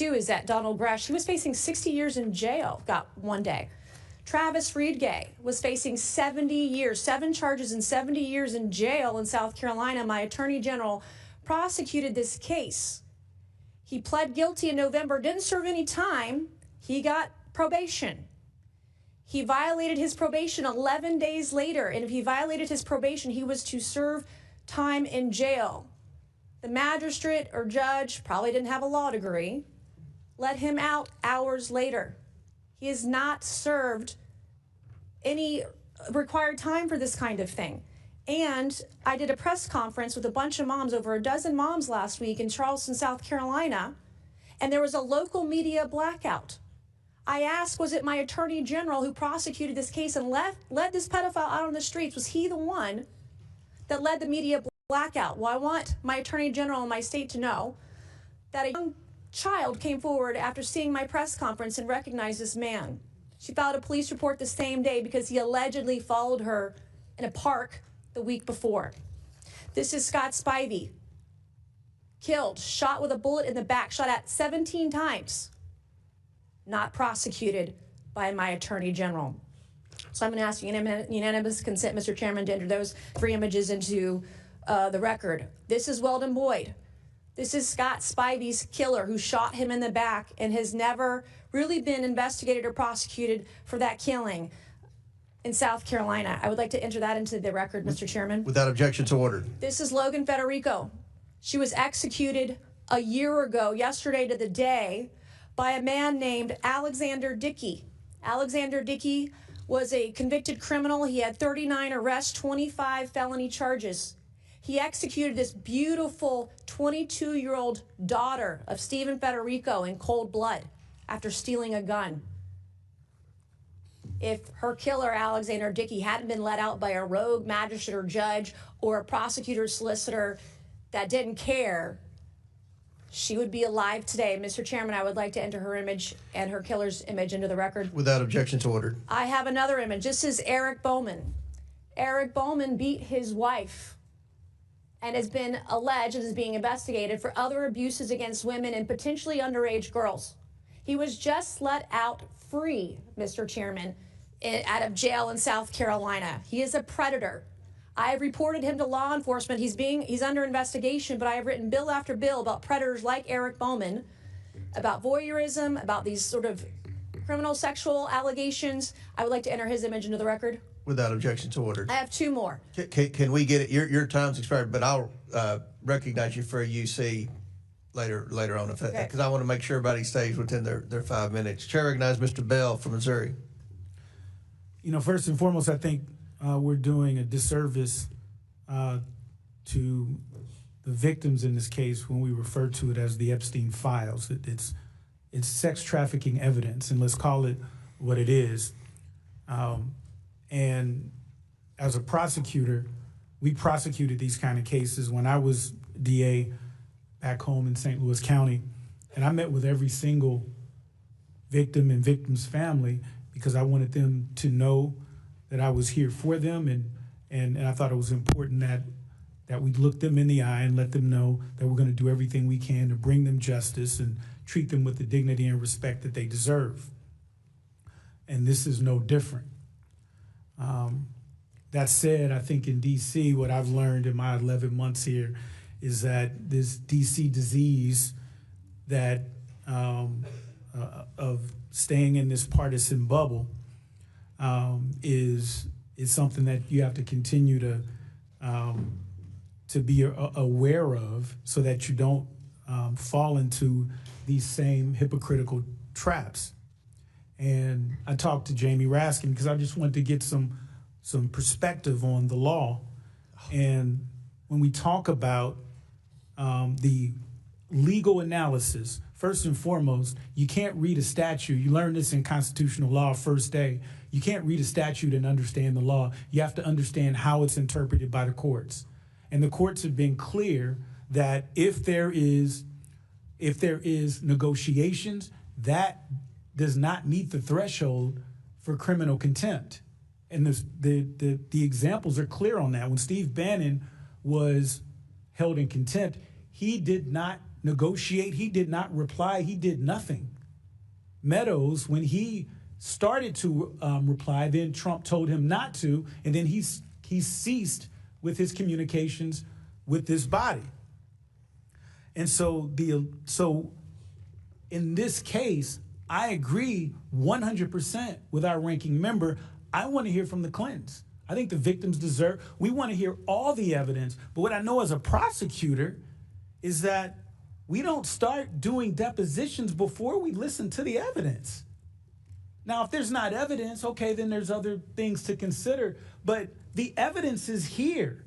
too, is that Donald Gresh, he was facing 60 years in jail, got one day. Travis Friedgay was facing 70 years, 7 charges and 70 years in jail in South Carolina. My attorney general prosecuted this case. He pled guilty in November, didn't serve any time. He got probation. He violated his probation 11 days later, and if he violated his probation, he was to serve time in jail. The magistrate or judge, probably didn't have a law degree, let him out hours later. He has not served any required time for this kind of thing. And I did a press conference with a bunch of moms, over a dozen moms last week in Charleston, South Carolina, and there was a local media blackout. I asked, was it my attorney general who prosecuted this case and led this pedophile out on the streets? Was he the one that led the media blackout? Well, I want my attorney general in my state to know that a young child came forward after seeing my press conference and recognized this man. She filed a police report the same day because he allegedly followed her in a park the week before. This is Scott Spivey, killed, shot with a bullet in the back, shot at 17 times. Not prosecuted by my attorney general. So I'm going to ask unanimous consent, Mr. Chairman, to enter those 3 images into the record. This is Weldon Boyd. This is Scott Spivey's killer who shot him in the back and has never really been investigated or prosecuted for that killing in South Carolina. I would like to enter that into the record, Mr. Chairman. Without objection, so ordered. This is Logan Federico. She was executed a year ago, yesterday to the day, by a man named Alexander Dickey. Alexander Dickey was a convicted criminal. He had 39 arrests, 25 felony charges. He executed this beautiful 22-year-old daughter of Stephen Federico in cold blood after stealing a gun. If her killer, Alexander Dickey, hadn't been let out by a rogue magistrate or judge or a prosecutor or solicitor that didn't care, she would be alive today. Mr. Chairman, I would like to enter her image and her killer's image into the record. Without objection, so ordered. I have another image. This is Eric Bowman. Eric Bowman beat his wife and has been alleged and is being investigated for other abuses against women and potentially underage girls. He was just let out free, Mr. Chairman, out of jail in South Carolina. He is a predator. I have reported him to law enforcement. He's under investigation, but I have written bill after bill about predators like Eric Bowman, about voyeurism, about these sort of criminal sexual allegations. I would like to enter his image into the record. Without objection, so ordered. I have 2 more. Can we get it? Your time's expired, but I'll recognize you for a UC later on, because I want to make sure everybody stays within their 5 minutes. Chair recognizes Mr. Bell from Missouri. You know, first and foremost, I think we're doing a disservice to the victims in this case when we refer to it as the Epstein files. It's sex trafficking evidence, and let's call it what it is. And as a prosecutor, we prosecuted these kind of cases when I was DA back home in St. Louis County, and I met with every single victim and victim's family because I wanted them to know that I was here for them, and I thought it was important that we look them in the eye and let them know that we're going to do everything we can to bring them justice and treat them with the dignity and respect that they deserve. And this is no different. That said, I think in D.C., what I've learned in my 11 months here is that this D.C. disease that of staying in this partisan bubble is something that you have to continue to be aware of so that you don't fall into these same hypocritical traps. And I talked to Jamie Raskin because I just wanted to get some perspective on the law. And when we talk about the legal analysis, first and foremost, you can't read a statute. You learn this in constitutional law first day. You can't read a statute and understand the law. You have to understand how it's interpreted by the courts. And the courts have been clear that if there is negotiations, that does not meet the threshold for criminal contempt. And the examples are clear on that. When Steve Bannon was held in contempt, he did not negotiate. He did not reply. He did nothing. Meadows, when he started to reply, then Trump told him not to, and then he ceased with his communications with this body. And so in this case, I agree 100% with our ranking member. I want to hear from the Clintons. I think the victims we want to hear all the evidence. But what I know as a prosecutor is that we don't start doing depositions before we listen to the evidence. Now, if there's not evidence, okay, then there's other things to consider. But the evidence is here.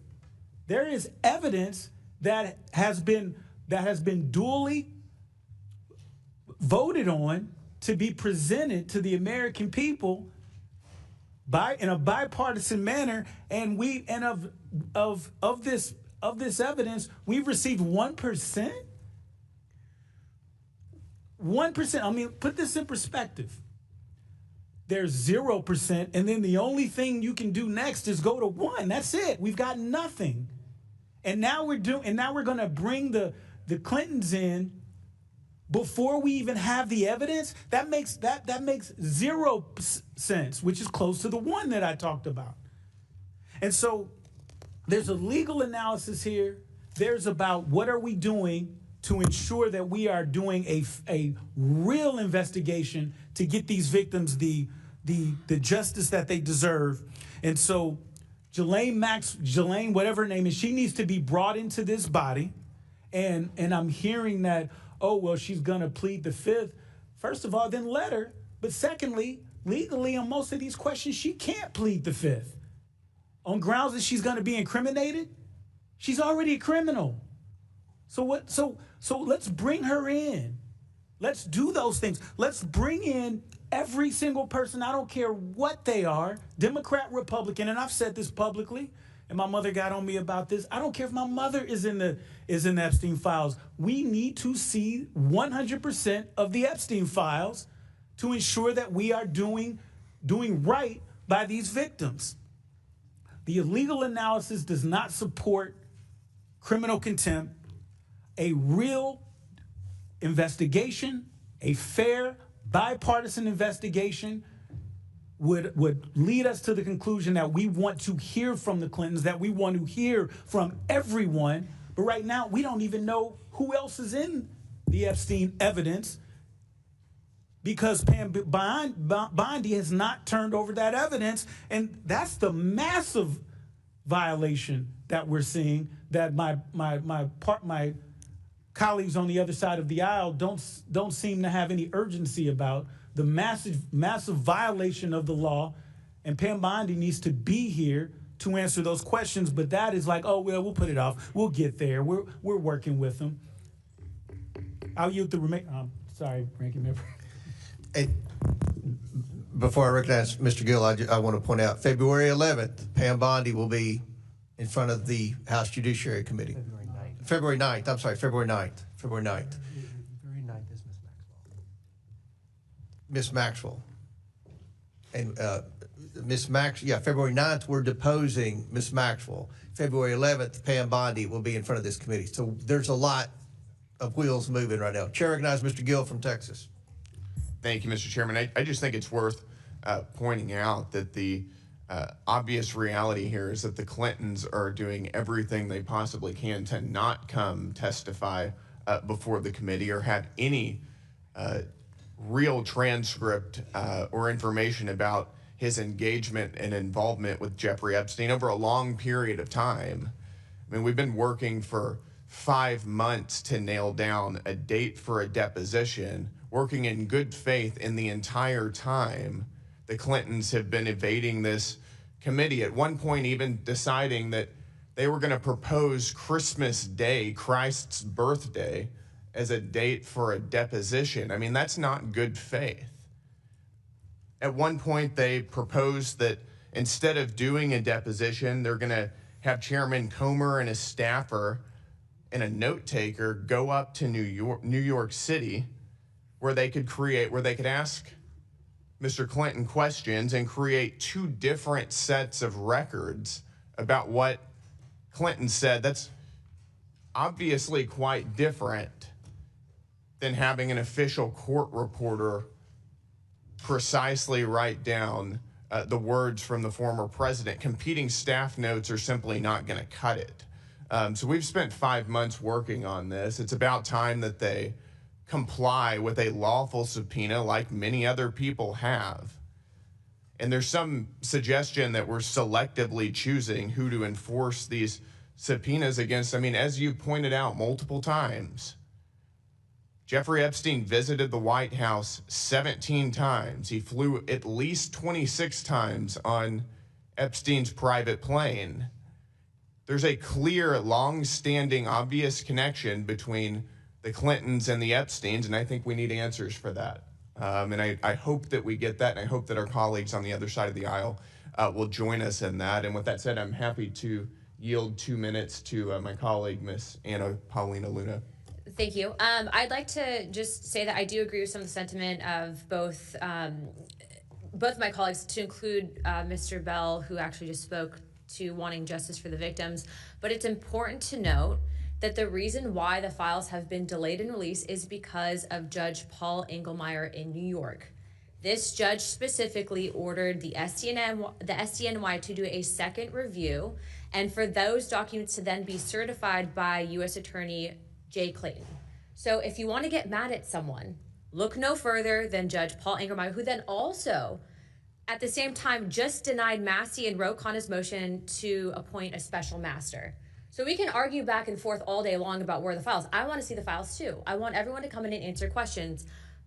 There is evidence that has been duly voted on to be presented to the American people in a bipartisan manner, and of this evidence, we've received 1%. 1%. I mean, put this in perspective. There's 0%, and then the only thing you can do next is go to 1. That's it. We've got nothing. And now we're going to bring the Clintons in before we even have the evidence. That makes 0 sense, which is close to the 1 that I talked about. And so there's a legal analysis here. There's about what are we doing to ensure that we are doing a real investigation to get these victims the justice that they deserve. And so Ghislaine, whatever her name is, she needs to be brought into this body. And I'm hearing that, oh, well, she's going to plead the fifth. First of all, then let her. But secondly, legally on most of these questions, she can't plead the fifth. On grounds that she's going to be incriminated? She's already a criminal. So let's bring her in. Let's do those things. Let's bring in every single person. I don't care what they are, Democrat, Republican, and I've said this publicly, and my mother got on me about this. I don't care if my mother is in the Epstein files. We need to see 100% of the Epstein files to ensure that we are doing right by these victims. The legal analysis does not support criminal contempt. A real investigation, a fair, bipartisan investigation would lead us to the conclusion that we want to hear from the Clintons, that we want to hear from everyone. But right now, we don't even know who else is in the Epstein evidence because Pam Bondi has not turned over that evidence. And that's the massive violation that we're seeing, that my colleagues on the other side of the aisle don't seem to have any urgency about. The massive violation of the law, and Pam Bondi needs to be here to answer those questions. But that is like, oh well, we'll put it off. We'll get there. We're working with them. I'll yield the remaining. Sorry, ranking member. Hey, before I recognize Mr. Gill, I want to point out February 11th, Pam Bondi will be in front of the House Judiciary Committee. February 9th. I'm sorry, February 9th. February 9th. February 9th is Miss Maxwell. And February 9th, we're deposing Miss Maxwell. February 11th, Pam Bondi will be in front of this committee. So there's a lot of wheels moving right now. Chair recognizes Mr. Gill from Texas. Thank you, Mr. Chairman. I just think it's worth pointing out that the obvious reality here is that the Clintons are doing everything they possibly can to not come testify before the committee or have any real transcript or information about his engagement and involvement with Jeffrey Epstein over a long period of time. I mean, we've been working for 5 months to nail down a date for a deposition, working in good faith in the entire time. The Clintons have been evading this committee, at one point even deciding that they were going to propose Christmas Day, Christ's birthday, as a date for a deposition. I mean, that's not good faith. At one point, they proposed that instead of doing a deposition, they're going to have Chairman Comer and his staffer and a note taker go up to New York City, where they could ask Mr. Clinton questions and create 2 different sets of records about what Clinton said. That's obviously quite different than having an official court reporter precisely write down the words from the former president. Competing staff notes are simply not going to cut it. So we've spent 5 months working on this. It's about time that they comply with a lawful subpoena like many other people have. And there's some suggestion that we're selectively choosing who to enforce these subpoenas against. I mean, as you pointed out multiple times, Jeffrey Epstein visited the White House 17 times. He flew at least 26 times on Epstein's private plane. There's a clear, long-standing, obvious connection between the Clintons and the Epsteins, and I think we need answers for that. And I hope that we get that, and I hope that our colleagues on the other side of the aisle will join us in that. And with that said, I'm happy to yield 2 minutes to my colleague, Miss Anna Paulina Luna. Thank you. I'd like to just say that I do agree with some of the sentiment of both my colleagues, to include Mr. Bell, who actually just spoke to wanting justice for the victims. But it's important to note that the reason why the files have been delayed in release is because of Judge Paul Engelmeyer in New York. This judge specifically ordered the SDNY to do a second review, and for those documents to then be certified by U.S. Attorney Jay Clayton. So if you want to get mad at someone, look no further than Judge Paul Engelmeyer, who then also, at the same time, just denied Massey and Ro Khanna's motion to appoint a special master. So we can argue back and forth all day long about where the files. I want to see the files too. I want everyone to come in and answer questions.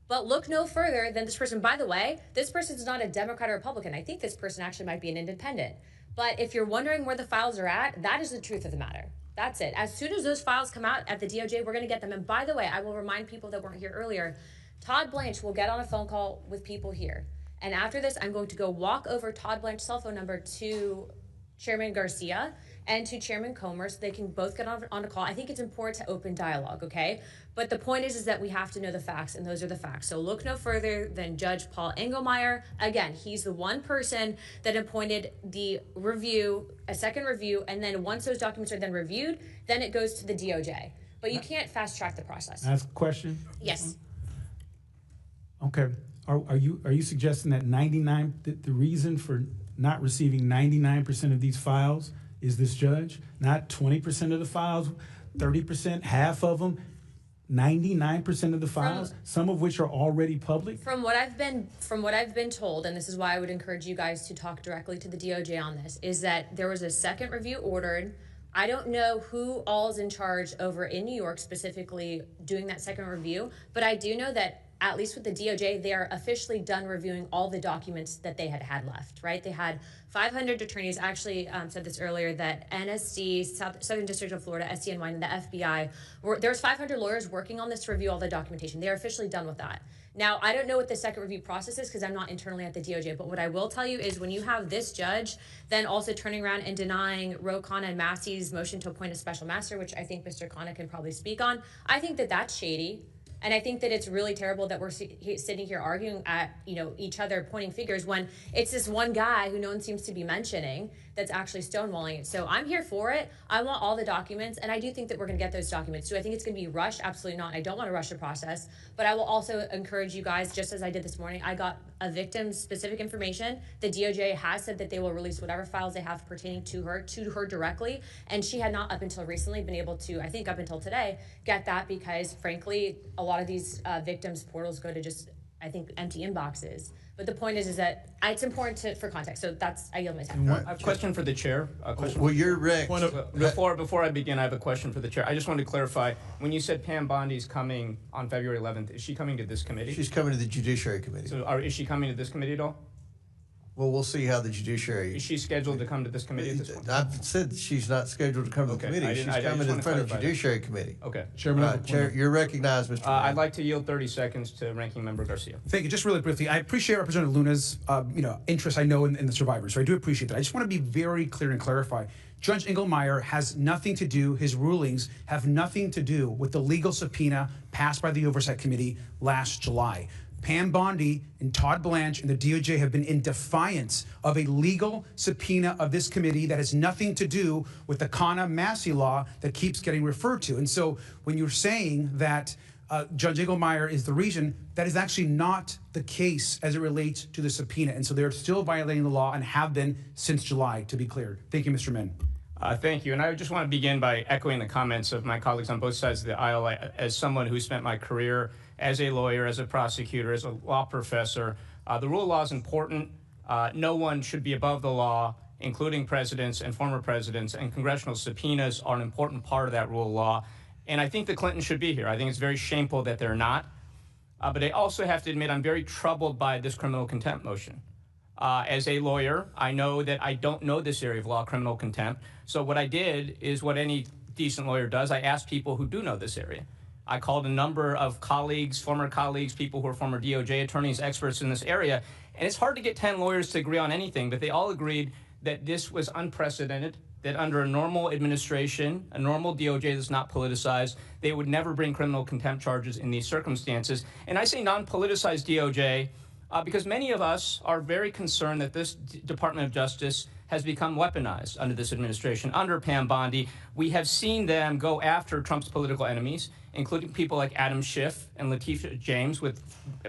But look no further than this person. By the way, this person's not a Democrat or Republican. I think this person actually might be an independent. But if you're wondering where the files are at, that is the truth of the matter. That's it. As soon as those files come out at the DOJ, we're going to get them. And by the way, I will remind people that weren't here earlier, Todd Blanche will get on a phone call with people here. And after this, I'm going to go walk over Todd Blanche's cell phone number to Chairman Garcia and to Chairman Comer so they can both get on a call. I think it's important to open dialogue, okay? But the point is that we have to know the facts, and those are the facts. So look no further than Judge Paul Engelmeyer. Again, he's the one person that appointed the review, a second review, and then once those documents are then reviewed, then it goes to the DOJ. But you can't fast track the process. Ask a question? Yes. Okay. Are you suggesting that the reason for not receiving 99% of these files is this judge? Not 20% of the files, 30%, half of them, 99% of the files, some of which are already public? From what I've been told, and this is why I would encourage you guys to talk directly to the DOJ on this, is that there was a second review ordered. I don't know who all is in charge over in New York specifically doing that second review, but I do know that at least with the DOJ, they are officially done reviewing all the documents that they had left, right? They had 500 attorneys. I actually said this earlier, that NSD, Southern District of Florida, SDNY, and the FBI, there's 500 lawyers working on this to review all the documentation. They're officially done with that. Now, I don't know what the second review process is because I'm not internally at the DOJ, but what I will tell you is when you have this judge then also turning around and denying Ro Khanna and Massey's motion to appoint a special master, which I think Mr. Khanna can probably speak on, I think that that's shady. And I think that it's really terrible that we're sitting here arguing at each other, pointing fingers, when it's this one guy who no one seems to be mentioning that's actually stonewalling it. So I'm here for it. I want all the documents, and I do think that we're going to get those documents. Do I think it's going to be rushed? Absolutely not. I don't want to rush the process, but I will also encourage you guys, just as I did this morning, I got a victim's specific information. The DOJ has said that they will release whatever files they have pertaining to her directly, and she had not up until recently been able to, I think up until today, get that because, frankly, a lot of these victims' portals go to just, I think, empty inboxes. But the point is that it's important for context. So I yield my time. A question for the chair. Well, you're Rick. Before I begin, I have a question for the chair. I just wanted to clarify, when you said Pam Bondi's coming on February 11th, is she coming to this committee? She's coming to the Judiciary Committee. So is she coming to this committee at all? Well, we'll see how the Judiciary... Is she scheduled to come to this committee at this point? I've said she's not scheduled to come to the committee. She's coming in front of the Judiciary Committee. Okay. Chairman, Chair, you're recognized, Mr. I'd like to yield 30 seconds to Ranking Member Garcia. thank you. Just really briefly, I appreciate Representative Luna's interest, I know, in the survivors. So I do appreciate that. I just want to be very clear and clarify. Judge Engelmeyer has nothing to do, his rulings have nothing to do with the legal subpoena passed by the Oversight Committee last July. Pam Bondi and Todd Blanche and the DOJ have been in defiance of a legal subpoena of this committee that has nothing to do with the Khanna-Massey law that keeps getting referred to. And so when you're saying that Judge Engelmeyer is the reason that is actually not the case as it relates to the subpoena. And so they're still violating the law and have been since July, to be clear. Thank you, Mr. Min. Thank you. And I just want to begin by echoing the comments of my colleagues on both sides of the aisle. As someone who spent my career as a lawyer, as a prosecutor, as a law professor, the rule of law is important. No one should be above the law, including presidents and former presidents, and congressional subpoenas are an important part of that rule of law. And I think the Clintons should be here. I think it's very shameful that they're not. But I also have to admit I'm very troubled by this criminal contempt motion. As a lawyer, I know that I don't know this area of law, criminal contempt. So what I did is what any decent lawyer does. I asked people who do know this area. I called a number of colleagues, former colleagues, people who are former DOJ attorneys, experts in this area. And it's hard to get 10 lawyers to agree on anything, but they all agreed that this was unprecedented, that under a normal administration, a normal DOJ that's not politicized, they would never bring criminal contempt charges in these circumstances. And I say non-politicized DOJ because many of us are very concerned that this Department of Justice has become weaponized under this administration. Under Pam Bondi, we have seen them go after Trump's political enemies, including people like Adam Schiff and Letitia James with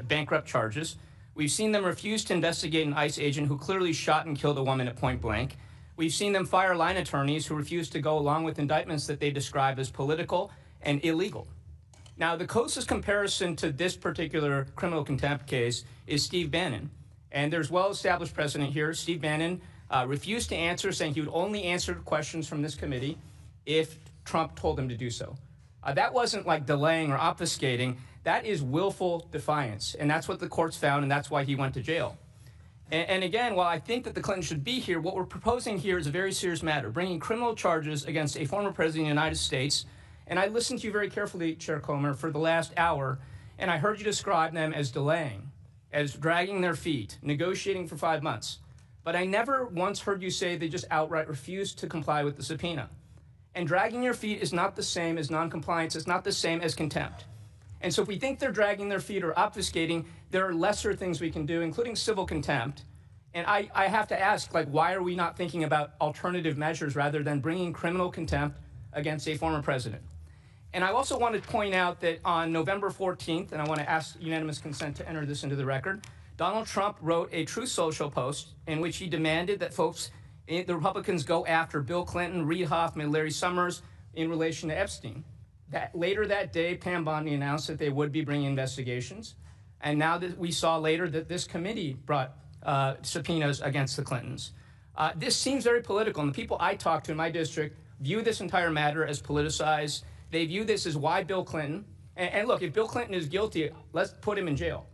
bankrupt charges. We've seen them refuse to investigate an ICE agent who clearly shot and killed a woman at point blank. We've seen them fire line attorneys who refuse to go along with indictments that they describe as political and illegal. Now, the closest comparison to this particular criminal contempt case is Steve Bannon. And there's well-established precedent here. Steve Bannon refused to answer, saying he would only answer questions from this committee if Trump told him to do so. That wasn't like delaying or obfuscating. That is willful defiance. And that's what the courts found, and that's why he went to jail. And again, while I think that the Clintons should be here, what we're proposing here is a very serious matter, bringing criminal charges against a former president of the United States. And I listened to you very carefully, Chair Comer, for the last hour, and I heard you describe them as delaying, as dragging their feet, negotiating for 5 months. But I never once heard you say they just outright refused to comply with the subpoena. And dragging your feet is not the same as noncompliance. It's not the same as contempt. And so if we think they're dragging their feet or obfuscating, there are lesser things we can do, including civil contempt. And I have to ask, like, why are we not thinking about alternative measures rather than bringing criminal contempt against a former president? And I also want to point out that on November 14th, and I want to ask unanimous consent to enter this into the record, Donald Trump wrote a Truth Social post in which he demanded that the Republicans go after Bill Clinton, Reid Hoffman, Larry Summers in relation to Epstein. Later that day, Pam Bondi announced that they would be bringing investigations. And now that we saw later that this committee brought subpoenas against the Clintons. This seems very political, and the people I talk to in my district view this entire matter as politicized. They view this as why Bill Clinton. And look, if Bill Clinton is guilty, let's put him in jail.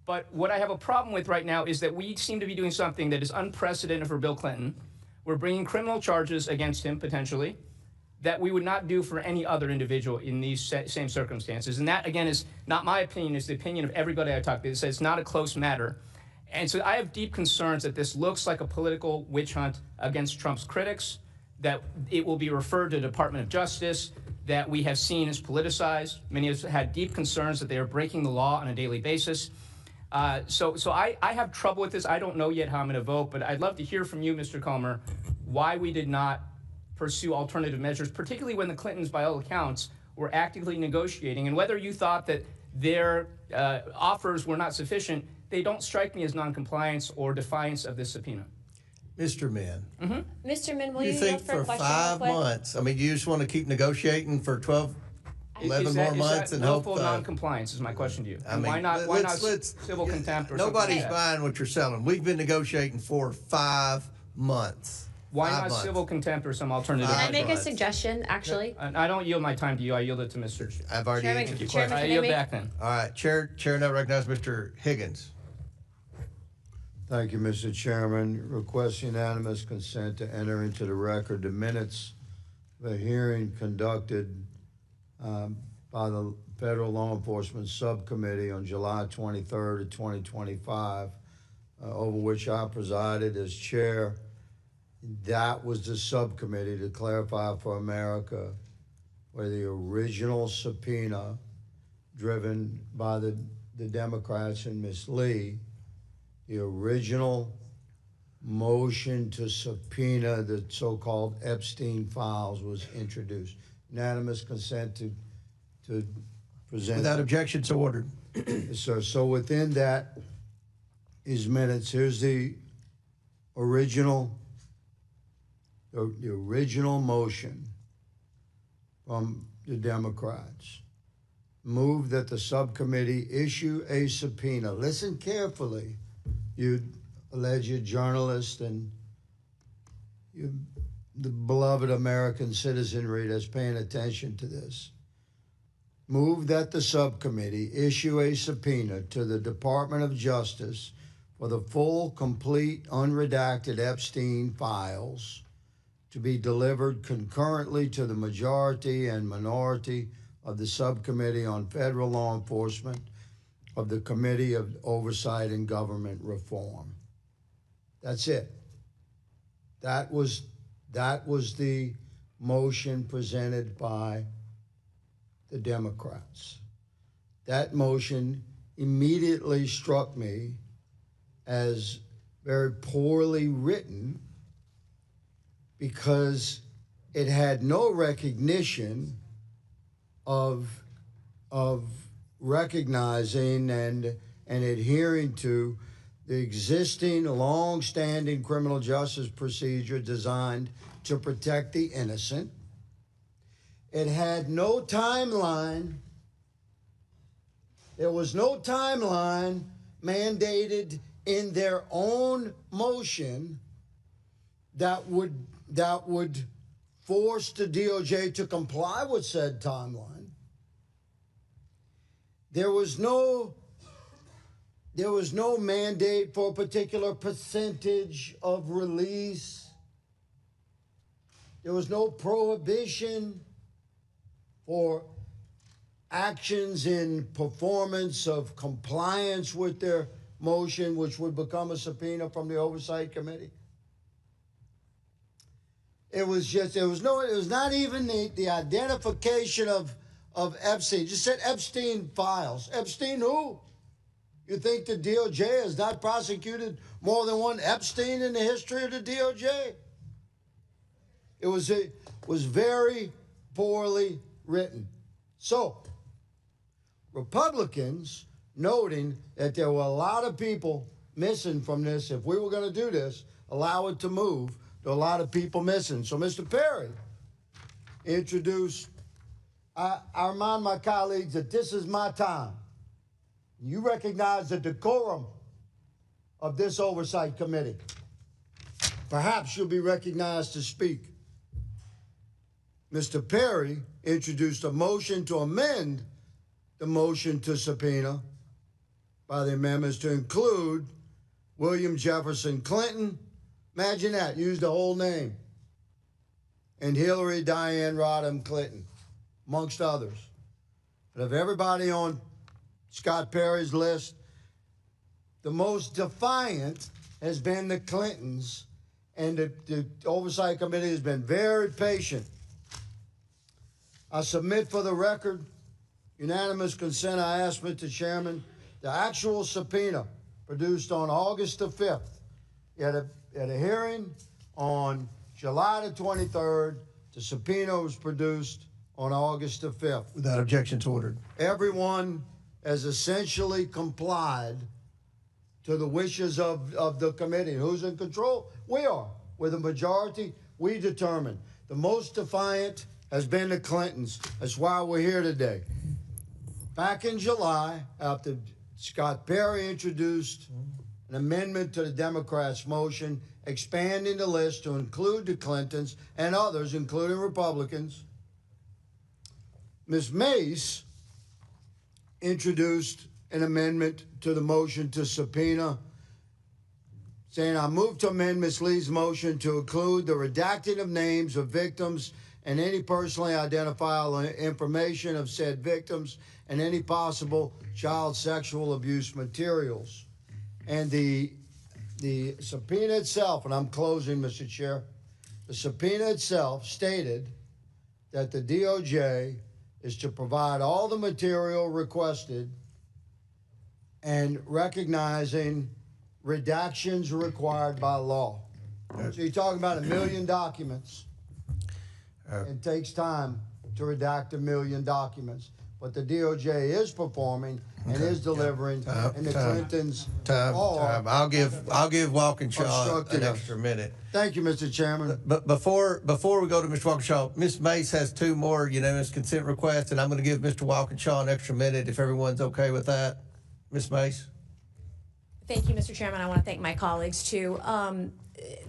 But what I have a problem with right now is that we seem to be doing something that is unprecedented for Bill Clinton. We're bringing criminal charges against him, potentially, that we would not do for any other individual in these same circumstances. And that, again, is not my opinion, it's the opinion of everybody I talk to. It says it's not a close matter. And so I have deep concerns that this looks like a political witch hunt against Trump's critics, that it will be referred to the Department of Justice, that we have seen as politicized. Many of us had deep concerns that they are breaking the law on a daily basis. So I have trouble with this. I don't know yet how I'm going to vote, but I'd love to hear from you, Mr. Comer, why we did not pursue alternative measures, particularly when the Clintons, by all accounts, were actively negotiating. And whether you thought that their offers were not sufficient, they don't strike me as noncompliance or defiance of this subpoena. Mr. Min. Mm-hmm. Mr. Min, will you think yield for a for question 5 real quick? months? I mean, you just want to keep negotiating for 12, 11 more months and hope. Willful noncompliance is my question to you. I mean, why not civil contempt or nobody's something like that? buying what you're selling. We've been negotiating for 5 months. Why 5 not months. civil contempt or some alternative? Can I Five make a months. suggestion, actually? And I don't yield my time to you. I yield it to Mr. I've already Chairman, answered your Chairman, question. I can I yield make- back then. All right, Chair now recognizes Mr. Higgins. Thank you, Mr. Chairman. Request unanimous consent to enter into the record the minutes of a hearing conducted by the Federal Law Enforcement Subcommittee on July 23rd of 2025, over which I presided as chair. That was the subcommittee, to clarify for America, where the original subpoena driven by the Democrats and Ms. Lee, the original motion to subpoena the so-called Epstein files was introduced. Unanimous consent to presented. Without objection, so ordered. Yes, sir. So within that is minutes. Here's the original motion from the Democrats. Move that the subcommittee issue a subpoena. Listen carefully, you alleged journalist and you, the beloved American citizenry that's paying attention to this. Move that the subcommittee issue a subpoena to the Department of Justice for the full, complete, unredacted Epstein files to be delivered concurrently to the majority and minority of the Subcommittee on Federal Law Enforcement of the Committee of Oversight and Government Reform. That's it. That was the motion presented by the Democrats. That motion immediately struck me as very poorly written because it had no recognition of recognizing and adhering to the existing long-standing criminal justice procedure designed to protect the innocent. It had no timeline. There was no timeline mandated in their own motion that would force the DOJ to comply with said timeline. There was no mandate for a particular percentage of release. There was no prohibition for actions in performance of compliance with their motion, which would become a subpoena from the Oversight Committee. It was not even the identification of Epstein. It just said Epstein files. Epstein who? You think the DOJ has not prosecuted more than one Epstein in the history of the DOJ? It was very poorly written. So, Republicans, noting that there were a lot of people missing from this, if we were going to do this, allow it to move, there are a lot of people missing. So Mr. Perry introduced, I remind my colleagues that this is my time. You recognize the decorum of this Oversight Committee. Perhaps you'll be recognized to speak. Mr. Perry introduced a motion to amend the motion to subpoena by the amendments to include William Jefferson Clinton. Imagine that, use the whole name. And Hillary Diane Rodham Clinton, amongst others. But of everybody on Scott Perry's list, the most defiant has been the Clintons, and the Oversight Committee has been very patient. I submit for the record, unanimous consent, I ask Mr. Chairman, the actual subpoena produced on August the 5th. At a hearing on July the 23rd, the subpoena was produced on August the 5th. Without objection, to ordered. Everyone has essentially complied to the wishes of the committee. Who's in control? We are. With a majority, we determine. The most defiant has been the Clintons. That's why we're here today. Back in July, after Scott Perry introduced an amendment to the Democrats' motion expanding the list to include the Clintons and others, including Republicans, Ms. Mace introduced an amendment to the motion to subpoena, saying, I move to amend Ms. Lee's motion to include the redacting of names of victims and any personally identifiable information of said victims and any possible child sexual abuse materials. And the subpoena itself, and I'm closing, Mr. Chair, the subpoena itself stated that the DOJ is to provide all the material requested and recognizing redactions required by law. So you're talking about 1 million documents. It takes time to redact 1 million documents. what the DOJ is performing and is delivering, and the Clintons are. I'll give Walkinshaw obstructing an us. extra minute. Thank you, Mr. Chairman. But before we go to Mr. Walkinshaw, Ms. Mace has 2 more unanimous consent requests, and I'm going to give Mr. Walkinshaw an extra minute if everyone's okay with that. Ms. Mace? Thank you, Mr. Chairman. I want to thank my colleagues too.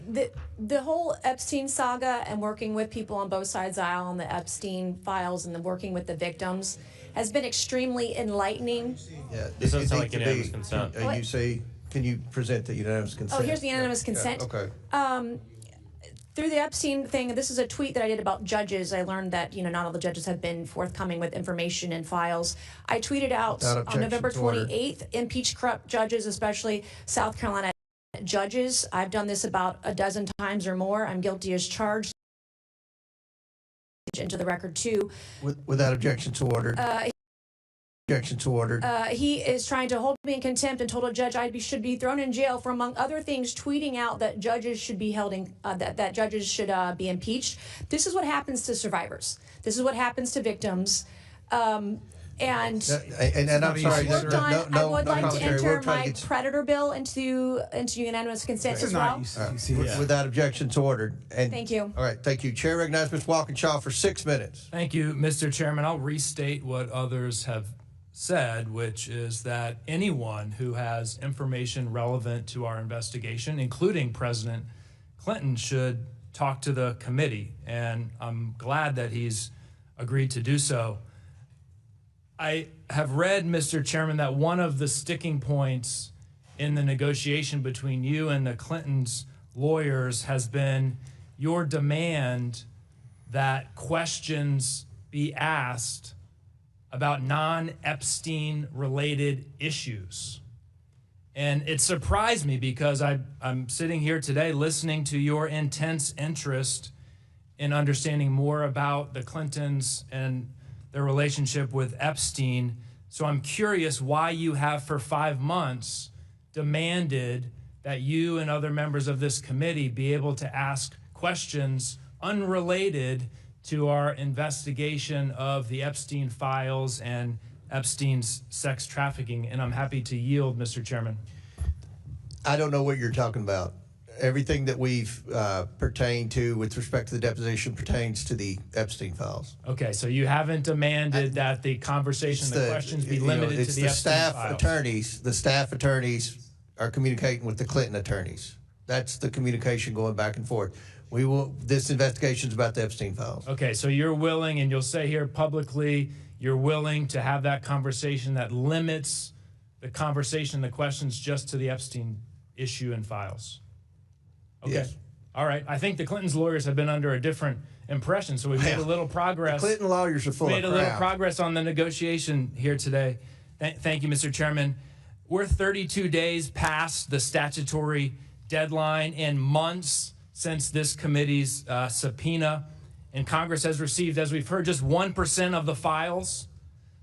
The whole Epstein saga and working with people on both sides of the aisle on the Epstein files and the working with the victims has been extremely enlightening. Yeah, This doesn't sound like unanimous consent. Can you present the unanimous consent? Oh, here's the unanimous consent. Okay. Through the Epstein thing, this is a tweet that I did about judges. I learned that, not all the judges have been forthcoming with information and files. I tweeted out on November 28th, impeach corrupt judges, especially South Carolina judges. I've done this about a dozen times or more. I'm guilty as charged. Into the record too. Without objection to order. Objection to order. He is trying to hold me in contempt and told a judge I should be thrown in jail for, among other things, tweeting out that judges should be held in, that judges should be impeached. This is what happens to survivors. This is what happens to victims. And I'm sorry. I would like to enter my predator bill into unanimous consent as well. Without objection to order. And thank you. All right, thank you. Chair recognizes Mr. Walkinshaw for 6 minutes. Thank you, Mr. Chairman. I'll restate what others have said, which is that anyone who has information relevant to our investigation, including President Clinton, should talk to the committee. And I'm glad that he's agreed to do so. I have read, Mr. Chairman, that one of the sticking points in the negotiation between you and the Clintons' lawyers has been your demand that questions be asked about non-Epstein related issues. And it surprised me because I'm sitting here today listening to your intense interest in understanding more about the Clintons and their relationship with Epstein. So I'm curious why you have for 5 months demanded that you and other members of this committee be able to ask questions unrelated to our investigation of the Epstein files and Epstein's sex trafficking. And I'm happy to yield, Mr. Chairman. I don't know what you're talking about. Everything that we've pertained to with respect to the deposition pertains to the Epstein files. Okay, so you haven't demanded that the conversation, the questions be limited to the Epstein files. The staff attorneys are communicating with the Clinton attorneys. That's the communication going back and forth. This investigation is about the Epstein files. Okay, so you're willing, and you'll say here publicly, you're willing to have that conversation that limits the conversation, the questions just to the Epstein issue and files. Okay. Yes. All right. I think the Clintons' lawyers have been under a different impression, so we've made a little progress. The Clinton lawyers are full of crap. Made a little progress on the negotiation here today. Thank you, Mr. Chairman. We're 32 days past the statutory deadline and months since this committee's subpoena, and Congress has received, as we've heard, just 1% of the files.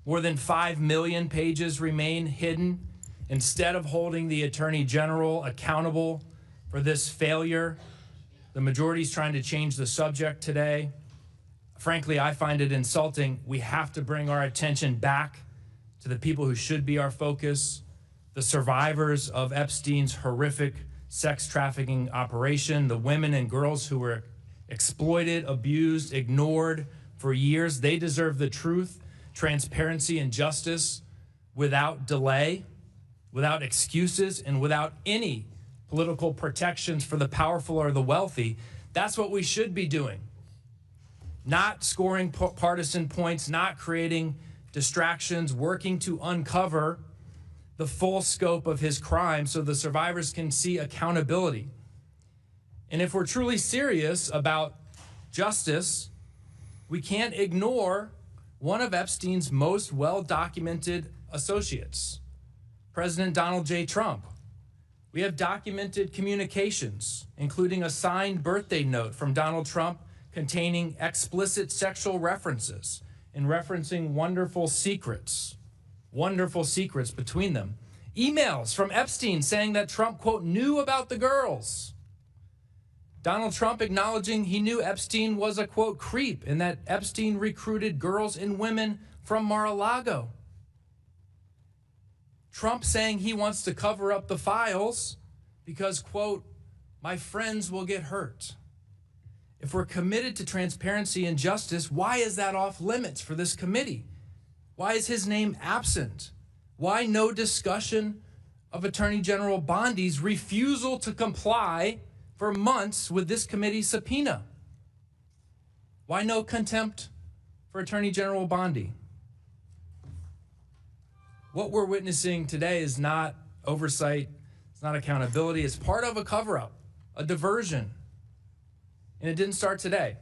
More than 5 million pages remain hidden. Instead of holding the Attorney General accountable for this failure, the majority is trying to change the subject today. Frankly, I find it insulting. We have to bring our attention back to the people who should be our focus, the survivors of Epstein's horrific sex trafficking operation, the women and girls who were exploited, abused, ignored for years. They deserve the truth, transparency, and justice without delay, without excuses, and without any political protections for the powerful or the wealthy. That's what we should be doing. Not scoring partisan points, not creating distractions, working to uncover the full scope of his crime so the survivors can see accountability. And if we're truly serious about justice, we can't ignore one of Epstein's most well-documented associates, President Donald J. Trump. We have documented communications, including a signed birthday note from Donald Trump containing explicit sexual references and referencing wonderful secrets between them. Emails from Epstein saying that Trump, quote, knew about the girls. Donald Trump acknowledging he knew Epstein was a, quote, creep and that Epstein recruited girls and women from Mar-a-Lago. Trump saying he wants to cover up the files because, quote, my friends will get hurt. If we're committed to transparency and justice, why is that off limits for this committee? Why is his name absent? Why no discussion of Attorney General Bondi's refusal to comply for months with this committee's subpoena? Why no contempt for Attorney General Bondi? What we're witnessing today is not oversight, it's not accountability, it's part of a cover-up, a diversion. And it didn't start today.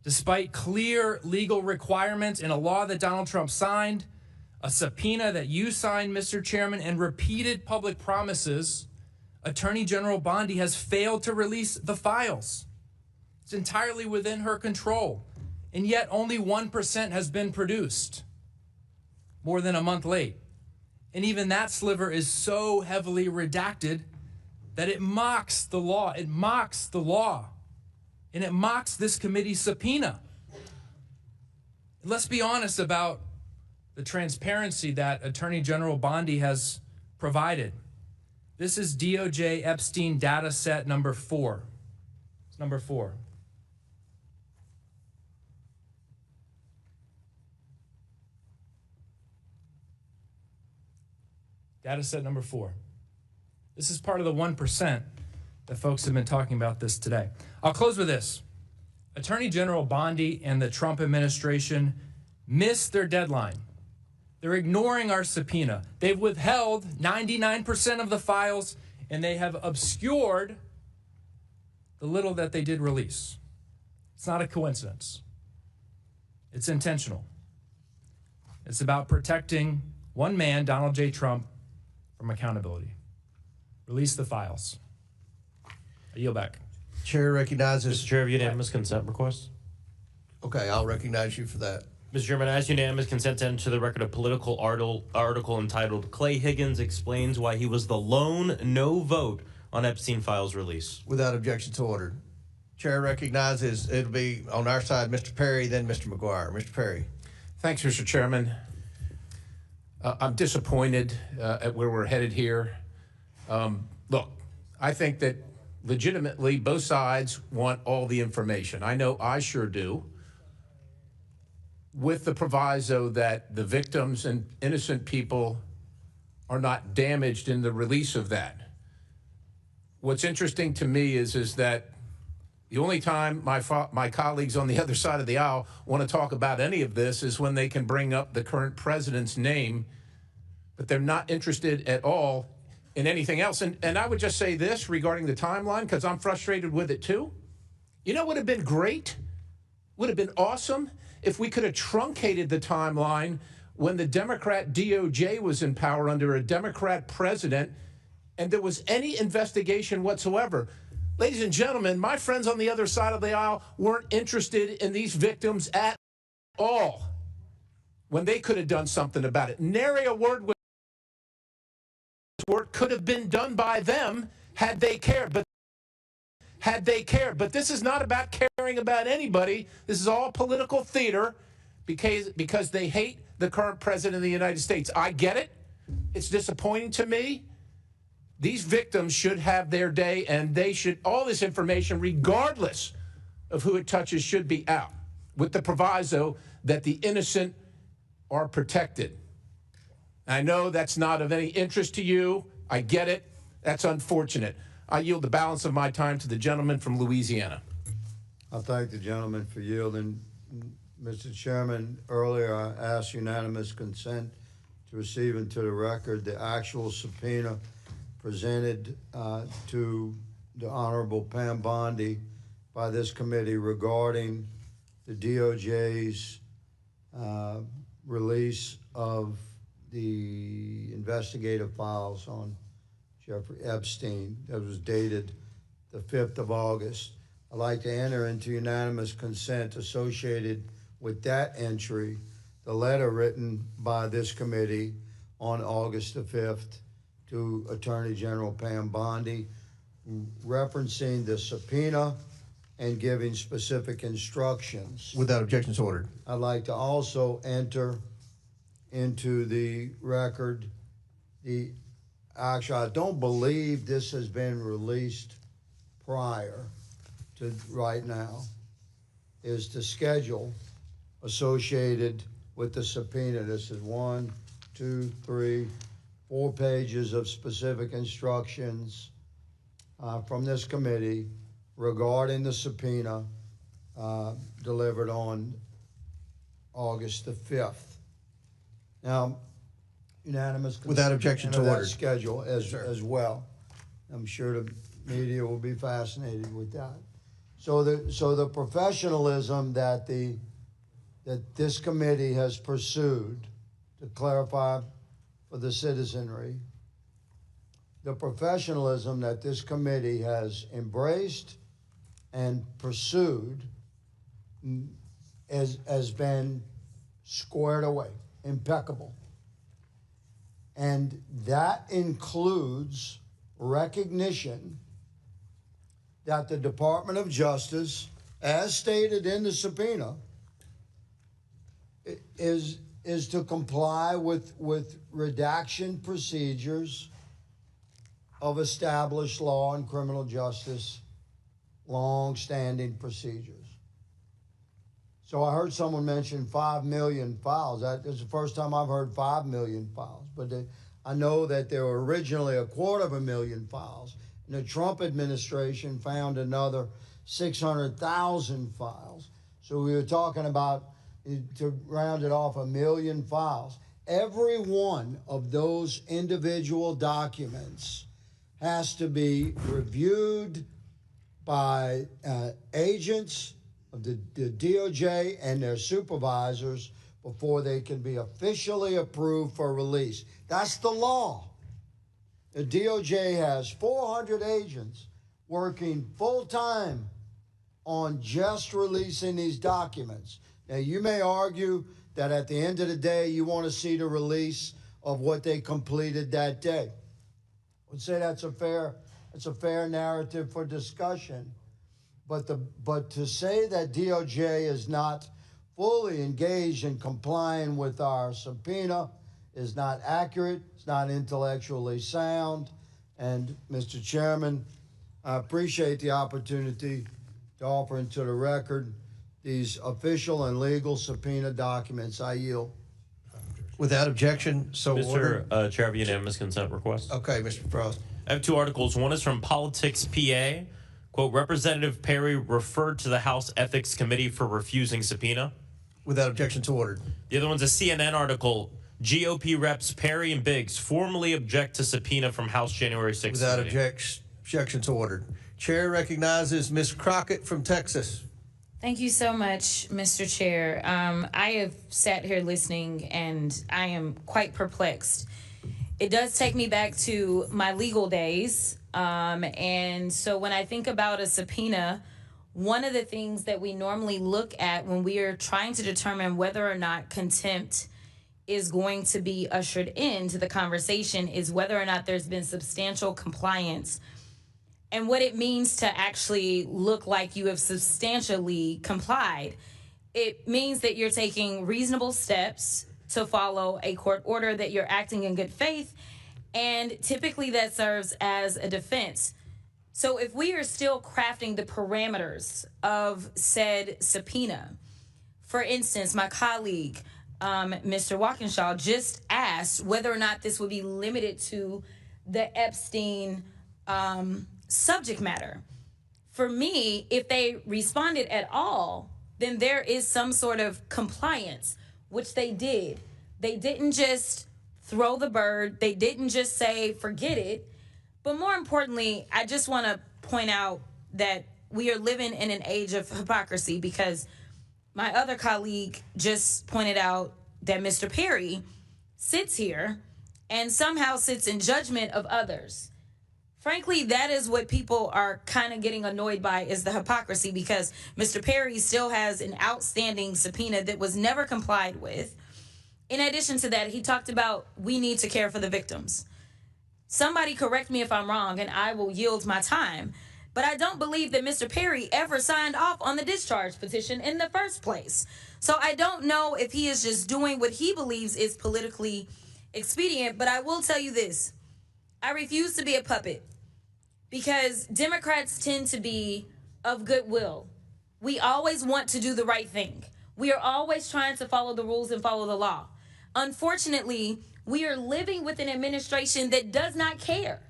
Despite clear legal requirements in a law that Donald Trump signed, a subpoena that you signed, Mr. Chairman, and repeated public promises, Attorney General Bondi has failed to release the files. It's entirely within her control, and yet only 1% has been produced, more than a month late. And even that sliver is so heavily redacted that it mocks the law. It mocks the law. And it mocks this committee's subpoena. Let's be honest about the transparency that Attorney General Bondi has provided. This is DOJ Epstein data set number 4. It's number 4. Data set number 4. This is part of the 1% that folks have been talking about this today. I'll close with this. Attorney General Bondi and the Trump administration missed their deadline. They're ignoring our subpoena. They've withheld 99% of the files, and they have obscured the little that they did release. It's not a coincidence. It's intentional. It's about protecting one man, Donald J. Trump, from accountability. Release the files. I yield back. Chair recognizes. Mr. Chair, have unanimous consent request? Okay, I'll recognize you for that. Mr. Chairman, I ask unanimous consent to enter the record a political article entitled Clay Higgins Explains Why He Was the Lone No Vote on Epstein Files Release. Without objection to order. Chair recognizes it'll be on our side, Mr. Perry, then Mr. McGuire. Mr. Perry. Thanks, Mr. Chairman. I'm disappointed at where we're headed here. Look, I think that legitimately both sides want all the information. I know I sure do, with the proviso that the victims and innocent people are not damaged in the release of that. What's interesting to me is that the only time my colleagues on the other side of the aisle want to talk about any of this is when they can bring up the current president's name, but they're not interested at all in anything else. And I would just say this regarding the timeline, because I'm frustrated with it too. You know what would have been great? Would have been awesome if we could have truncated the timeline when the Democrat DOJ was in power under a Democrat president and there was any investigation whatsoever. Ladies and gentlemen, my friends on the other side of the aisle weren't interested in these victims at all when they could have done something about it. Nary a word was work could have been done by them had they cared. But this is not about caring about anybody. This is all political theater because they hate the current president of the United States. I get it. It's disappointing to me. These victims should have their day, and they should, all this information, regardless of who it touches, should be out, with the proviso that the innocent are protected. I know that's not of any interest to you. I get it. That's unfortunate. I yield the balance of my time to the gentleman from Louisiana. I thank the gentleman for yielding. Mr. Chairman, earlier I asked unanimous consent to receive into the record the actual subpoena presented to the Honorable Pam Bondi by this committee regarding the DOJ's release of the investigative files on Jeffrey Epstein that was dated the 5th of August. I'd like to enter into unanimous consent associated with that entry, the letter written by this committee on August the 5th to Attorney General Pam Bondi, referencing the subpoena and giving specific instructions. Without objections ordered. I'd like to also enter into the record actually, I don't believe this has been released prior to right now, is the schedule associated with the subpoena. This is 1, 2, 3, 4 pages of specific instructions from this committee regarding the subpoena delivered on August the 5th. Now, unanimous consent Without objection to that order. schedule as well. I'm sure the media will be fascinated with that. So the professionalism that this committee has pursued, to clarify for the citizenry, the professionalism that this committee has embraced and pursued has been squared away, impeccable. And that includes recognition that the Department of Justice, as stated in the subpoena, is to comply with redaction procedures of established law and criminal justice, long-standing procedures. So I heard someone mention 5 million files. That is the first time I've heard 5 million files. But I know that there were originally 250,000 files. And the Trump administration found another 600,000 files. So we were talking about, to round it off, 1 million files. Every one of those individual documents has to be reviewed by agents of the DOJ and their supervisors before they can be officially approved for release. That's the law. The DOJ has 400 agents working full-time on just releasing these documents. Now, you may argue that at the end of the day, you want to see the release of what they completed that day. I would say that's a fair narrative for discussion. But to say that DOJ is not fully engaged in complying with our subpoena is not accurate. It's not intellectually sound. And Mr. Chairman, I appreciate the opportunity to offer into the record these official and legal subpoena documents. I yield. Without objection, so ordered. Mr. Chair, I have a unanimous consent request. Okay, Mr. Frost. I have 2 articles. One is from Politics PA. Quote, Representative Perry referred to the House Ethics Committee for refusing subpoena. Without objection to ordered. The other one's a CNN article. GOP reps Perry and Biggs formally object to subpoena from House January 6th. Without objection to ordered. Chair recognizes Ms. Crockett from Texas. Thank you so much, Mr. Chair. I have sat here listening, and I am quite perplexed. It does take me back to my legal days. And so when I think about a subpoena, one of the things that we normally look at when we are trying to determine whether or not contempt is going to be ushered into the conversation is whether or not there's been substantial compliance. And what it means to actually look like you have substantially complied. It means that you're taking reasonable steps to follow a court order, that you're acting in good faith, and typically that serves as a defense. So if we are still crafting the parameters of said subpoena, for instance, my colleague, Mr. Walkinshaw, just asked whether or not this would be limited to the Epstein subject matter. For me, if they responded at all, then there is some sort of compliance, which they did. They didn't just throw the bird. They didn't just say, forget it. But more importantly, I just want to point out that we are living in an age of hypocrisy, because my other colleague just pointed out that Mr. Perry sits here and somehow sits in judgment of others. Frankly, that is what people are kind of getting annoyed by, is the hypocrisy, because Mr. Perry still has an outstanding subpoena that was never complied with. In addition to that, he talked about we need to care for the victims. Somebody correct me if I'm wrong, and I will yield my time. But I don't believe that Mr. Perry ever signed off on the discharge petition in the first place. So I don't know if he is just doing what he believes is politically expedient. But I will tell you this. I refuse to be a puppet because Democrats tend to be of goodwill. We always want to do the right thing. We are always trying to follow the rules and follow the law. Unfortunately, we are living with an administration that does not care.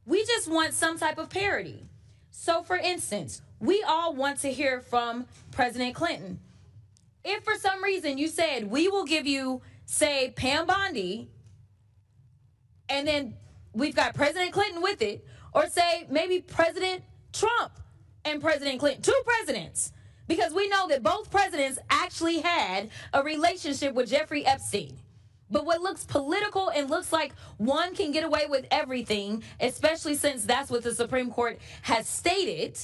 We just want some type of parity. So, for instance, we all want to hear from President Clinton. If for some reason you said, we will give you, say, Pam Bondi, and then we've got President Clinton with it, or say maybe President Trump and President Clinton, two presidents, because we know that both presidents actually had a relationship with Jeffrey Epstein. But what looks political and looks like one can get away with everything, especially since that's what the Supreme Court has stated,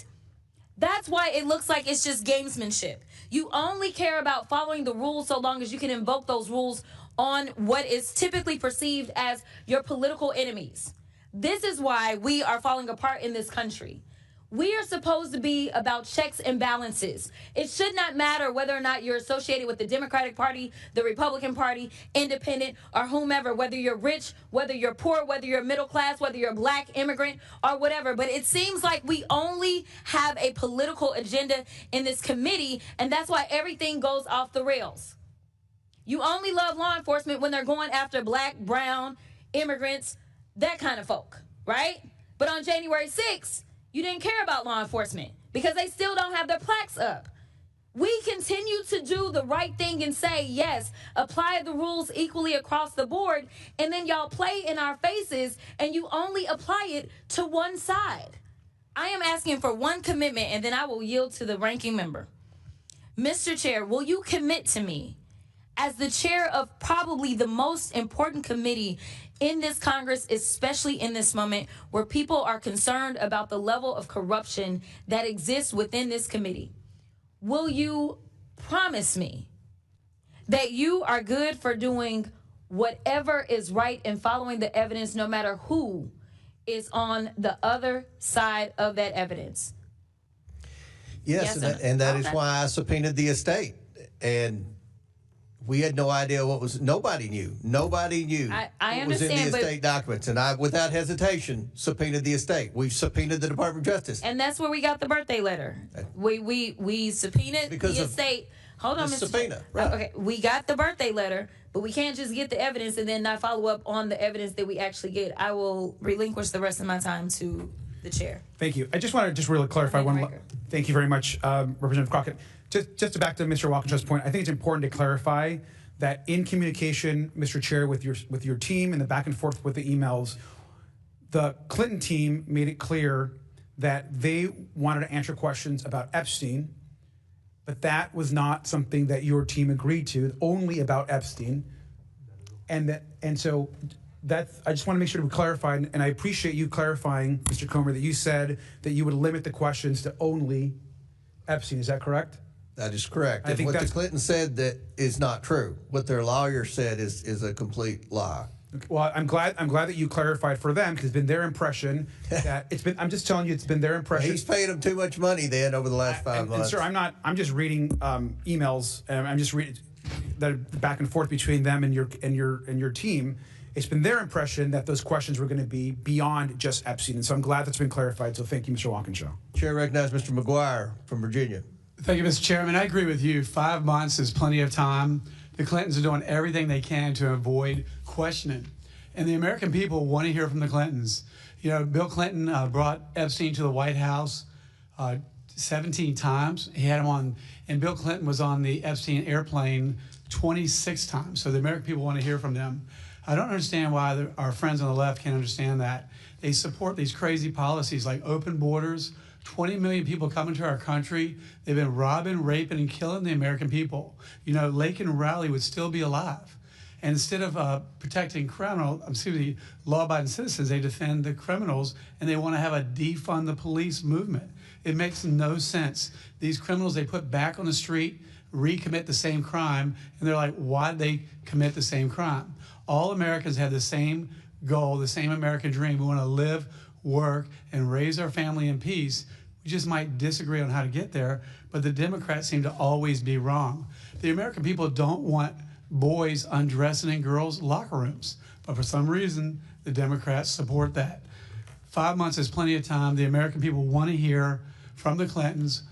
that's why it looks like it's just gamesmanship. You only care about following the rules so long as you can invoke those rules on what is typically perceived as your political enemies. This is why we are falling apart in this country. We are supposed to be about checks and balances. It should not matter whether or not you're associated with the Democratic Party, the Republican Party, independent, or whomever, whether you're rich, whether you're poor, whether you're middle class, whether you're a black immigrant, or whatever. But it seems like we only have a political agenda in this committee, and that's why everything goes off the rails. You only love law enforcement when they're going after black, brown, immigrants, that kind of folk, right? But on January 6th, you didn't care about law enforcement because they still don't have their plaques up. We continue to do the right thing and say, yes, apply the rules equally across the board, and then y'all play in our faces and you only apply it to one side. I am asking for one commitment, and then I will yield to the ranking member. Mr. Chair, will you commit to me as the chair of probably the most important committee in this Congress, especially in this moment where people are concerned about the level of corruption that exists within this committee? Will you promise me that you are good for doing whatever is right and following the evidence, no matter who is on the other side of that evidence? Yes, and that is why I subpoenaed the estate. And we had no idea what was, nobody knew. Nobody knew I what was in the understand, estate documents. And I, without hesitation, subpoenaed the estate. We've subpoenaed the Department of Justice. And that's where we got the birthday letter. We subpoenaed Because the of estate. Hold on, the Mr. subpoena, right. Okay, we got the birthday letter, but we can't just get the evidence and then not follow up on the evidence that we actually get. I will relinquish the rest of my time to the chair. Thank you. I just want to just really clarify one. Thank you very much, Representative Crockett. Just to back to Mr. Walkinshaw's point, I think it's important to clarify that in communication, Mr. Chair, with your team and the back and forth with the emails, the Clinton team made it clear that they wanted to answer questions about Epstein, but that was not something that your team agreed to, only about Epstein. And so that's, I just want to make sure we clarify, and I appreciate you clarifying, Mr. Comer, that you said that you would limit the questions to only Epstein. Is that correct? That is correct. I think what the Clinton said that is not true. What their lawyer said is a complete lie. Well, I'm glad that you clarified for them, because it's been their impression that it's been. I'm just telling you, it's been their impression. He's paid them too much money then over the last 5 months. And sir, I'm just reading emails, and I'm just reading the back and forth between them and your team. It's been their impression that those questions were going to be beyond just Epstein, and so I'm glad that's been clarified. So thank you, Mr. Walkinshaw. Chair recognizes Mr. McGuire from Virginia. Thank you, Mr. Chairman. I agree with you. 5 months is plenty of time. The Clintons are doing everything they can to avoid questioning. And the American people want to hear from the Clintons. You know, Bill Clinton brought Epstein to the White House 17 times. He had him on, and Bill Clinton was on the Epstein airplane 26 times. So the American people want to hear from them. I don't understand why our friends on the left can't understand that. They support these crazy policies like open borders, 20 million people coming to our country. They've been robbing, raping, and killing the American people. You know, Lake and Rowley would still be alive. And instead of protecting law-abiding citizens, they defend the criminals, and they want to have a defund the police movement. It makes no sense. These criminals they put back on the street, recommit the same crime, and they're like, why did they commit the same crime? All Americans have the same goal, the same American dream. We want to live work, and raise our family in peace. We just might disagree on how to get there, but the Democrats seem to always be wrong. The American people don't want boys undressing in girls' locker rooms, but for some reason, the Democrats support that. 5 months is plenty of time. The American people want to hear from the Clintons,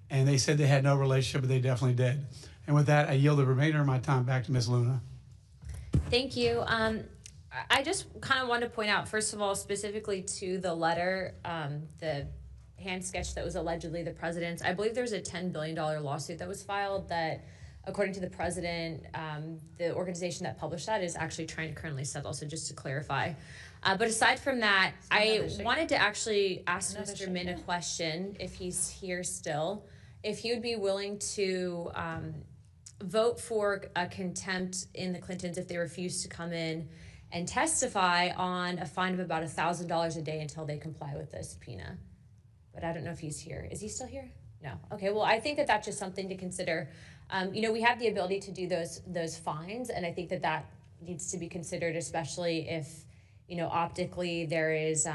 and they said they had no relationship, but they definitely did. And with that, I yield the remainder of my time back to Ms. Luna. Thank you. I just kind of wanted to point out, first of all, specifically to the letter, the hand sketch that was allegedly the president's. I believe there's a $10 billion lawsuit that was filed that, according to the president, the organization that published that is actually trying to currently settle. So just to clarify. But aside from that, I wanted to actually ask Mr. Min a question, if he's here still, if he would be willing to vote for a contempt in the Clintons if they refuse to come in and testify on a fine of about $1,000 a day until they comply with the subpoena. But I don't know if he's here. Is he still here? No. Okay, well, I think that that's just something to consider. We have the ability to do those fines, and I think that that needs to be considered, especially if, optically there is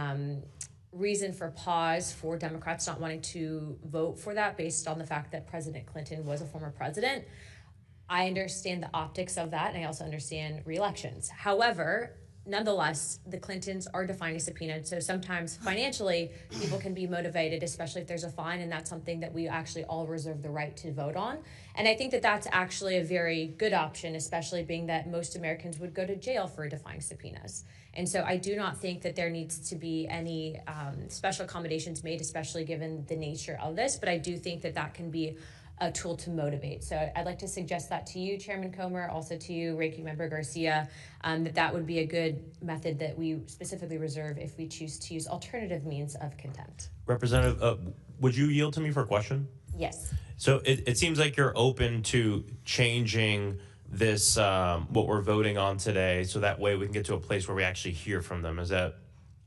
reason for pause for Democrats not wanting to vote for that based on the fact that President Clinton was a former president. I understand the optics of that, and I also understand re-elections. However, nonetheless, the Clintons are defying a subpoena, so sometimes financially, people can be motivated, especially if there's a fine, and that's something that we actually all reserve the right to vote on. And I think that that's actually a very good option, especially being that most Americans would go to jail for defying subpoenas. And so I do not think that there needs to be any special accommodations made, especially given the nature of this, but I do think that that can be a tool to motivate. So I'd like to suggest that to you, Chairman Comer, also to you, Ranking Member Garcia, that would be a good method that we specifically reserve if we choose to use alternative means of contempt. Representative, would you yield to me for a question? Yes. So it seems like you're open to changing this, what we're voting on today, so that way we can get to a place where we actually hear from them. Is that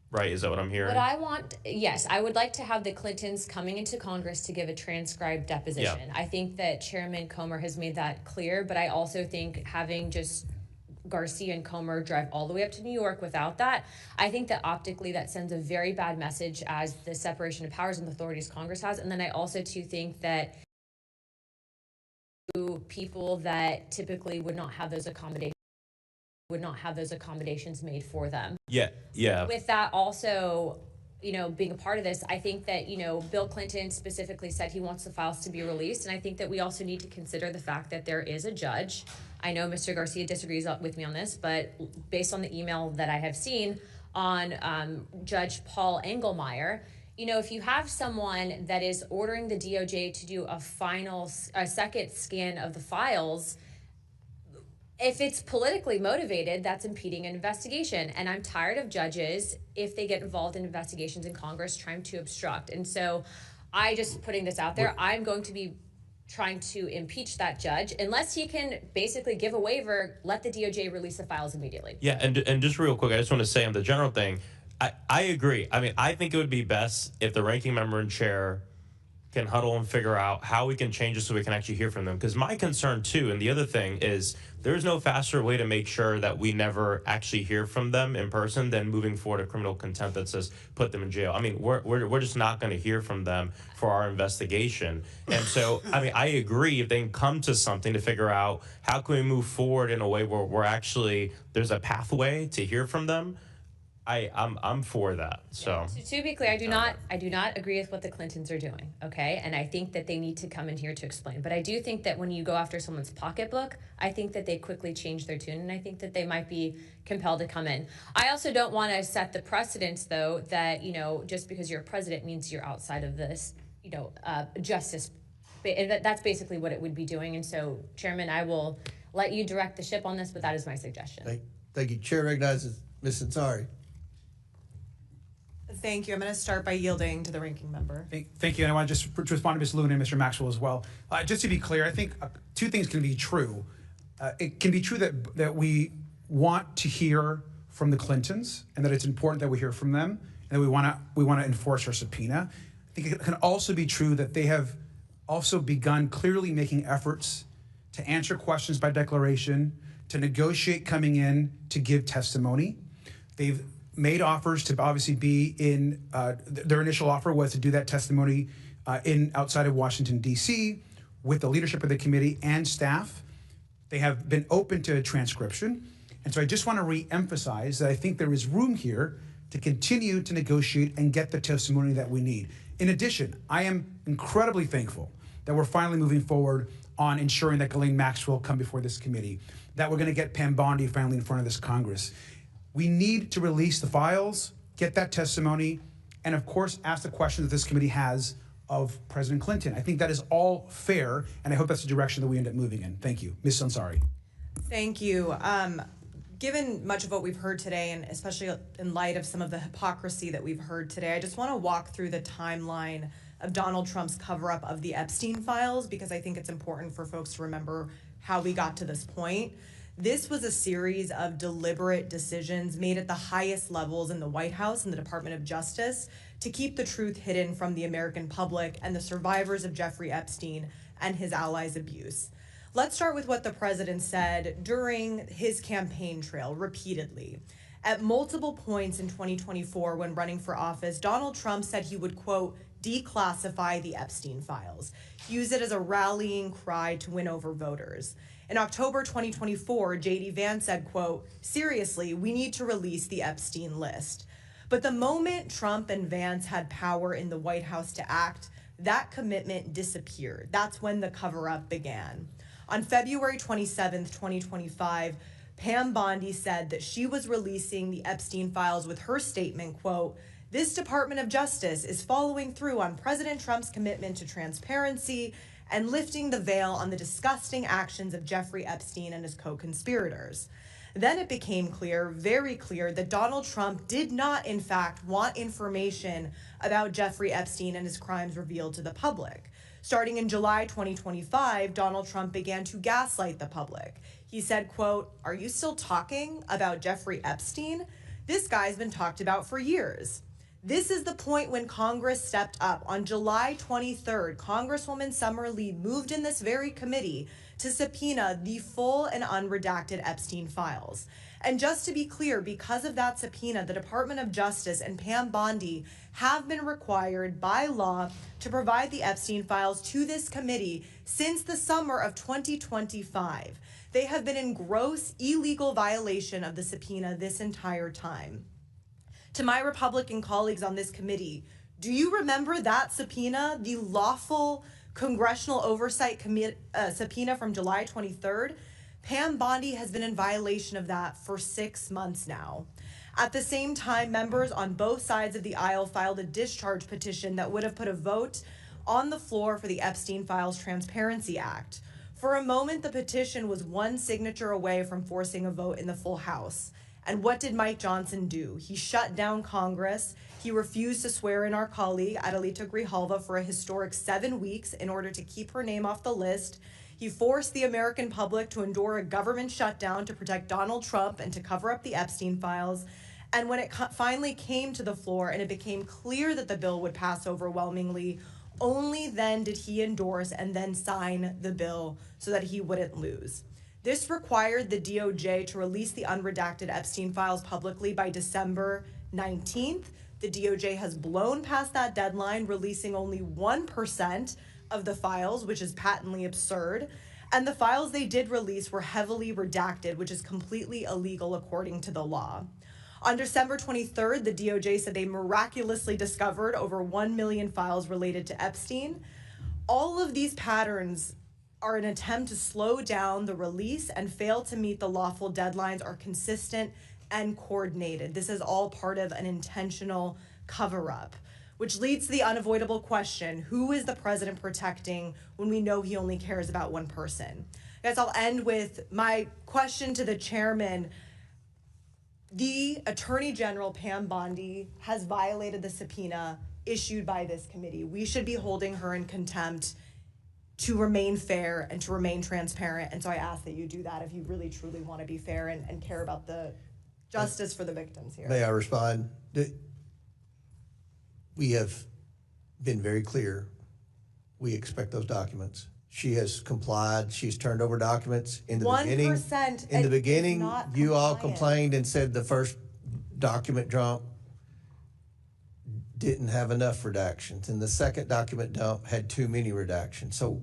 right? Is that what I'm hearing? What I want, yes, I would like to have the Clintons coming into Congress to give a transcribed deposition. Yeah. I think that Chairman Comer has made that clear, but I also think having just Garcia and Comer drive all the way up to New York without that, I think that optically that sends a very bad message as the separation of powers and authorities Congress has. And then I also too think that people that typically would not have those accommodations made for them. Yeah. With that also, being a part of this, I think that, Bill Clinton specifically said he wants the files to be released. And I think that we also need to consider the fact that there is a judge. I know Mr. Garcia disagrees with me on this, but based on the email that I have seen on Judge Paul Engelmeyer, if you have someone that is ordering the DOJ to do a second scan of the files, if it's politically motivated, that's impeding an investigation. And I'm tired of judges, if they get involved in investigations in Congress, trying to obstruct. And so I just putting this out there, I'm going to be trying to impeach that judge unless he can basically give a waiver, let the DOJ release the files immediately. Yeah, and just real quick, I just want to say on the general thing, I agree. I mean, I think it would be best if the ranking member and chair can huddle and figure out how we can change it so we can actually hear from them. Because my concern too, and the other thing is, there's no faster way to make sure that we never actually hear from them in person than moving forward a criminal contempt that says put them in jail. I mean, we're just not going to hear from them for our investigation. And so, I mean, I agree if they can come to something to figure out how can we move forward in a way where we're actually, there's a pathway to hear from them. I'm for that. So to be clear, I do not agree with what the Clintons are doing. Okay, and I think that they need to come in here to explain. But I do think that when you go after someone's pocketbook, I think that they quickly change their tune, and I think that they might be compelled to come in. I also don't want to set the precedence, though, that just because you're a president means you're outside of this, justice. And that's basically what it would be doing. And so, Chairman, I will let you direct the ship on this, but that is my suggestion. Thank you. Chair recognizes Ms. Ansari. Thank you. I'm going to start by yielding to the ranking member. Thank you. And I want to just respond to Ms. Luna and Mr. Maxwell as well. Just to be clear, I think two things can be true. It can be true that we want to hear from the Clintons and that it's important that we hear from them and that we want to enforce our subpoena. I think it can also be true that they have also begun clearly making efforts to answer questions by declaration, to negotiate coming in, to give testimony. They've made offers to obviously be in, their initial offer was to do that testimony outside of Washington, D.C., with the leadership of the committee and staff. They have been open to transcription. And so I just want to re-emphasize that I think there is room here to continue to negotiate and get the testimony that we need. In addition, I am incredibly thankful that we're finally moving forward on ensuring that Ghislaine Maxwell come before this committee, that we're going to get Pam Bondi finally in front of this Congress. We need to release the files, get that testimony, and of course, ask the questions that this committee has of President Clinton. I think that is all fair, and I hope that's the direction that we end up moving in. Thank you. Ms. Ansari. Thank you. Given much of what we've heard today, and especially in light of some of the hypocrisy that we've heard today, I just want to walk through the timeline of Donald Trump's cover-up of the Epstein files, because I think it's important for folks to remember how we got to this point. This was a series of deliberate decisions made at the highest levels in the White House and the Department of Justice to keep the truth hidden from the American public and the survivors of Jeffrey Epstein and his allies' abuse. Let's start with what the president said during his campaign trail repeatedly. At multiple points in 2024 when running for office, Donald Trump said he would, quote, declassify the Epstein files, use it as a rallying cry to win over voters. In October 2024, J.D. Vance said, quote, seriously, we need to release the Epstein list. But the moment Trump and Vance had power in the White House to act, that commitment disappeared. That's when the cover-up began. On February 27th, 2025, Pam Bondi said that she was releasing the Epstein files with her statement, quote, this Department of Justice is following through on President Trump's commitment to transparency and lifting the veil on the disgusting actions of Jeffrey Epstein and his co-conspirators. Then it became clear, very clear, that Donald Trump did not, in fact, want information about Jeffrey Epstein and his crimes revealed to the public. Starting in July 2025, Donald Trump began to gaslight the public. He said, quote, are you still talking about Jeffrey Epstein? This guy's been talked about for years. This is the point when Congress stepped up. On July 23rd, Congresswoman Summer Lee moved in this very committee to subpoena the full and unredacted Epstein files. And just to be clear, because of that subpoena, the Department of Justice and Pam Bondi have been required by law to provide the Epstein files to this committee since the summer of 2025. They have been in gross illegal violation of the subpoena this entire time. To my Republican colleagues on this committee, do you remember that subpoena, the lawful congressional oversight subpoena from July 23rd? Pam Bondi has been in violation of that for 6 months now. At the same time, members on both sides of the aisle filed a discharge petition that would have put a vote on the floor for the Epstein Files Transparency Act. For a moment, the petition was one signature away from forcing a vote in the full House. And what did Mike Johnson do? He shut down Congress. He refused to swear in our colleague, Adelita Grijalva, for a historic 7 weeks in order to keep her name off the list. He forced the American public to endure a government shutdown to protect Donald Trump and to cover up the Epstein files. And when it finally came to the floor and it became clear that the bill would pass overwhelmingly, only then did he endorse and then sign the bill so that he wouldn't lose. This required the DOJ to release the unredacted Epstein files publicly by December 19th. The DOJ has blown past that deadline, releasing only 1% of the files, which is patently absurd. And the files they did release were heavily redacted, which is completely illegal according to the law. On December 23rd, the DOJ said they miraculously discovered over 1 million files related to Epstein. All of these patterns are an attempt to slow down the release and fail to meet the lawful deadlines are consistent and coordinated. This is all part of an intentional cover-up, which leads to the unavoidable question, who is the president protecting when we know he only cares about one person? I guess I'll end with my question to the chairman. The Attorney General, Pam Bondi, has violated the subpoena issued by this committee. We should be holding her in contempt to remain fair and to remain transparent. And so I ask that you do that if you really, truly want to be fair and care about the justice for the victims here. May I respond? We have been very clear. We expect those documents. She has complied. She's turned over documents. In the 1% beginning, you all complained and said the first document dump didn't have enough redactions, and the second document dump had too many redactions. So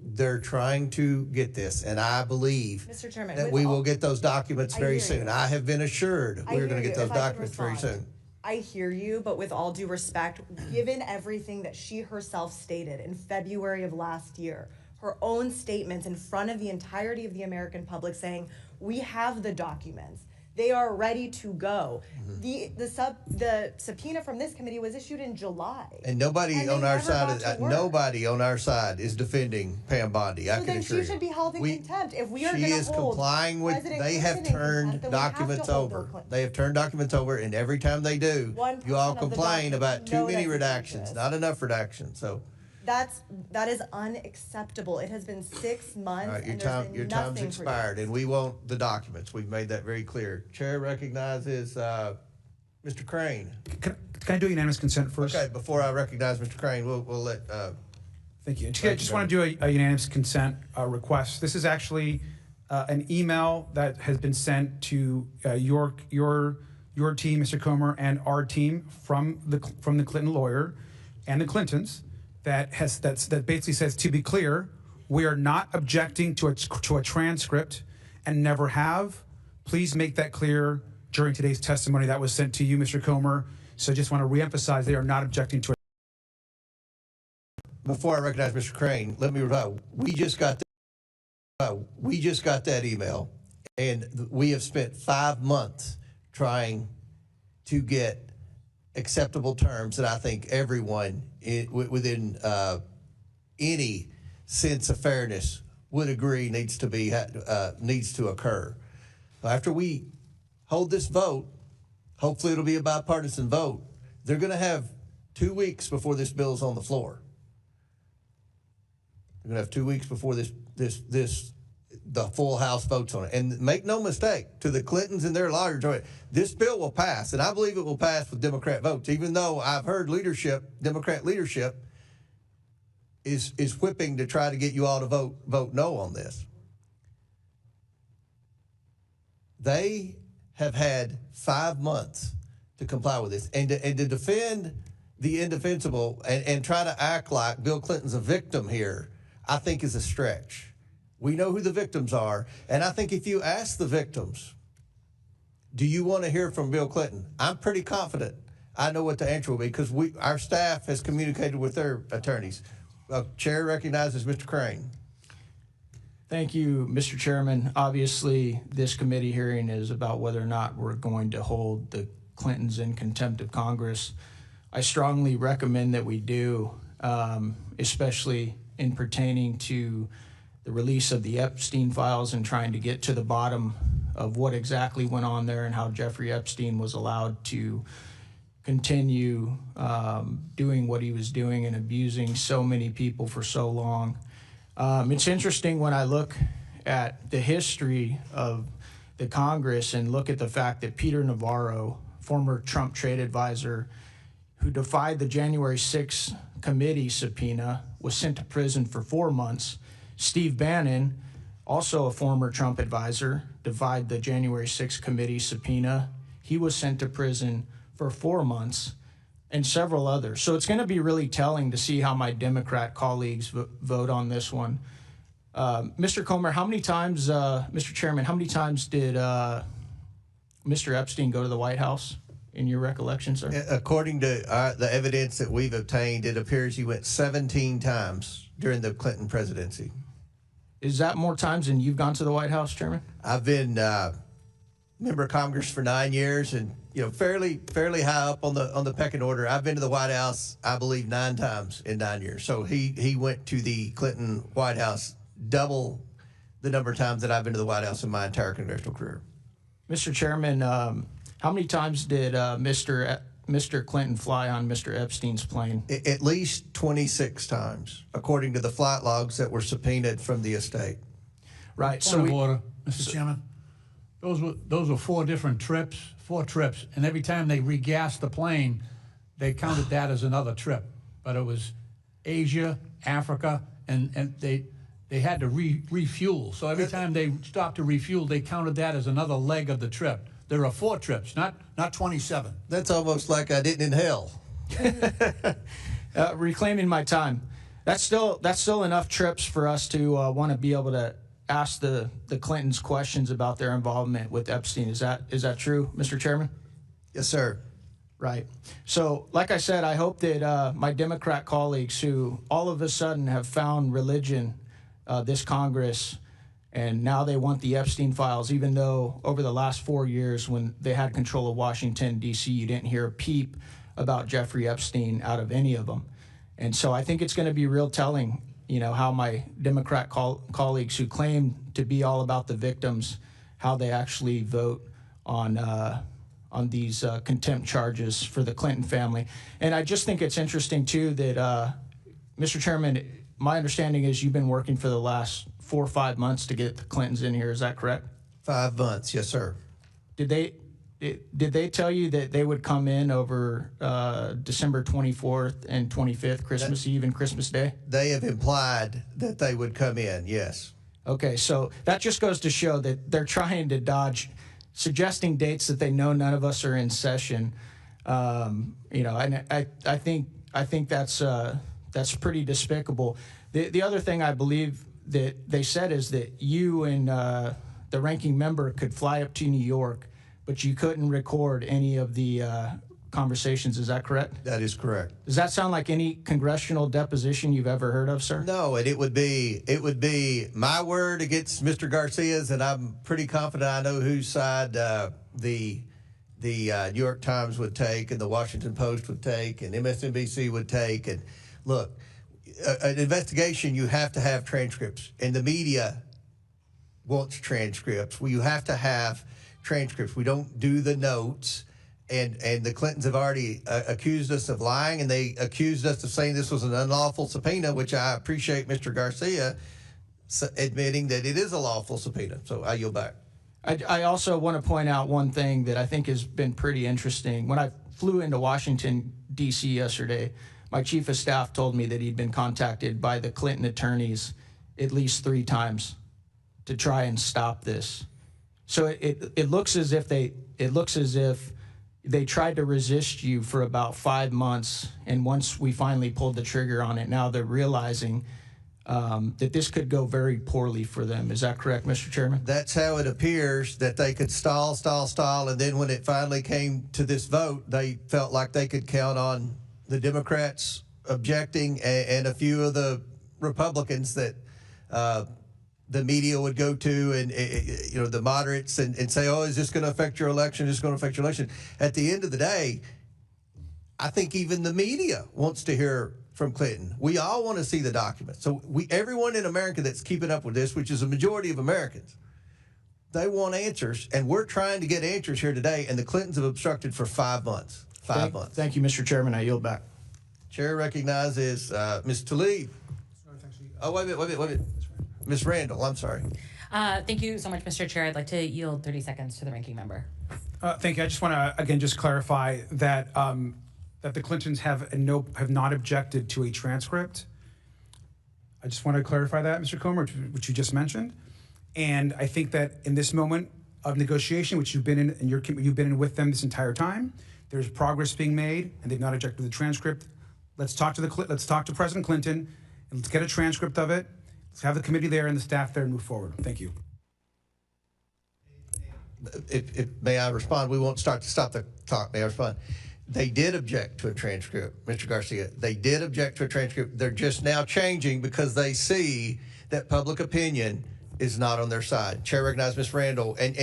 they're trying to get this, and I believe Mr. Chairman, that we will get those documents very soon. I have been assured we're going to get those documents very soon. I hear you, but with all due respect, given everything that she herself stated in February of last year, her own statements in front of the entirety of the American public saying, we have the documents, they are ready to go. The subpoena from this committee was issued in July. And nobody on our side is defending Pam Bondi. I can assure you. So then she should be held in contempt. If we are going to hold, she is complying with. They have turned documents over. They have turned documents over, and every time they do, you all complain about too many redactions, not enough redactions. So. That is unacceptable. It has been 6 months. All right, your time's expired, and we want the documents. We've made that very clear. Chair recognizes Mr. Crane. Can I do unanimous consent first? Okay, before I recognize Mr. Crane, we'll let. Thank you. I just want to do a unanimous consent request. This is actually an email that has been sent to your team, Mr. Comer, and our team from the Clinton lawyer and the Clintons. That basically says, to be clear, we are not objecting to a transcript and never have. Please make that clear during today's testimony that was sent to you, Mr. Comer. So I just want to reemphasize they are not objecting to it. Before I recognize Mr. Crane, let me reply. We just got that email, and we have spent 5 months trying to get acceptable terms that I think everyone within any sense of fairness would agree needs to occur. After we hold this vote, hopefully it'll be a bipartisan vote. They're going to have 2 weeks before this bill's on the floor. They're going to have 2 weeks before the full House votes on it. And make no mistake, to the Clintons and their lawyers, this bill will pass, and I believe it will pass with Democrat votes, even though I've heard Democrat leadership is whipping to try to get you all to vote no on this. They have had 5 months to comply with this, and to defend the indefensible and try to act like Bill Clinton's a victim here, I think is a stretch. We know who the victims are, and I think if you ask the victims, do you want to hear from Bill Clinton? I'm pretty confident I know what the answer will be, because our staff has communicated with their attorneys. Chair recognizes Mr. Crane. Thank you, Mr. Chairman. Obviously, this committee hearing is about whether or not we're going to hold the Clintons in contempt of Congress. I strongly recommend that we do, especially in pertaining to the release of the Epstein files and trying to get to the bottom of what exactly went on there and how Jeffrey Epstein was allowed to continue doing what he was doing and abusing so many people for so long. It's interesting when I look at the history of the Congress and look at the fact that Peter Navarro, former Trump trade advisor, who defied the January 6th committee subpoena, was sent to prison for 4 months. Steve Bannon, also a former Trump advisor, defied the January 6th committee subpoena. He was sent to prison for 4 months, and several others. So it's going to be really telling to see how my Democrat colleagues vote on this one. Mr. Comer, how many times, Mr. Chairman, how many times did Mr. Epstein go to the White House in your recollection, sir? According to the evidence that we've obtained, it appears he went 17 times during the Clinton presidency. Is that more times than you've gone to the White House, Chairman? I've been member of Congress for 9 years, and fairly high up on the pecking order. I've been to the White House, I believe, 9 times in 9 years. So he went to the Clinton White House double the number of times that I've been to the White House in my entire congressional career. Mr. Chairman, how many times did Mr. Clinton fly on Mr. Epstein's plane? At least 26 times, according to the flight logs that were subpoenaed from the estate. Right. Point of order, Mr. Chairman. Those were 4 different trips, 4 trips, and every time they regassed the plane, they counted that as another trip. But it was Asia, Africa, and they had to refuel. So every time they stopped to refuel, they counted that as another leg of the trip. There are 4 trips, not 27. That's almost like I didn't in hell. Reclaiming my time. That's still enough trips for us to want to be able to ask the Clintons questions about their involvement with Epstein. Is that true, Mr. Chairman? Yes, sir. Right. So, like I said, I hope that my Democrat colleagues who all of a sudden have found religion this Congress, and now they want the Epstein files, even though over the last 4 years when they had control of Washington, D.C., you didn't hear a peep about Jeffrey Epstein out of any of them. And so I think it's going to be real telling, how my Democrat colleagues who claim to be all about the victims, how they actually vote on these contempt charges for the Clinton family. And I just think it's interesting, too, that, Mr. Chairman, my understanding is you've been working for the last 4 or 5 months to get the Clintons in here. Is that correct? 5 months, yes, sir. Did they tell you that they would come in over December 24th and 25th, Christmas Eve and Christmas Day? They have implied that they would come in, yes. Okay, so that just goes to show that they're trying to dodge suggesting dates that they know none of us are in session. And I think that's pretty despicable. The other thing I believe that they said is that you and the ranking member could fly up to New York, but you couldn't record any of the conversations. Is that correct? That is correct. Does that sound like any congressional deposition you've ever heard of, sir? No, and it would be my word against Mr. Garcia's, and I'm pretty confident I know whose side the New York Times would take, and the Washington Post would take, and MSNBC would take. And look, an investigation, you have to have transcripts, and the media wants transcripts. Well, you have to have transcripts. We don't do the notes. And the Clintons have already accused us of lying, and they accused us of saying this was an unlawful subpoena, which I appreciate Mr. Garcia admitting that it is a lawful subpoena. So I yield back. I also want to point out one thing that I think has been pretty interesting. When I flew into Washington, D.C. yesterday, my chief of staff told me that he'd been contacted by the Clinton attorneys at least 3 times to try and stop this. So it looks as if they tried to resist you for about 5 months, and once we finally pulled the trigger on it, now they're realizing that this could go very poorly for them. Is that correct, Mr. Chairman? That's how it appears, that they could stall, and then when it finally came to this vote, they felt like they could count on the Democrats objecting and a few of the Republicans that the media would go to, and the moderates, and say, oh, is this going to affect your election? Is this going to affect your election? At the end of the day, I think even the media wants to hear from Clinton. We all want to see the documents. So everyone in America that's keeping up with this, which is a majority of Americans, they want answers, and we're trying to get answers here today, and the Clintons have obstructed for 5 months. 5 months. Thank you, Mr. Chairman. I yield back. Chair recognizes Ms. Tlaib. Oh, wait a minute. Ms. Randall, I'm sorry. Thank you so much, Mr. Chair. I'd like to yield 30 seconds to the ranking member. Thank you. I just want to again just clarify that that the Clintons have not objected to a transcript. I just want to clarify that, Mr. Comer, which you just mentioned, and I think that in this moment of negotiation, which you've been in, and you've been in with them this entire time, there's progress being made, and they've not objected to the transcript. Let's talk to President Clinton, and let's get a transcript of it. Let's have the committee there and the staff there and move forward. Thank you. If may I respond? We won't stop the talk. May I respond? They did object to a transcript, Mr. Garcia. They did object to a transcript. They're just now changing because they see that public opinion is not on their side. Chair recognizes Ms. Randall, and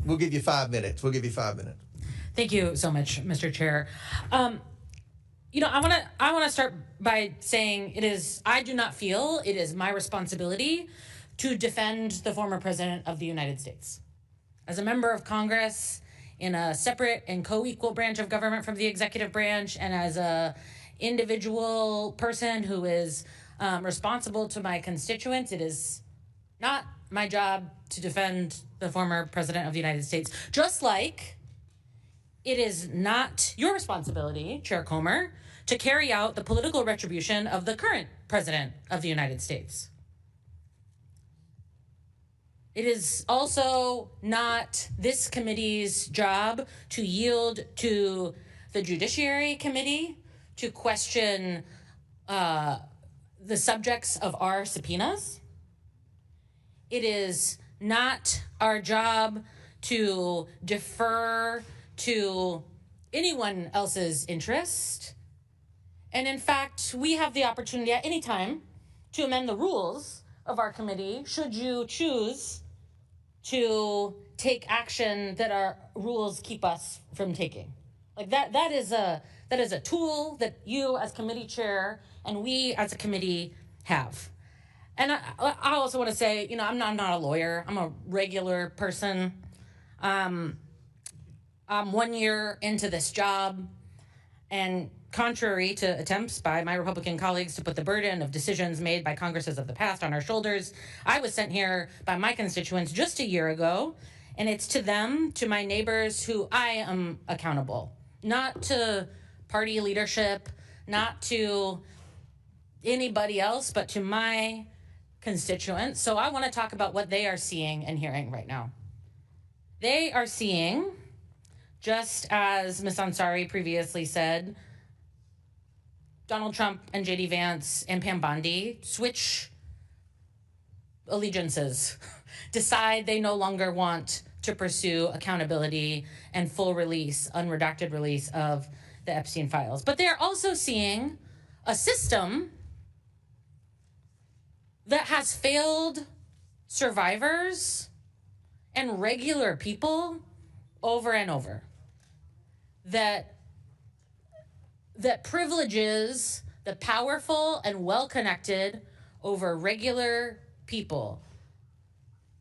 we'll give you 5 minutes. We'll give you 5 minutes. Thank you so much, Mr. Chair. I want to start by saying I do not feel it is my responsibility to defend the former president of the United States. As a member of Congress in a separate and co-equal branch of government from the executive branch, and as a individual person who is responsible to my constituents, it is not my job to defend the former president of the United States. Just like it is not your responsibility, Chair Comer, to carry out the political retribution of the current president of the United States. It is also not this committee's job to yield to the Judiciary Committee to question the subjects of our subpoenas. It is not our job to defer to anyone else's interest. And in fact, we have the opportunity at any time to amend the rules of our committee should you choose to take action that our rules keep us from taking. Like that is a tool that you as committee chair and we as a committee have. And I also want to say, you know, I'm not a lawyer. I'm a regular person. I'm 1 year into this job, and contrary to attempts by my Republican colleagues to put the burden of decisions made by Congresses of the past on our shoulders, I was sent here by my constituents just a year ago, and it's to them, to my neighbors, who I am accountable. Not to party leadership, not to anybody else, but to my constituents. So I want to talk about what they are seeing and hearing right now. They are seeing, just as Ms. Ansari previously said, Donald Trump and J.D. Vance and Pam Bondi switch allegiances, decide they no longer want to pursue accountability and full release, unredacted release of the Epstein files. But they're also seeing a system that has failed survivors and regular people over and over. That privileges the powerful and well-connected over regular people.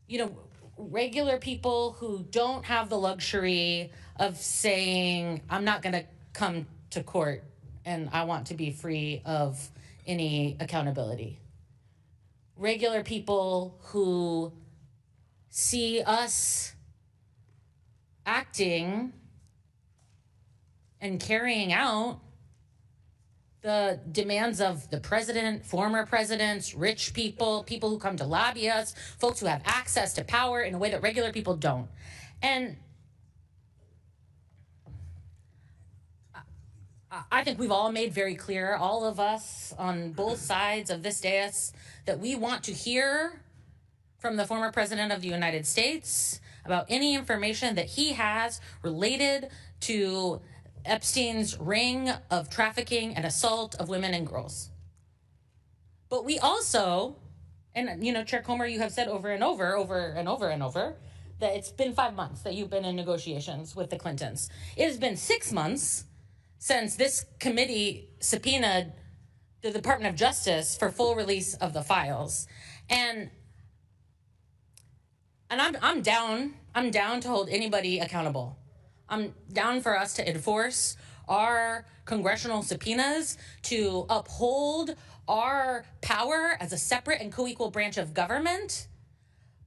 You know, regular people who don't have the luxury of saying, I'm not going to come to court and I want to be free of any accountability. Regular people who see us acting and carrying out the demands of the president, former presidents, rich people, people who come to lobby us, folks who have access to power in a way that regular people don't. And I think we've all made very clear, all of us on both sides of this dais, that we want to hear from the former president of the United States about any information that he has related to Epstein's ring of trafficking and assault of women and girls. But we also, and you know, Chair Comer, you have said over and over, that it's been 5 months that you've been in negotiations with the Clintons. It has been 6 months since this committee subpoenaed the Department of Justice for full release of the files. And I'm down to hold anybody accountable. I'm down for us to enforce our congressional subpoenas, to uphold our power as a separate and co-equal branch of government.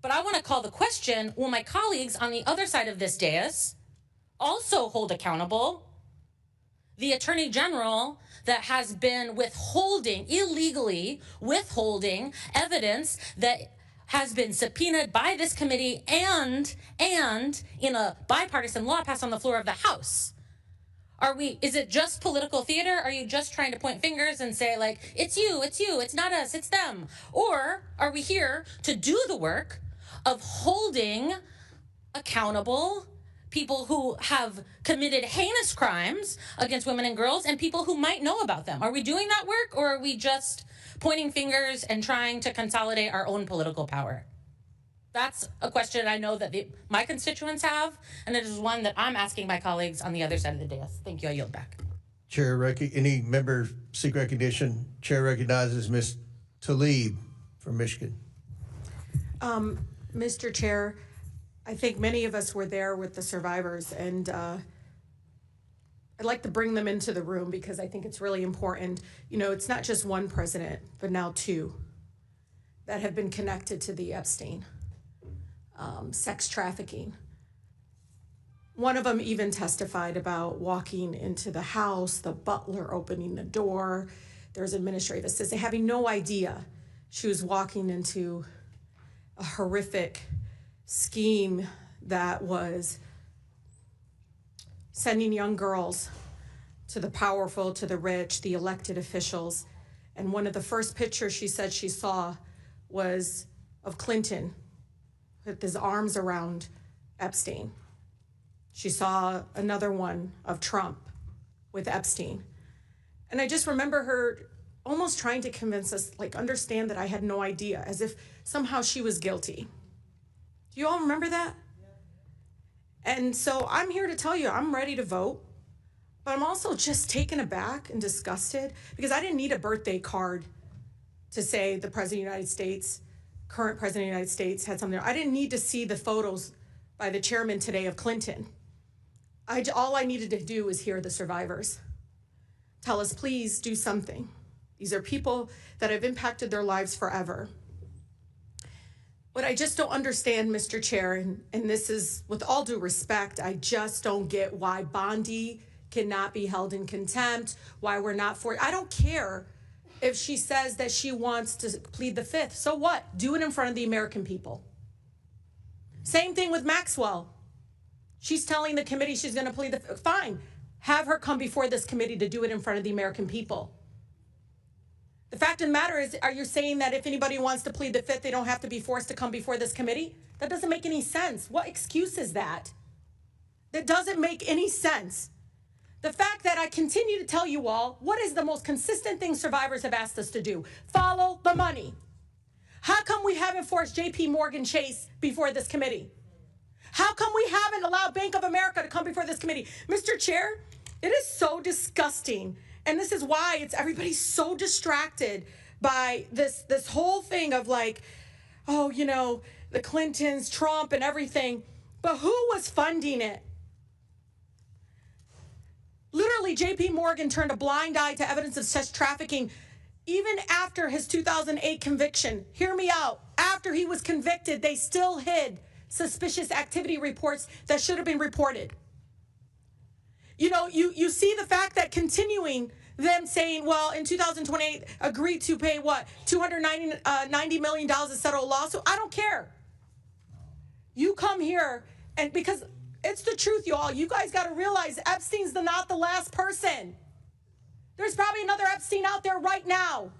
But I want to call the question, will my colleagues on the other side of this dais also hold accountable the Attorney General that has been illegally withholding evidence that has been subpoenaed by this committee and in a bipartisan law passed on the floor of the House? Is it just political theater? Are you just trying to point fingers and say, like, it's you, it's not us, it's them? Or are we here to do the work of holding accountable people who have committed heinous crimes against women and girls and people who might know about them? Are we doing that work, or are we just pointing fingers and trying to consolidate our own political power? That's a question I know that my constituents have, and it is one that I'm asking my colleagues on the other side of the dais. Thank you. I yield back. Chair, any member seek recognition? Chair recognizes Ms. Tlaib from Michigan. Mr. Chair, I think many of us were there with the survivors, and I'd like to bring them into the room because I think it's really important. You know, it's not just one president, but now two that have been connected to the Epstein sex trafficking. One of them even testified about walking into the house, the butler opening the door, there's administrative assistant, having no idea she was walking into a horrific scheme that was sending young girls to the powerful, to the rich, the elected officials. And one of the first pictures she said she saw was of Clinton with his arms around Epstein. She saw another one of Trump with Epstein. And I just remember her almost trying to convince us, like, understand that I had no idea, as if somehow she was guilty. Do you all remember that? And so I'm here to tell you, I'm ready to vote, but I'm also just taken aback and disgusted because I didn't need a birthday card to say the President of the United States, current President of the United States, had something. I didn't need to see the photos by the chairman today of Clinton. All I needed to do was hear the survivors tell us, please do something. These are people that have impacted their lives forever. What I just don't understand, Mr. Chair, and this is with all due respect, I just don't get why Bondi cannot be held in contempt, why we're not for it. I don't care if she says that she wants to plead the fifth. So what? Do it in front of the American people. Same thing with Maxwell. She's telling the committee she's going to plead the fifth. Fine. Have her come before this committee to do it in front of the American people. The fact of the matter is, are you saying that if anybody wants to plead the fifth, they don't have to be forced to come before this committee? That doesn't make any sense. What excuse is that? That doesn't make any sense. The fact that I continue to tell you all, what is the most consistent thing survivors have asked us to do? Follow the money. How come we haven't forced JP Morgan Chase before this committee? How come we haven't allowed Bank of America to come before this committee? Mr. Chair, it is so disgusting. And this is why everybody's so distracted by this whole thing of like, oh, you know, the Clintons, Trump and everything. But who was funding it? Literally, JP Morgan turned a blind eye to evidence of sex trafficking even after his 2008 conviction. Hear me out. After he was convicted, they still hid suspicious activity reports that should have been reported. You know, you see the fact that continuing them saying, well, in 2028, agreed to pay what, $290 million to settle a lawsuit. I don't care. You come here, and because it's the truth, y'all. You guys got to realize Epstein's not the last person. There's probably another Epstein out there right now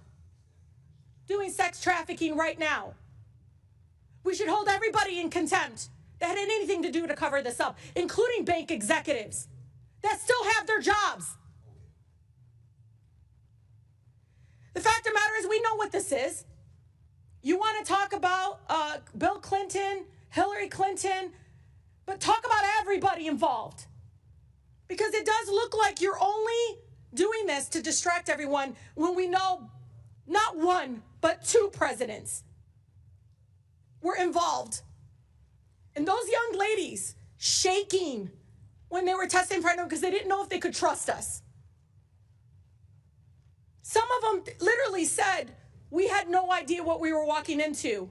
doing sex trafficking right now. We should hold everybody in contempt that had anything to do to cover this up, including bank executives that still have their jobs. The fact of the matter is, we know what this is. You want to talk about Bill Clinton, Hillary Clinton, but talk about everybody involved. Because it does look like you're only doing this to distract everyone when we know not one, but two presidents were involved. And those young ladies shaking when they were testing pregnant because they didn't know if they could trust us. Some of them literally said, we had no idea what we were walking into.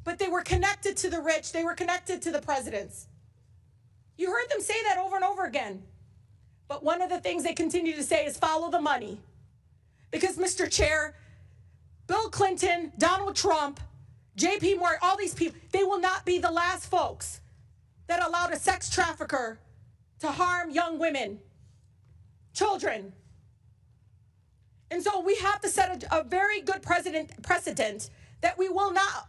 But they were connected to the rich. They were connected to the presidents. You heard them say that over and over again. But one of the things they continue to say is follow the money. Because, Mr. Chair, Bill Clinton, Donald Trump, JP Morgan, all these people, they will not be the last folks that allowed a sex trafficker to harm young women, children. And so we have to set a very good precedent that we will not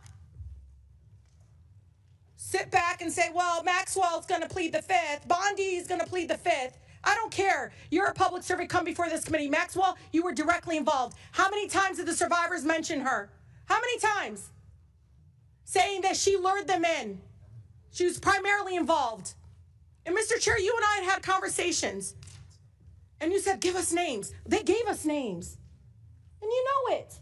sit back and say, well, Maxwell's going to plead the fifth. Bondi is going to plead the fifth. I don't care. You're a public servant. Come before this committee. Maxwell, you were directly involved. How many times did the survivors mention her? How many times? Saying that she lured them in. She was primarily involved. And Mr. Chair, you and I had conversations. And you said, give us names. They gave us names. And you know it.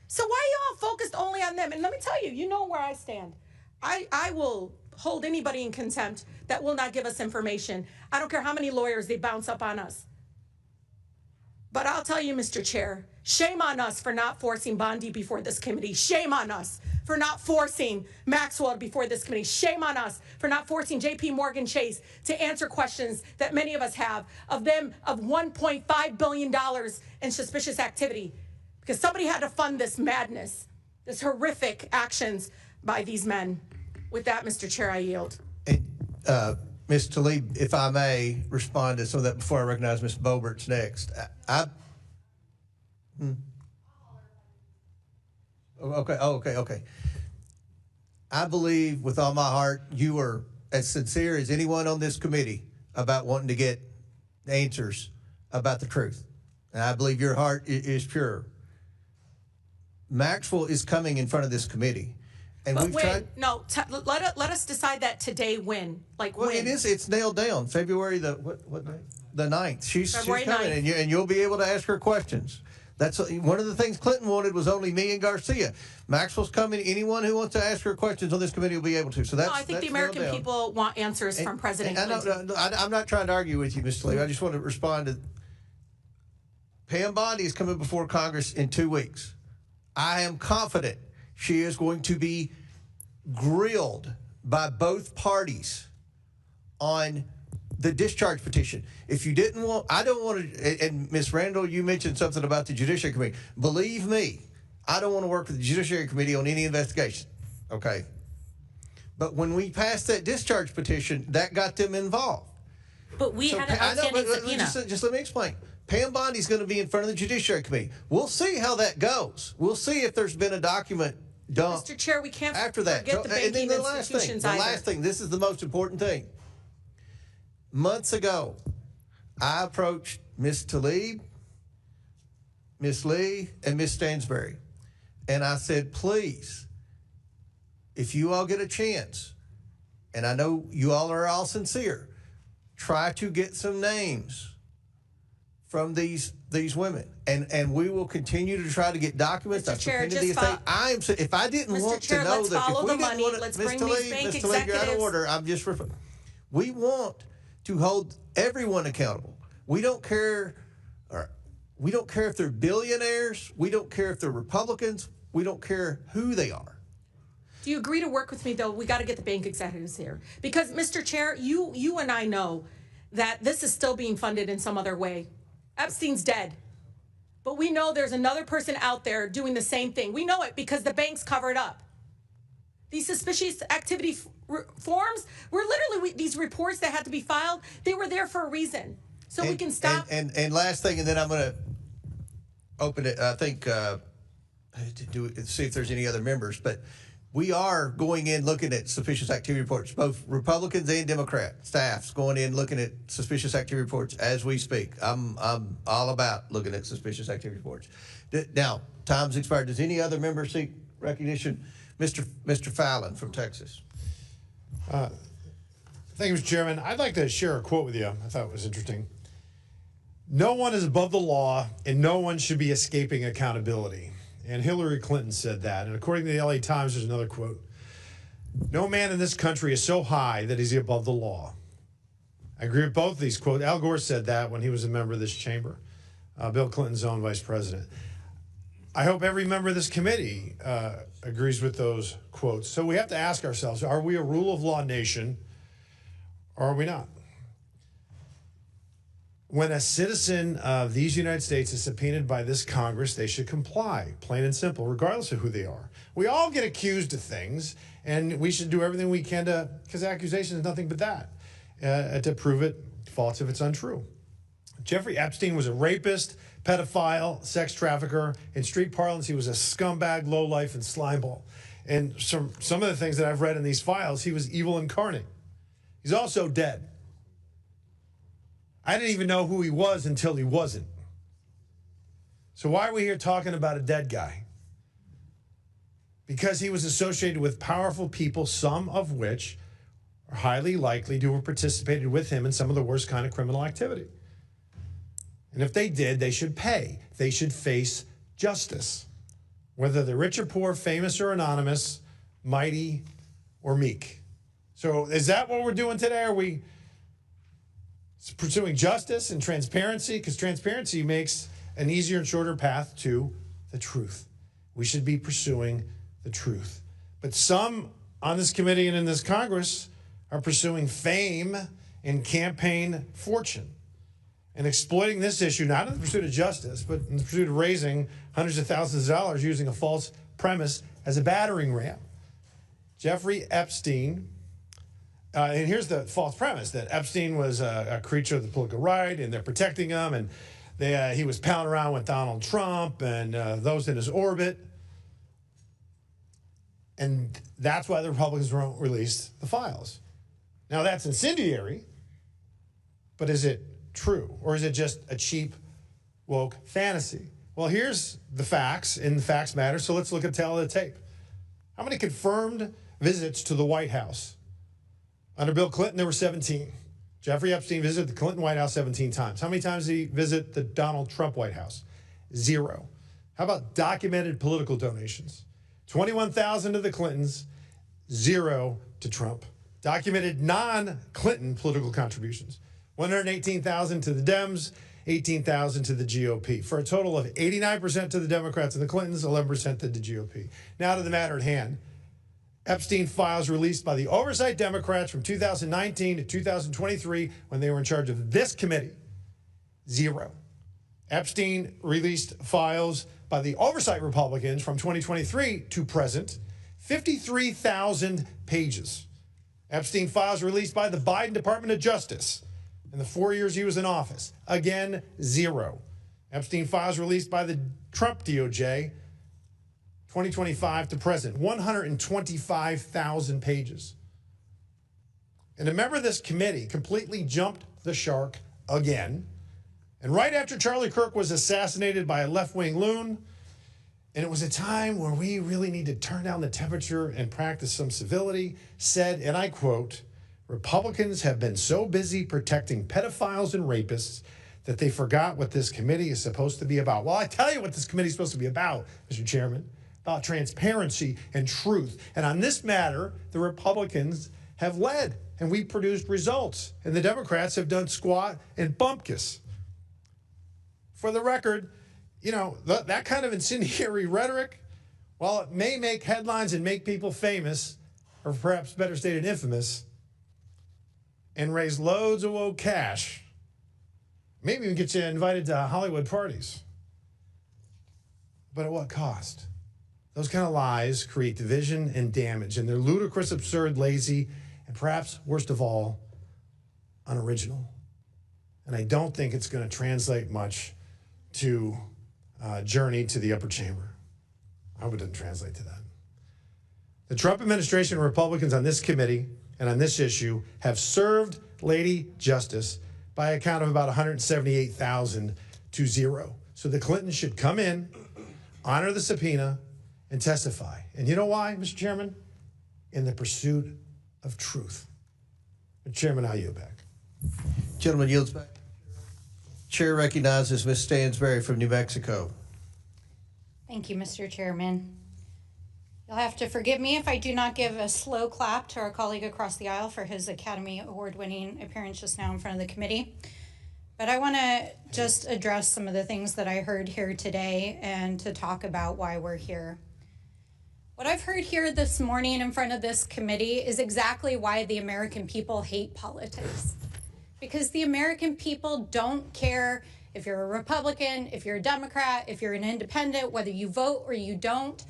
So why are y'all focused only on them? And let me tell you, you know where I stand. I will hold anybody in contempt that will not give us information. I don't care how many lawyers they bounce up on us. But I'll tell you, Mr. Chair, shame on us for not forcing Bondi before this committee. Shame on us for not forcing Maxwell before this committee. Shame on us for not forcing JP Morgan Chase to answer questions that many of us have of $1.5 billion in suspicious activity. Because somebody had to fund this madness, this horrific actions by these men. With that, Mr. Chair, I yield. Ms. Tlaib, if I may respond to some of that before I recognize Ms. Bobert's next. Okay. I believe with all my heart you are as sincere as anyone on this committee about wanting to get answers about the truth. And I believe your heart is pure. Maxwell is coming in front of this committee. And But we've when? tried. No, let us decide that today when. Well, when? it's nailed down. February what day? The 9th. She's February coming, 9th. and you'll be able to ask her questions. That's one of the things Clinton wanted was only me and Garcia. Maxwell's coming. Anyone who wants to ask her questions on this committee will be able to. So that's. No, I think that's the American nailed down. people want answers from President Clinton. I'm not trying to argue with you, Mr. Lee. I just want to respond to. Pam Bondi is coming before Congress in 2 weeks. I am confident she is going to be grilled by both parties on the discharge petition. If you didn't want, I don't want to, and Ms. Randall, you mentioned something about the Judiciary Committee. Believe me, I don't want to work with the Judiciary Committee on any investigation, okay? But when we passed that discharge petition, that got them involved. But we had an outstanding subpoena. Just let me explain. Pam Bondi's going to be in front of the Judiciary Committee. We'll see how that goes. We'll see if there's been a document dumped. Mr. Chair, we can't after that. forget the And then banking institutions the either. last thing, this is the most important thing. Months ago, I approached Ms. Tlaib, Ms. Lee, and Ms. Stansbury, and I said, please, if you all get a chance, and I know you all are all sincere, try to get some names from these women, and we will continue to try to get documents. Mr. Chair, the estate. If I didn't Mr. want Chair, to know let's that, follow if we the didn't money. want to, Let's Ms. bring Tlaib, these bank Ms. Tlaib, you're out of executives. order. I'm just referring. We want to hold everyone accountable. We don't care. We don't care if they're billionaires. We don't care if they're Republicans. We don't care who they are. Do you agree to work with me, though? We got to get the bank executives here. Because, Mr. Chair, you and I know that this is still being funded in some other way. Epstein's dead. But we know there's another person out there doing the same thing. We know it because the banks cover it up. These suspicious activity forms were literally these reports that had to be filed. They were there for a reason. So we can stop. And last thing, and then I'm going to open it, I think, to see if there's any other members. But we are going in looking at suspicious activity reports, both Republicans and Democrat staffs going in looking at suspicious activity reports as we speak. I'm all about looking at suspicious activity reports. Now, time's expired. Does any other member seek recognition? Mr. Fallon from Texas. Thank you, Mr. Chairman. I'd like to share a quote with you. I thought it was interesting. No one is above the law, and no one should be escaping accountability. And Hillary Clinton said that. And according to the LA Times, there's another quote. No man in this country is so high that he's above the law. I agree with both of these quotes. Al Gore said that when he was a member of this chamber, Bill Clinton's own vice president. I hope every member of this committee agrees with those quotes. So we have to ask ourselves, are we a rule of law nation or are we not? When a citizen of these United States is subpoenaed by this Congress, they should comply, plain and simple, regardless of who they are. We all get accused of things, and we should do everything we can to, because accusation is nothing but that, to prove it false if it's untrue. Jeffrey Epstein was a rapist, pedophile, sex trafficker. In street parlance, he was a scumbag, lowlife, and slimeball. And some of the things that I've read in these files, he was evil incarnate. He's also dead. I didn't even know who he was until he wasn't. So why are we here talking about a dead guy? Because he was associated with powerful people, some of which are highly likely to have participated with him in some of the worst kind of criminal activity. And if they did, they should pay. They should face justice. Whether they're rich or poor, famous or anonymous, mighty or meek. So is that what we're doing today? Are we pursuing justice and transparency? Because transparency makes an easier and shorter path to the truth. We should be pursuing the truth. But some on this committee and in this Congress are pursuing fame and campaign fortune and exploiting this issue, not in the pursuit of justice, but in the pursuit of raising hundreds of thousands of dollars using a false premise as a battering ram. Jeffrey Epstein, and here's the false premise that Epstein was a creature of the political right and they're protecting him, and he was pounding around with Donald Trump and those in his orbit. And that's why the Republicans won't release the files. Now, that's incendiary, but is it true? Or is it just a cheap, woke fantasy? Well, here's the facts, and the facts matter, so let's look at the tape. How many confirmed visits to the White House? Under Bill Clinton, there were 17. Jeffrey Epstein visited the Clinton White House 17 times. How many times did he visit the Donald Trump White House? 0. How about documented political donations? 21,000 to the Clintons, 0 to Trump. Documented non-Clinton political contributions. 118,000 to the Dems, 18,000 to the GOP, for a total of 89% to the Democrats and the Clintons, 11% to the GOP. Now to the matter at hand. Epstein files released by the oversight Democrats from 2019 to 2023 when they were in charge of this committee, 0. Epstein released files by the oversight Republicans from 2023 to present, 53,000 pages. Epstein files released by the Biden Department of Justice in the 4 years he was in office, again, 0. Epstein files released by the Trump DOJ, 2025 to present, 125,000 pages. And a member of this committee completely jumped the shark again. And right after Charlie Kirk was assassinated by a left-wing loon, and it was a time where we really need to turn down the temperature and practice some civility, said, and I quote, "Republicans have been so busy protecting pedophiles and rapists that they forgot what this committee is supposed to be about." Well, I tell you what this committee is supposed to be about, Mr. Chairman, about transparency and truth. And on this matter, the Republicans have led, and we produced results, and the Democrats have done squat and bumpkiss. For the record, you know, that kind of incendiary rhetoric, while it may make headlines and make people famous, or perhaps better stated infamous, and raise loads of woke cash, maybe even get you invited to Hollywood parties. But at what cost? Those kind of lies create division and damage, and they're ludicrous, absurd, lazy, and perhaps, worst of all, unoriginal. And I don't think it's going to translate much to Journey to the Upper Chamber. I hope it doesn't translate to that. The Trump administration and Republicans on this committee and on this issue have served Lady Justice by a count of about 178,000 to 0. So the Clintons should come in, honor the subpoena, and testify. And you know why, Mr. Chairman? In the pursuit of truth. Mr. Chairman, I yield back. Gentleman yields back. Chair recognizes Ms. Stansberry from New Mexico. Thank you, Mr. Chairman. You'll have to forgive me if I do not give a slow clap to our colleague across the aisle for his Academy Award-winning appearance just now in front of the committee. But I want to just address some of the things that I heard here today and to talk about why we're here. What I've heard here this morning in front of this committee is exactly why the American people hate politics. Because the American people don't care if you're a Republican, if you're a Democrat, if you're an independent, whether you vote or you don't.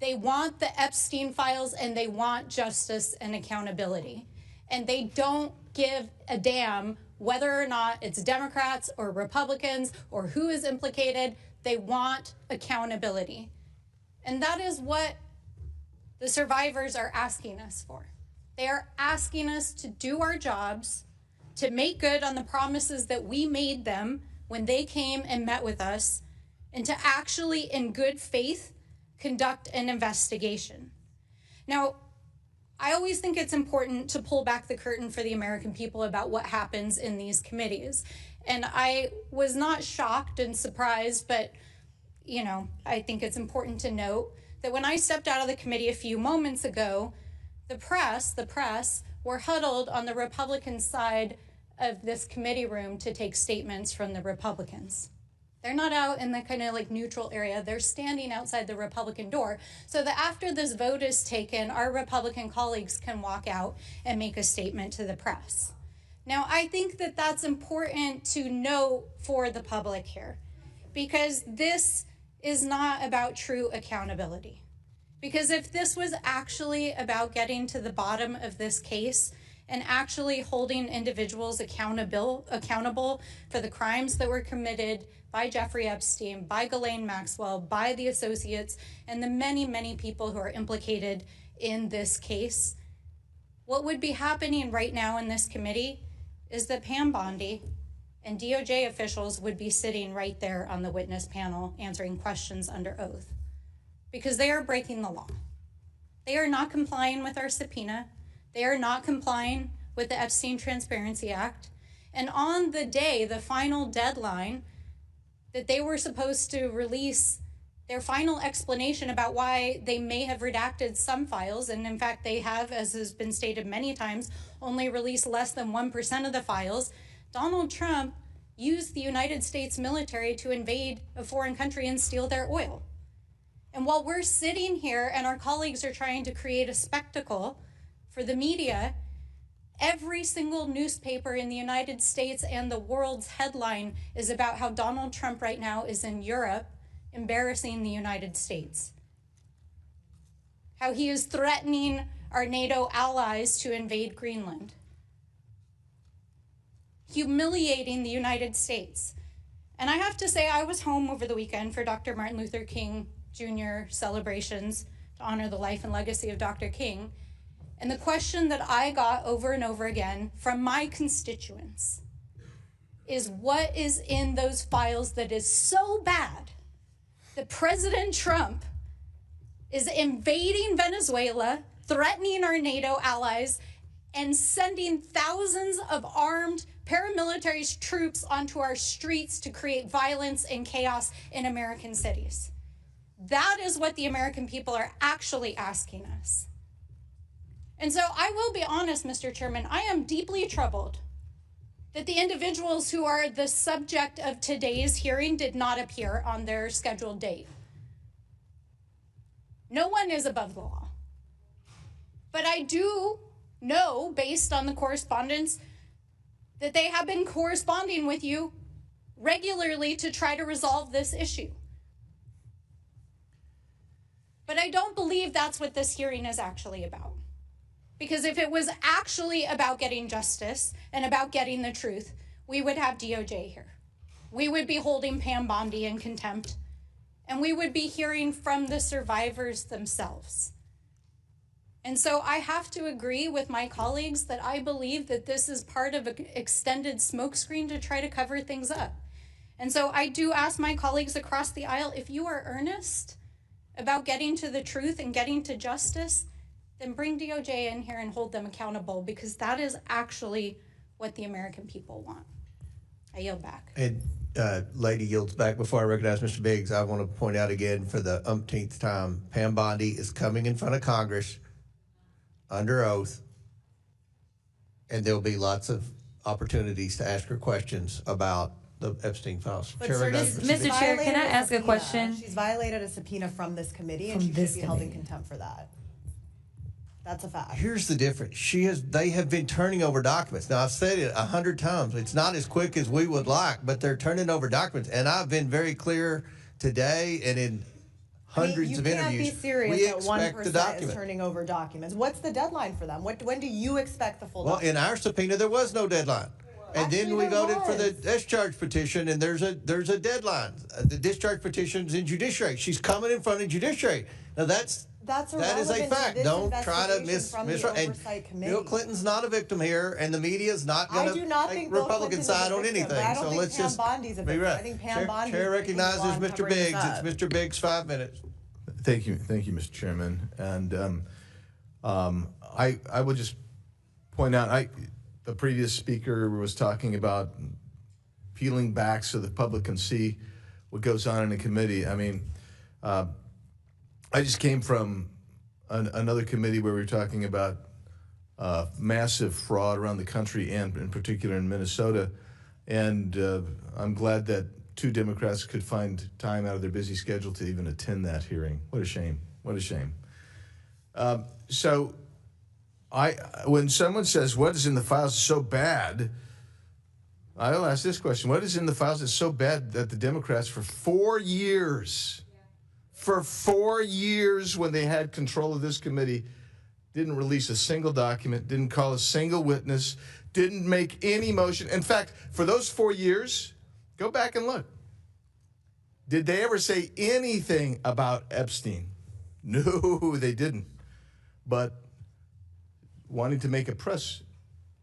They want the Epstein files and they want justice and accountability. And they don't give a damn whether or not it's Democrats or Republicans or who is implicated. They want accountability. And that is what the survivors are asking us for. They are asking us to do our jobs, to make good on the promises that we made them when they came and met with us, and to actually, in good faith, conduct an investigation. Now, I always think it's important to pull back the curtain for the American people about what happens in these committees. And I was not shocked and surprised, but, you know, I think it's important to note that when I stepped out of the committee a few moments ago, the press were huddled on the Republican side of this committee room to take statements from the Republicans. They're not out in the kind of like neutral area. They're standing outside the Republican door so that after this vote is taken, our Republican colleagues can walk out and make a statement to the press. Now, I think that that's important to note for the public here, because this is not about true accountability. Because if this was actually about getting to the bottom of this case and actually holding individuals accountable for the crimes that were committed by Jeffrey Epstein, by Ghislaine Maxwell, by the associates, and the many, many people who are implicated in this case, what would be happening right now in this committee is that Pam Bondi and DOJ officials would be sitting right there on the witness panel answering questions under oath, because they are breaking the law. They are not complying with our subpoena. They are not complying with the Epstein Transparency Act. And on the day, the final deadline, that they were supposed to release their final explanation about why they may have redacted some files, and in fact they have, as has been stated many times, only released less than 1% of the files, Donald Trump used the United States military to invade a foreign country and steal their oil. And while we're sitting here and our colleagues are trying to create a spectacle for the media, every single newspaper in the United States and the world's headline is about how Donald Trump right now is in Europe embarrassing the United States. How he is threatening our NATO allies to invade Greenland. Humiliating the United States. And I have to say, I was home over the weekend for Dr. Martin Luther King Jr. celebrations to honor the life and legacy of Dr. King. And the question that I got over and over again from my constituents is, what is in those files that is so bad that President Trump is invading Venezuela, threatening our NATO allies, and sending thousands of armed paramilitary troops onto our streets to create violence and chaos in American cities? That is what the American people are actually asking us. And so I will be honest, Mr. Chairman, I am deeply troubled that the individuals who are the subject of today's hearing did not appear on their scheduled date. No one is above the law. But I do know, based on the correspondence, that they have been corresponding with you regularly to try to resolve this issue. But I don't believe that's what this hearing is actually about. Because if it was actually about getting justice and about getting the truth, we would have DOJ here. We would be holding Pam Bondi in contempt, and we would be hearing from the survivors themselves. And so I have to agree with my colleagues that I believe that this is part of an extended smokescreen to try to cover things up. And so I do ask my colleagues across the aisle, if you are earnest about getting to the truth and getting to justice, then bring DOJ in here and hold them accountable, because that is actually what the American people want. I yield back. And lady yields back. Before I recognize Mr. Biggs, I want to point out again for the umpteenth time, Pam Bondi is coming in front of Congress under oath, and there'll be lots of opportunities to ask her questions about the Epstein files. But Chair, sir, Mr. Chair, can I ask a question? She's violated a subpoena from this committee, and she should be held in contempt for that. That's a fact. Here's the difference. They have been turning over documents. Now, I've said it 100 times. It's not as quick as we would like, but they're turning over documents. And I've been very clear today and in hundreds of interviews. You can't be serious we that expect 1% the document. is turning over documents. What's the deadline for them? When do you expect the full document? Well, in our subpoena, there was no deadline. And then we voted for the discharge petition, and there's a deadline. The discharge petition's in judiciary. She's coming in front of judiciary. Now, that is a fact. Don't try to miss. And Bill Clinton's not a victim here, and the media is not going to take Republican side on anything. So let's just be right. I think Pam Bondi. Chair recognizes Mr. Biggs. It's Mr. Biggs, 5 minutes. Thank you, Mr. Chairman. And I would just point out, the previous speaker was talking about peeling back so the public can see what goes on in a committee. I mean, I just came from another committee where we were talking about massive fraud around the country, and in particular in Minnesota. And I'm glad that 2 Democrats could find time out of their busy schedule to even attend that hearing. What a shame. What a shame. So when someone says, what is in the files is so bad, I'll ask this question. What is in the files that's so bad that the Democrats for 4 years, for 4 years when they had control of this committee, didn't release a single document, didn't call a single witness, didn't make any motion. In fact, for those 4 years, go back and look. Did they ever say anything about Epstein? No, they didn't. But wanting to make a press,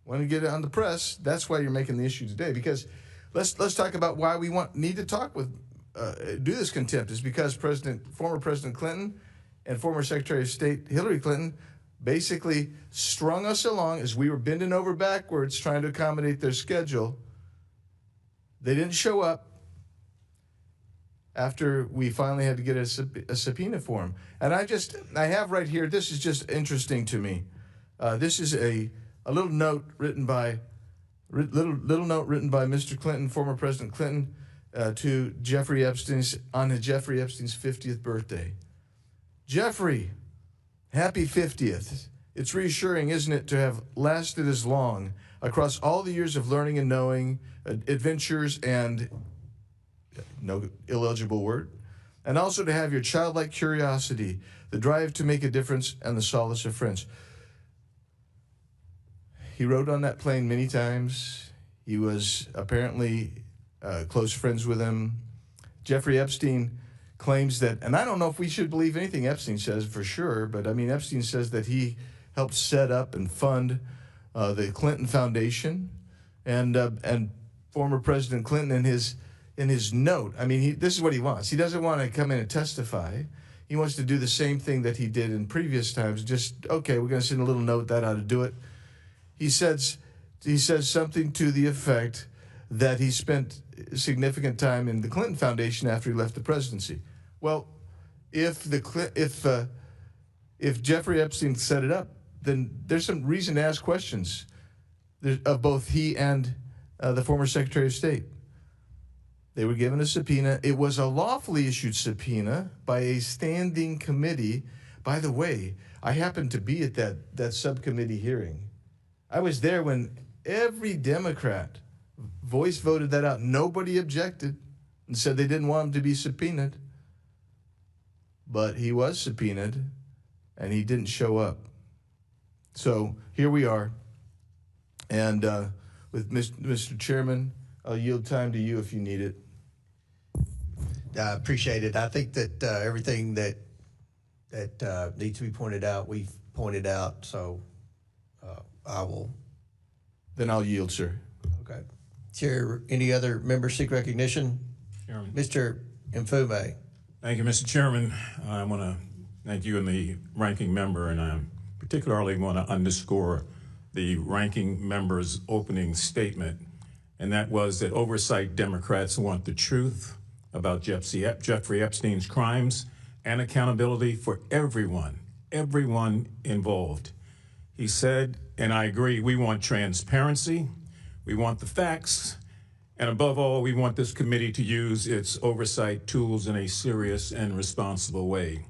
wanting to get it on the press, that's why you're making the issue today. Because let's talk about why we need to talk with, do this contempt is because former President Clinton and former Secretary of State Hillary Clinton basically strung us along as we were bending over backwards trying to accommodate their schedule. They didn't show up after we finally had to get a subpoena for them. And I have right here, this is just interesting to me. This is a little note written by Mr. Clinton, former President Clinton, to Jeffrey Epstein's 50th birthday. Jeffrey, happy 50th. It's reassuring, isn't it, to have lasted as long across all the years of learning and knowing, adventures and no illegible word, and also to have your childlike curiosity, the drive to make a difference, and the solace of friends. He rode on that plane many times. He was apparently close friends with him. Jeffrey Epstein claims that, and I don't know if we should believe anything Epstein says for sure, but I mean, Epstein says that he helped set up and fund the Clinton Foundation, and former President Clinton in his note, I mean, this is what he wants. He doesn't want to come in and testify. He wants to do the same thing that he did in previous times. Just, okay, we're going to send a little note, that ought to do it. He says something to the effect that he spent significant time in the Clinton Foundation after he left the presidency. Well, if Jeffrey Epstein set it up, then there's some reason to ask questions of both he and the former Secretary of State. They were given a subpoena. It was a lawfully issued subpoena by a standing committee. By the way, I happened to be at that subcommittee hearing. I was there when every Democrat voice voted that out. Nobody objected and said they didn't want him to be subpoenaed. But he was subpoenaed, and he didn't show up. So here we are. And with Mr. Chairman, I'll yield time to you if you need it. I appreciate it. I think that everything that needs to be pointed out, we've pointed out. So I will. Then I'll yield, sir. Okay. Chair, any other members seek recognition? Chairman. Mr. Mfume. Thank you, Mr. Chairman. I want to thank you and the ranking member, and I particularly want to underscore the ranking member's opening statement, and that was that oversight Democrats want the truth about Jeffrey Epstein's crimes and accountability for everyone involved. He said, and I agree, we want transparency, we want the facts, and above all, we want this committee to use its oversight tools in a serious and responsible way.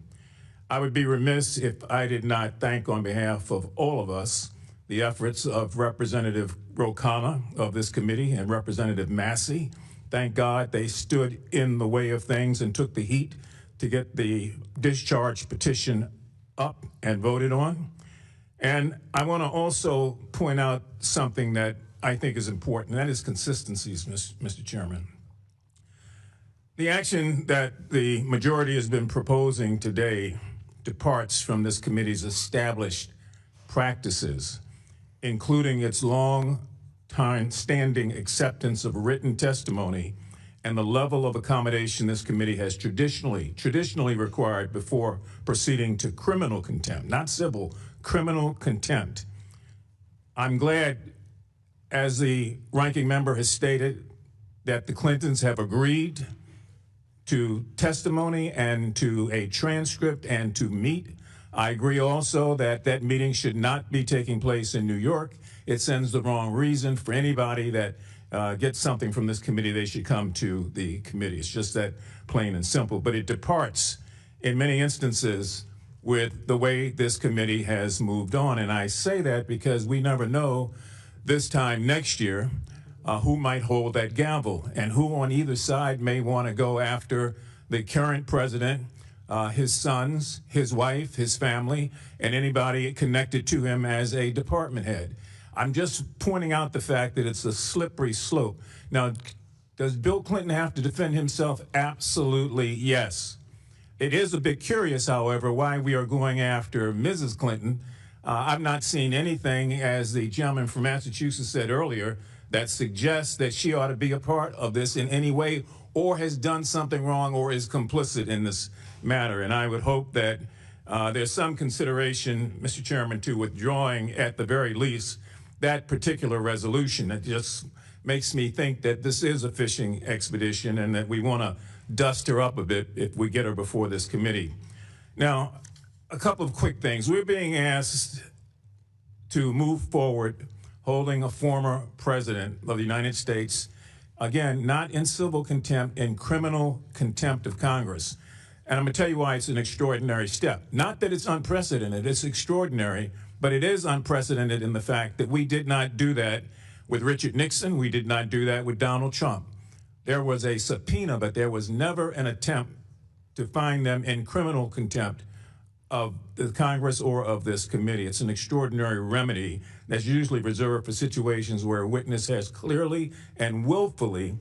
I would be remiss if I did not thank on behalf of all of us the efforts of Representative Rokana of this committee and Representative Massey. Thank God they stood in the way of things and took the heat to get the discharge petition up and voted on. And I want to also point out something that I think is important, and that is consistencies, Mr. Chairman. The action that the majority has been proposing today departs from this committee's established practices, including its long-time standing acceptance of written testimony and the level of accommodation this committee has traditionally required before proceeding to criminal contempt, not civil, criminal contempt. I'm glad, as the ranking member has stated, that the Clintons have agreed to testimony and to a transcript and to meet. I agree also that that meeting should not be taking place in New York. It sends the wrong reason for anybody that gets something from this committee. They should come to the committee. It's just that plain and simple. But it departs in many instances with the way this committee has moved on. And I say that because we never know this time next year who might hold that gavel and who on either side may want to go after the current president, his sons, his wife, his family, and anybody connected to him as a department head. I'm just pointing out the fact that it's a slippery slope. Now, does Bill Clinton have to defend himself? Absolutely, yes. It is a bit curious, however, why we are going after Mrs. Clinton. I've not seen anything, as the gentleman from Massachusetts said earlier, that suggests that she ought to be a part of this in any way or has done something wrong or is complicit in this matter. And I would hope that there's some consideration, Mr. Chairman, to withdrawing at the very least that particular resolution. It just makes me think that this is a fishing expedition and that we want to dust her up a bit if we get her before this committee. Now, a couple of quick things. We're being asked to move forward holding a former president of the United States, again, not in civil contempt, in criminal contempt of Congress. And I'm going to tell you why it's an extraordinary step. Not that it's unprecedented, it's extraordinary, but it is unprecedented in the fact that we did not do that with Richard Nixon. We did not do that with Donald Trump. There was a subpoena, but there was never an attempt to find them in criminal contempt of the Congress or of this committee. It's an extraordinary remedy that's usually reserved for situations where a witness has clearly and willfully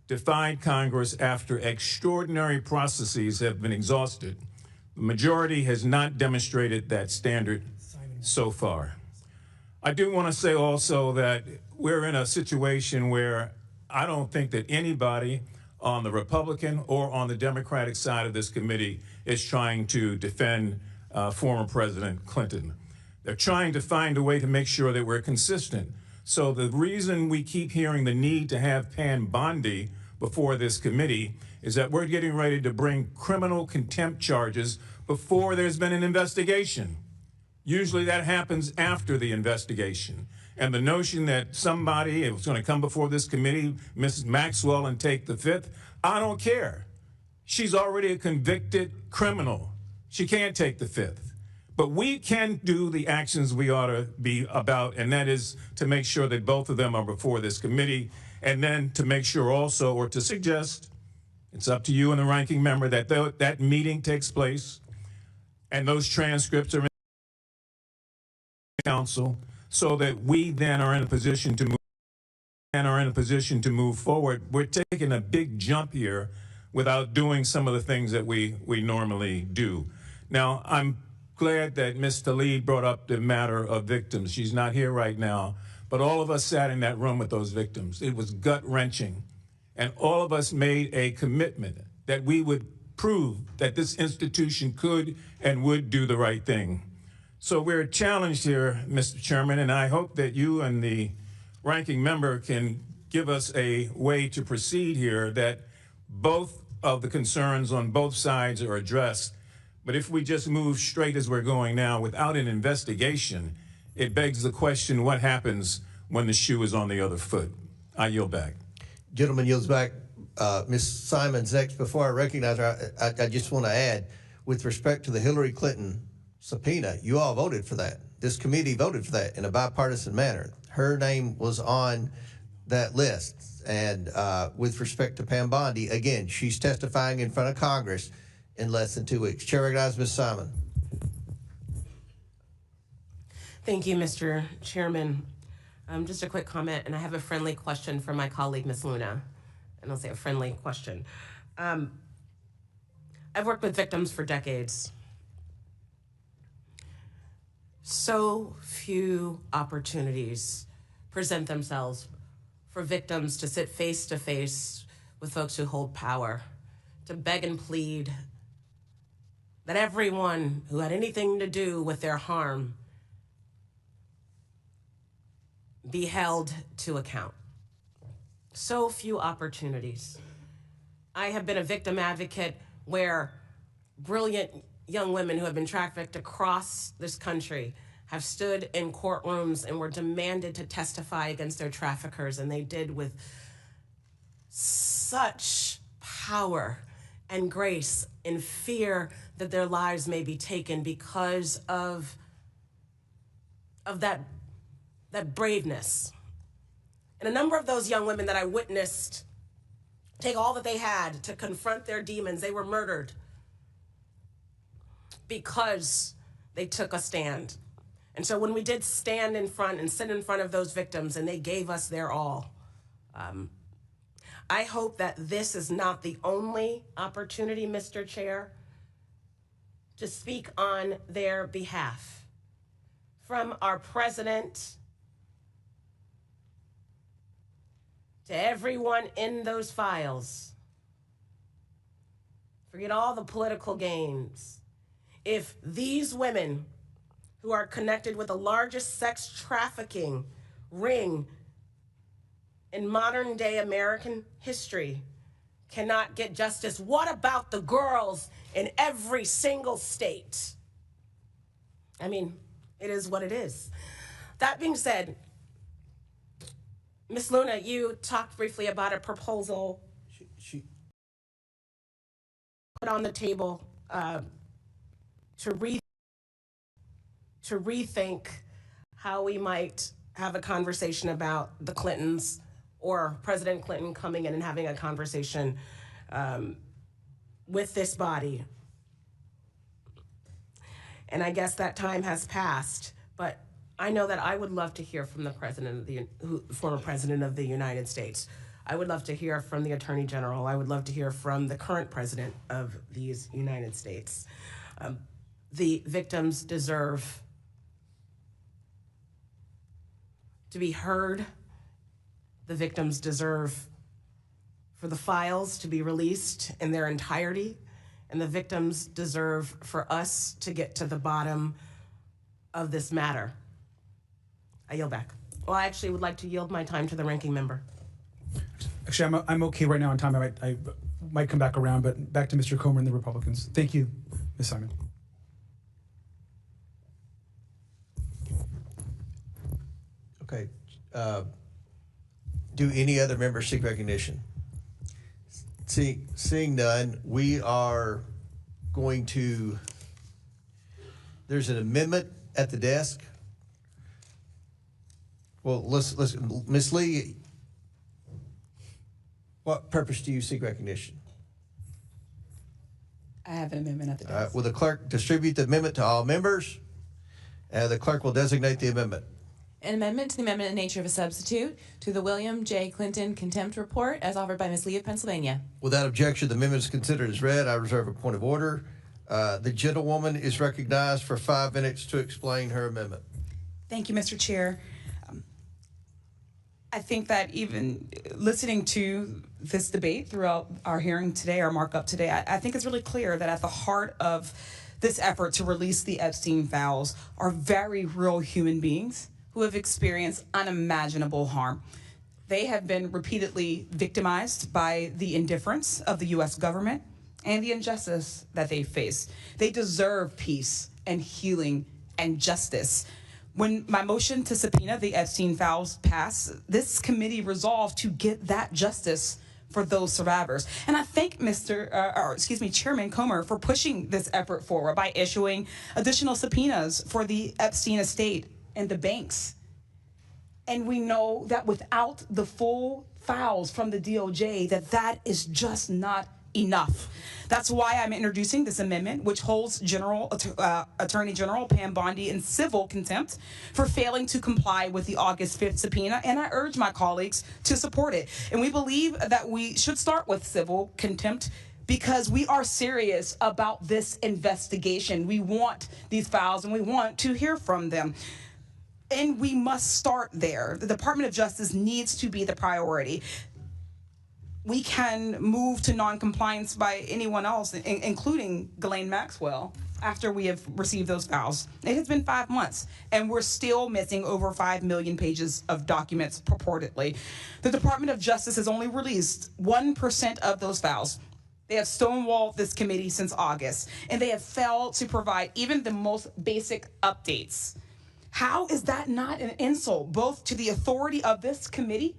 defied Congress after extraordinary processes have been exhausted. The majority has not demonstrated that standard so far. I do want to say also that we're in a situation where I don't think that anybody on the Republican or on the Democratic side of this committee is trying to defend former President Clinton. They're trying to find a way to make sure that we're consistent. So the reason we keep hearing the need to have Pam Bondi before this committee is that we're getting ready to bring criminal contempt charges before there's been an investigation. Usually that happens after the investigation. And the notion that somebody is going to come before this committee, Mrs. Maxwell, and take the fifth, I don't care. She's already a convicted criminal. She can't take the fifth. But we can do the actions we ought to be about, and that is to make sure that both of them are before this committee, and then to make sure also, or to suggest, it's up to you and the ranking member, that that meeting takes place, and those transcripts are in council, so that we then are in a position to move forward. We're taking a big jump here without doing some of the things that we normally do. Now, I'm glad that Ms. Tlaib brought up the matter of victims. She's not here right now, but all of us sat in that room with those victims. It was gut-wrenching, and all of us made a commitment that we would prove that this institution could and would do the right thing. So we're challenged here, Mr. Chairman, and I hope that you and the ranking member can give us a way to proceed here, that both of the concerns on both sides are addressed. But if we just move straight as we're going now without an investigation, it begs the question, what happens when the shoe is on the other foot? I yield back. Gentleman yields back. Ms. Simons next. Before I recognize her, I just want to add, with respect to the Hillary Clinton subpoena, you all voted for that. This committee voted for that in a bipartisan manner. Her name was on that list. And with respect to Pam Bondi, again, she's testifying in front of Congress in less than 2 weeks. Chair recognizes Ms. Simon. Thank you, Mr. Chairman. Just a quick comment, and I have a friendly question for my colleague, Ms. Luna. And I'll say a friendly question. I've worked with victims for decades. So few opportunities present themselves for victims to sit face to face with folks who hold power, to beg and plead that everyone who had anything to do with their harm be held to account. So few opportunities. I have been a victim advocate where brilliant young women who have been trafficked across this country have stood in courtrooms and were demanded to testify against their traffickers, and they did with such power and grace in fear that their lives may be taken because of that braveness. And a number of those young women that I witnessed take all that they had to confront their demons. They were murdered. because they took a stand. And so when we did stand in front and sit in front of those victims and they gave us their all, I hope that this is not the only opportunity, Mr. Chair, to speak on their behalf. From our president to everyone in those files, forget all the political games. If these women who are connected with the largest sex trafficking ring in modern day American history cannot get justice, what about the girls in every single state? I mean, it is what it is. That being said, Ms. Luna, you talked briefly about a proposal She put on the table to rethink how we might have a conversation about the Clintons or President Clinton coming in and having a conversation with this body. And I guess that time has passed, but I know that I would love to hear from the former president of the United States. I would love to hear from the Attorney General. I would love to hear from the current president of these United States. The victims deserve to be heard. The victims deserve for the files to be released in their entirety. And the victims deserve for us to get to the bottom of this matter. I yield back. Well, I actually would like to yield my time to the ranking member. Actually, I'm okay right now on time. I might come back around, but back to Mr. Comer and the Republicans. Thank you, Ms. Simon. Okay. Do any other members seek recognition? Seeing none, we are going to, there's an amendment at the desk. Well, let's Ms. Lee, what purpose do you seek recognition? I have an amendment at the desk. Will the clerk distribute the amendment to all members? The clerk will designate the amendment. An amendment to the amendment in nature of a substitute to the William J. Clinton contempt report as offered by Ms. Lee of Pennsylvania. Without objection, the amendment is considered as read. I reserve a point of order. The gentlewoman is recognized for 5 minutes to explain her amendment. Thank you, Mr. Chair. I think that even listening to this debate throughout our hearing today, our markup today, I think it's really clear that at the heart of this effort to release the Epstein files are very real human beings who have experienced unimaginable harm. They have been repeatedly victimized by the indifference of the U.S. government and the injustice that they face. They deserve peace and healing and justice. When my motion to subpoena the Epstein files passed, this committee resolved to get that justice for those survivors. And I thank Chairman Comer for pushing this effort forward by issuing additional subpoenas for the Epstein estate and the banks. And we know that without the full files from the DOJ, that is just not enough. That's why I'm introducing this amendment, which holds Attorney General Pam Bondi in civil contempt for failing to comply with the August 5th subpoena, and I urge my colleagues to support it. And we believe that we should start with civil contempt because we are serious about this investigation. We want these files and we want to hear from them. And we must start there. The Department of Justice needs to be the priority. We can move to non-compliance by anyone else, including Ghislaine Maxwell, after we have received those files. It has been 5 months, and we're still missing over 5 million pages of documents purportedly. The Department of Justice has only released 1% of those files. They have stonewalled this committee since August, and they have failed to provide even the most basic updates. How is that not an insult both to the authority of this committee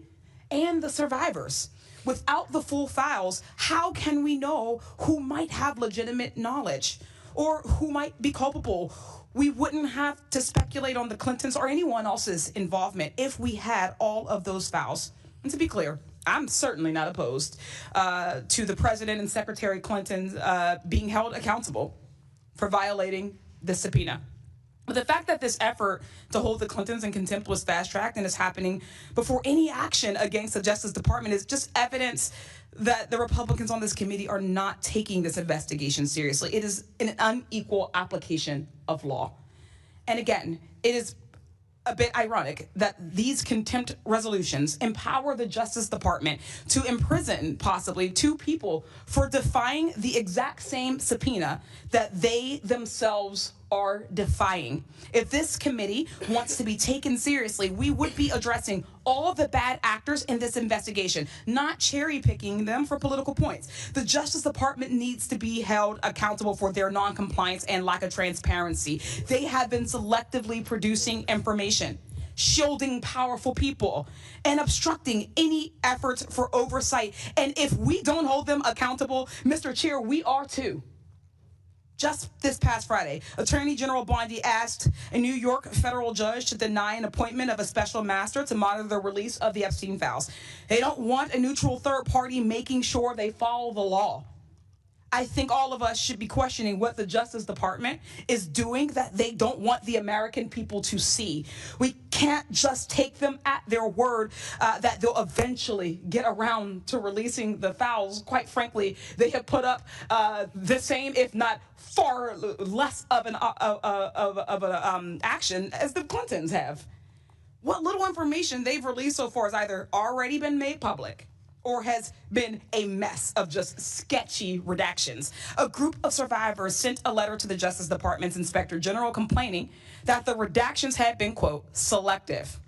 and the survivors? Without the full files, how can we know who might have legitimate knowledge or who might be culpable? We wouldn't have to speculate on the Clintons or anyone else's involvement if we had all of those files. And to be clear, I'm certainly not opposed to the President and Secretary Clinton being held accountable. for violating the subpoena. But the fact that this effort to hold the Clintons in contempt was fast-tracked and is happening before any action against the Justice Department is just evidence that the Republicans on this committee are not taking this investigation seriously. It is an unequal application of law. And again, it is a bit ironic that these contempt resolutions empower the Justice Department to imprison possibly 2 people for defying the exact same subpoena that they themselves are defying. If this committee wants to be taken seriously, we would be addressing all the bad actors in this investigation, not cherry picking them for political points. The Justice Department needs to be held accountable for their non-compliance and lack of transparency. They have been selectively producing information, shielding powerful people, and obstructing any efforts for oversight. And if we don't hold them accountable, Mr. Chair, we are too. Just this past Friday, Attorney General Bondi asked a New York federal judge to deny an appointment of a special master to monitor the release of the Epstein files. They don't want a neutral third party making sure they follow the law. I think all of us should be questioning what the Justice Department is doing that they don't want the American people to see. We can't just take them at their word that they'll eventually get around to releasing the files. Quite frankly, they have put up the same, if not far less of an action as the Clintons have. What little information they've released so far has either already been made public or has been a mess of just sketchy redactions. A group of survivors sent a letter to the Justice Department's Inspector General complaining that the redactions had been, quote, selective.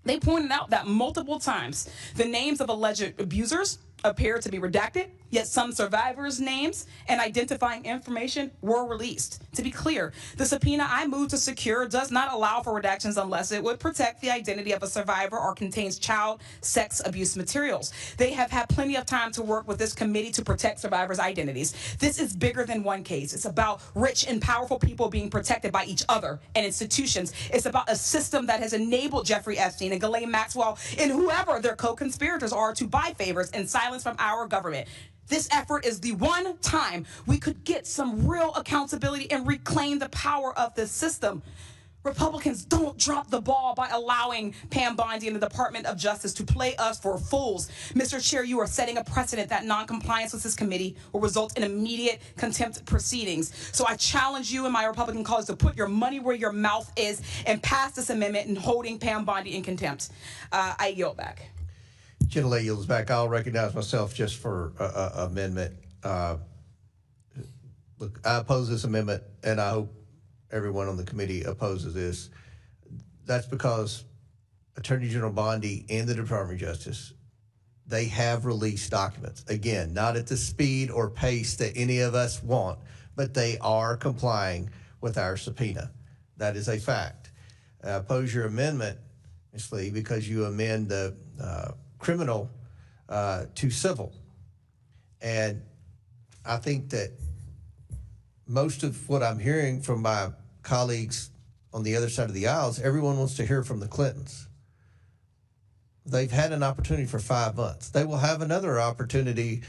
They pointed out that multiple times the names of alleged abusers appeared to be redacted, yet some survivors' names and identifying information were released. To be clear, the subpoena I moved to secure does not allow for redactions unless it would protect the identity of a survivor or contains child sex abuse materials. They have had plenty of time to work with this committee to protect survivors' identities. This is bigger than one case. It's about rich and powerful people being protected by each other and institutions. It's about a system that has enabled Jeffrey Epstein and Ghislaine Maxwell and whoever their co-conspirators are to buy favors and silence from our government. This effort is the one time we could get some real accountability and reclaim the power of this system. Republicans, don't drop the ball by allowing Pam Bondi and the Department of Justice to play us for fools. Mr. Chair, you are setting a precedent that non-compliance with this committee will result in immediate contempt proceedings. So I challenge you and my Republican colleagues to put your money where your mouth is and pass this amendment in holding Pam Bondi in contempt. I yield back. Gentle yields back. I'll recognize myself just for amendment. Look, I oppose this amendment, and I hope everyone on the committee opposes this. That's because Attorney General Bondi and the Department of Justice, they have released documents. Again, not at the speed or pace that any of us want, but they are complying with our subpoena. That is a fact. I oppose your amendment, Ms. Lee, because you amend the criminal to civil. And I think that most of what I'm hearing from my colleagues on the other side of the aisle is everyone wants to hear from the Clintons. They've had an opportunity for 5 months. They will have another opportunity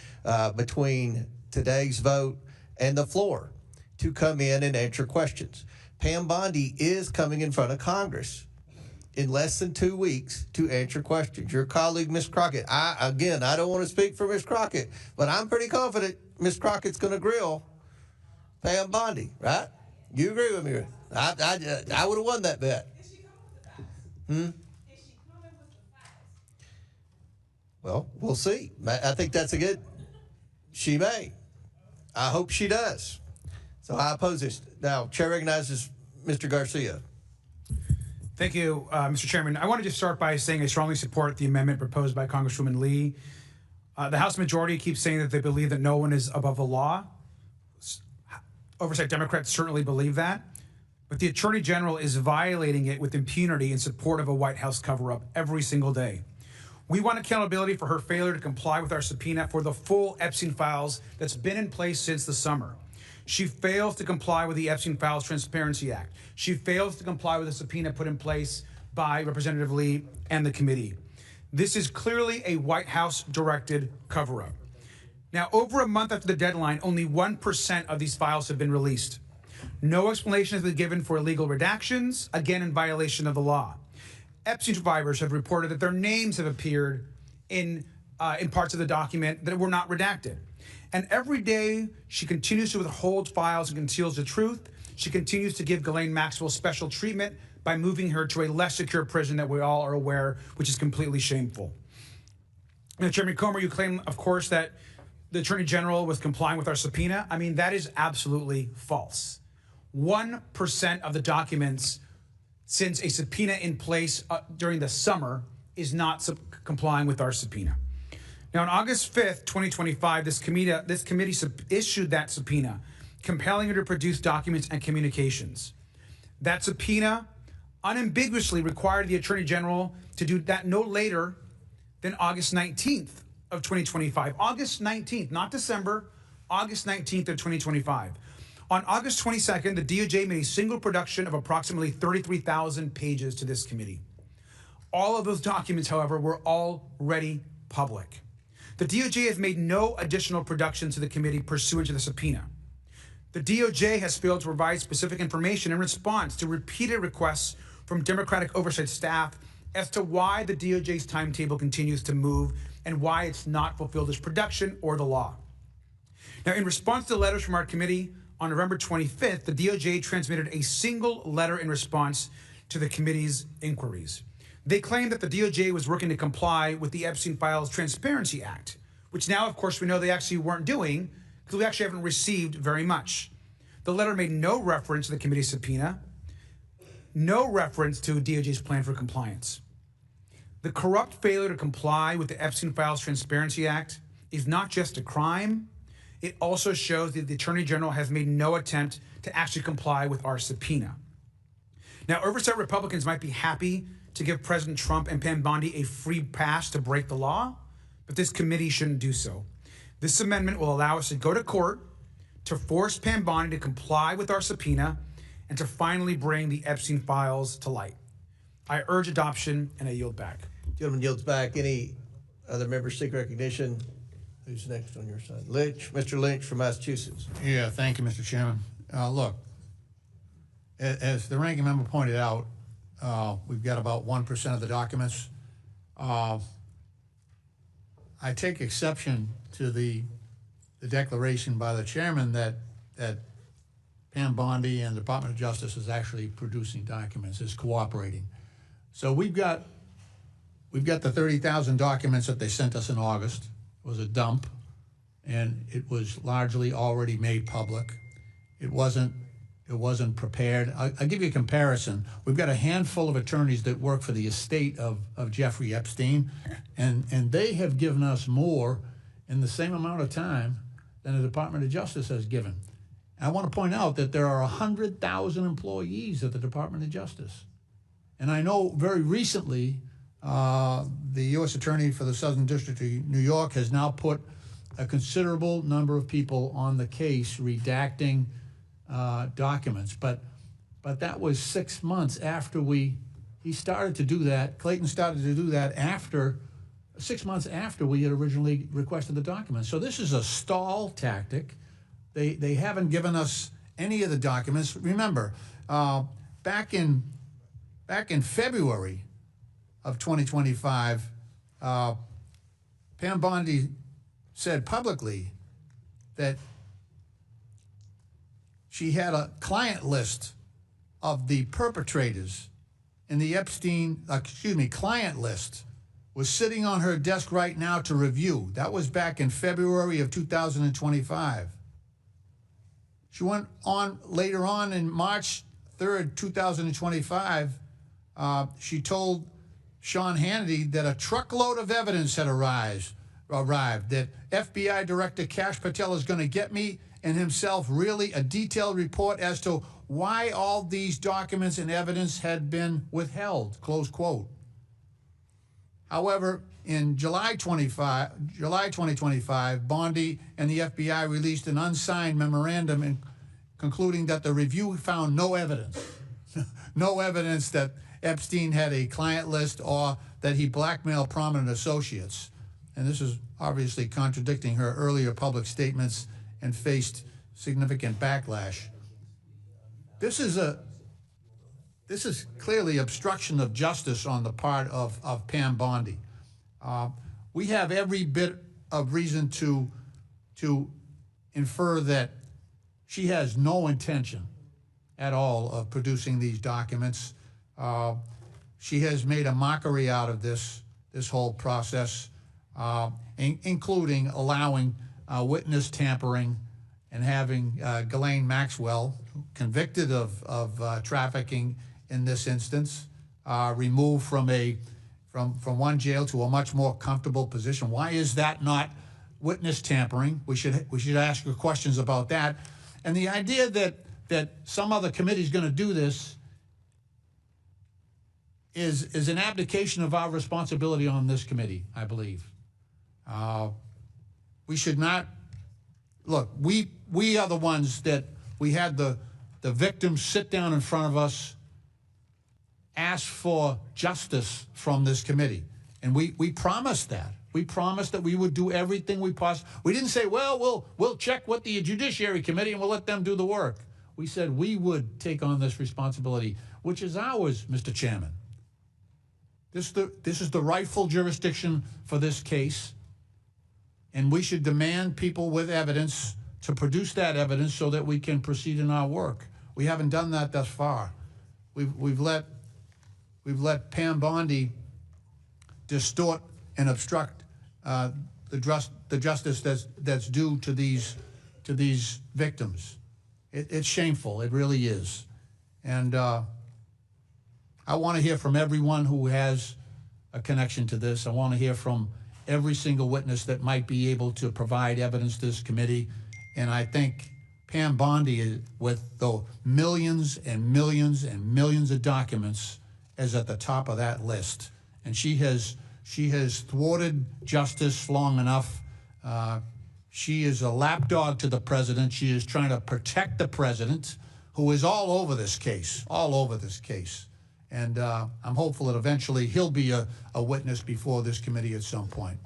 between today's vote and the floor to come in and answer questions. Pam Bondi is coming in front of Congress in less than 2 weeks to answer questions. Your colleague, Ms. Crockett, I don't want to speak for Ms. Crockett, but I'm pretty confident Ms. Crockett's going to grill Pam Bondi, right? You agree with me? I would have won that bet. Well, we'll see. I think that's a good, she may. I hope she does. So I oppose this. Now, Chair recognizes Mr. Garcia. Thank you, Mr. Chairman. I want to just start by saying I strongly support the amendment proposed by Congresswoman Lee. The House majority keeps saying that they believe that no one is above the law. Oversight Democrats certainly believe that, but the Attorney General is violating it with impunity in support of a White House cover-up every single day. We want accountability for her failure to comply with our subpoena for the full Epstein files that's been in place since the summer. She fails to comply with the Epstein Files Transparency Act. She fails to comply with the subpoena put in place by Representative Lee and the committee. This is clearly a White House-directed cover-up. Now, over a month after the deadline, only 1% of these files have been released. No explanation has been given for illegal redactions, again in violation of the law. Epstein survivors have reported that their names have appeared in parts of the document that were not redacted. And every day, she continues to withhold files and conceals the truth. She continues to give Ghislaine Maxwell special treatment by moving her to a less secure prison that we all are aware, which is completely shameful. Now, Chairman Comer, you claim, of course, that the Attorney General was complying with our subpoena. I mean, that is absolutely false. 1% of the documents since a subpoena in place during the summer is not complying with our subpoena. Now, on August 5th, 2025, this committee issued that subpoena, compelling her to produce documents and communications. That subpoena unambiguously required the Attorney General to do that no later than August 19th of 2025. August 19th, not December, August 19th of 2025. On August 22nd, the DOJ made a single production of approximately 33,000 pages to this committee. All of those documents, however, were already public. The DOJ has made no additional productions to the committee pursuant to the subpoena. The DOJ has failed to provide specific information in response to repeated requests from Democratic oversight staff as to why the DOJ's timetable continues to move and why it's not fulfilled its production or the law. Now, in response to letters from our committee on November 25th, the DOJ transmitted a single letter in response to the committee's inquiries. They claimed that the DOJ was working to comply with the Epstein Files Transparency Act, which now, of course, we know they actually weren't doing because we actually haven't received very much. The letter made no reference to the committee's subpoena, no reference to DOJ's plan for compliance. The corrupt failure to comply with the Epstein Files Transparency Act is not just a crime, it also shows that the Attorney General has made no attempt to actually comply with our subpoena. Now, oversight Republicans might be happy to give President Trump and Pam Bondi a free pass to break the law, but this committee shouldn't do so. This amendment will allow us to go to court to force Pam Bondi to comply with our subpoena and to finally bring the Epstein files to light. I urge adoption, and I yield back. Gentleman yields back. Any other members seek recognition? Who's next on your side? Lynch, Mr. Lynch from Massachusetts. Yeah, thank you, Mr. Chairman. Look, as the ranking member pointed out, we've got about 1% of the documents. I take exception to the declaration by the chairman that Pam Bondi and the Department of Justice is actually producing documents, is cooperating. So we've got the 30,000 documents that they sent us in August. It was a dump, and it was largely already made public. It wasn't prepared. I'll give you a comparison. We've got a handful of attorneys that work for the estate of Jeffrey Epstein, and they have given us more in the same amount of time than the Department of Justice has given. I want to point out that there are 100,000 employees at the Department of Justice. And I know very recently, the U.S. Attorney for the Southern District of New York has now put a considerable number of people on the case redacting documents. But that was 6 months after he started to do that. Clayton started to do that 6 months after we had originally requested the documents. So this is a stall tactic. They haven't given us any of the documents. Remember, back in February of 2025, Pam Bondi said publicly that she had a client list of the perpetrators in the client list was sitting on her desk right now to review. That was back in February of 2025. She went on later on in March 3rd, 2025, she told Sean Hannity that a truckload of evidence had arrived, that FBI Director Kash Patel is going to get me and himself really a detailed report as to why all these documents and evidence had been withheld, close quote. However, in July 2025, Bondi and the FBI released an unsigned memorandum concluding that the review found no evidence, no evidence that Epstein had a client list or that he blackmailed prominent associates. And this is obviously contradicting her earlier public statements and faced significant backlash. This is clearly obstruction of justice on the part of Pam Bondi. We have every bit of reason to infer that she has no intention at all of producing these documents. She has made a mockery out of this whole process, including allowing witness tampering and having Ghislaine Maxwell, convicted of trafficking in this instance, removed from one jail to a much more comfortable position. Why is that not witness tampering? We should ask her questions about that. And the idea that some other committee is going to do this is an abdication of our responsibility on this committee, I believe. We should not look. We are the ones that we had the victims sit down in front of us, ask for justice from this committee, and we promised that. We promised that we would do everything we possibly. We didn't say, well, we'll check with the Judiciary Committee and we'll let them do the work. We said we would take on this responsibility, which is ours, Mr. Chairman. This is the rightful jurisdiction for this case, and we should demand people with evidence to produce that evidence so that we can proceed in our work. We haven't done that thus far. We've let Pam Bondi distort and obstruct the justice that's due to these victims. It's shameful. It really is. And I want to hear from everyone who has a connection to this. I want to hear from every single witness that might be able to provide evidence to this committee. And I think Pam Bondi, with the millions and millions and millions of documents, is at the top of that list. And she has thwarted justice long enough. She is a lapdog to the president. She is trying to protect the president, who is all over this case, And I'm hopeful that eventually he'll be a witness before this committee at some point.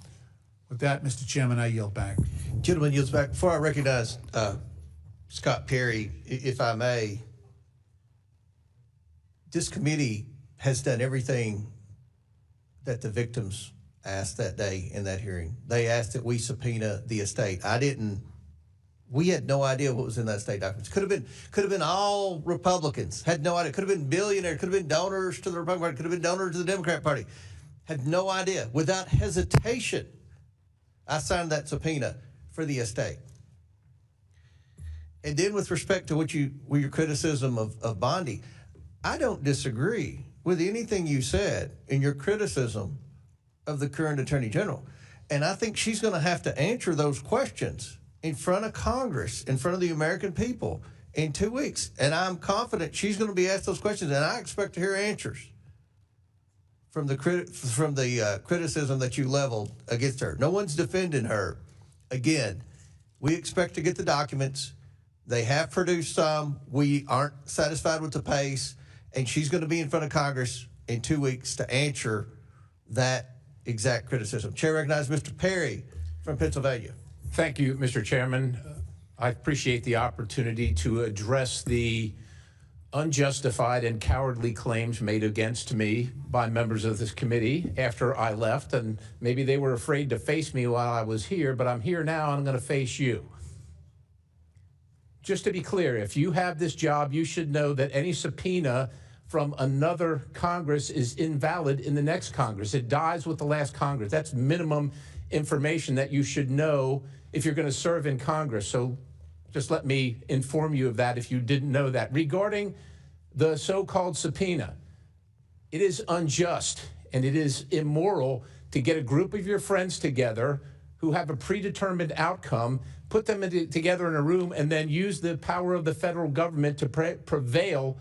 With that, Mr. Chairman, I yield back. Gentleman yields back. Before I recognize Scott Perry, if I may, this committee has done everything that the victims asked that day in that hearing. They asked that we subpoena the estate. We had no idea what was in that estate documents. Could have been all Republicans. Had no idea. Could have been billionaires. Could have been donors to the Republican Party. Could have been donors to the Democrat Party. Had no idea. Without hesitation, I signed that subpoena for the estate. And then with respect to your criticism of Bondi, I don't disagree with anything you said in your criticism of the current Attorney General. And I think she's going to have to answer those questions in front of Congress, in front of the American people in 2 weeks. And I'm confident she's going to be asked those questions, and I expect to hear answers from the criticism that you leveled against her. No one's defending her. Again, we expect to get the documents. They have produced some. We aren't satisfied with the pace, and she's going to be in front of Congress in 2 weeks to answer that exact criticism. Chair recognizes Mr. Perry from Pennsylvania. Thank you, Mr. Chairman. I appreciate the opportunity to address the unjustified and cowardly claims made against me by members of this committee after I left, and maybe they were afraid to face me while I was here, but I'm here now and I'm going to face you. Just to be clear, if you have this job, you should know that any subpoena from another Congress is invalid in the next Congress. It dies with the last Congress. That's minimum information that you should know if you're going to serve in Congress. So just let me inform you of that if you didn't know that. Regarding the so-called subpoena, it is unjust and it is immoral to get a group of your friends together who have a predetermined outcome, put them together in a room, and then use the power of the federal government to prevail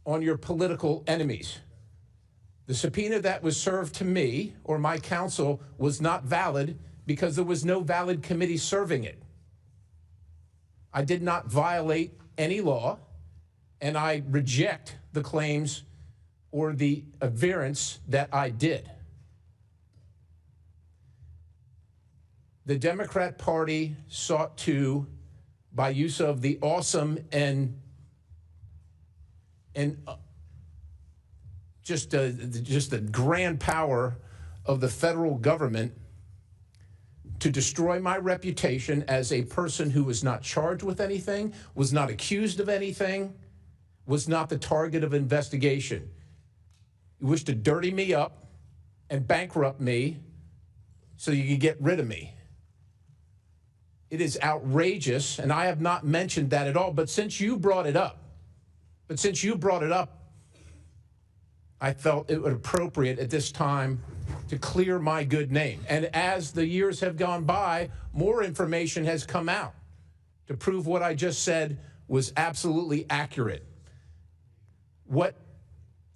on your political enemies. The subpoena that was served to me or my counsel was not valid because there was no valid committee serving it. I did not violate any law, and I reject the claims or the averance that I did. The Democrat Party sought to, by use of the awesome and and just the grand power of the federal government to destroy my reputation as a person who was not charged with anything, was not accused of anything, was not the target of investigation. You wish to dirty me up and bankrupt me so you could get rid of me. It is outrageous, and I have not mentioned that at all, but since you brought it up, I felt it was appropriate at this time to clear my good name. And as the years have gone by, more information has come out to prove what I just said was absolutely accurate. What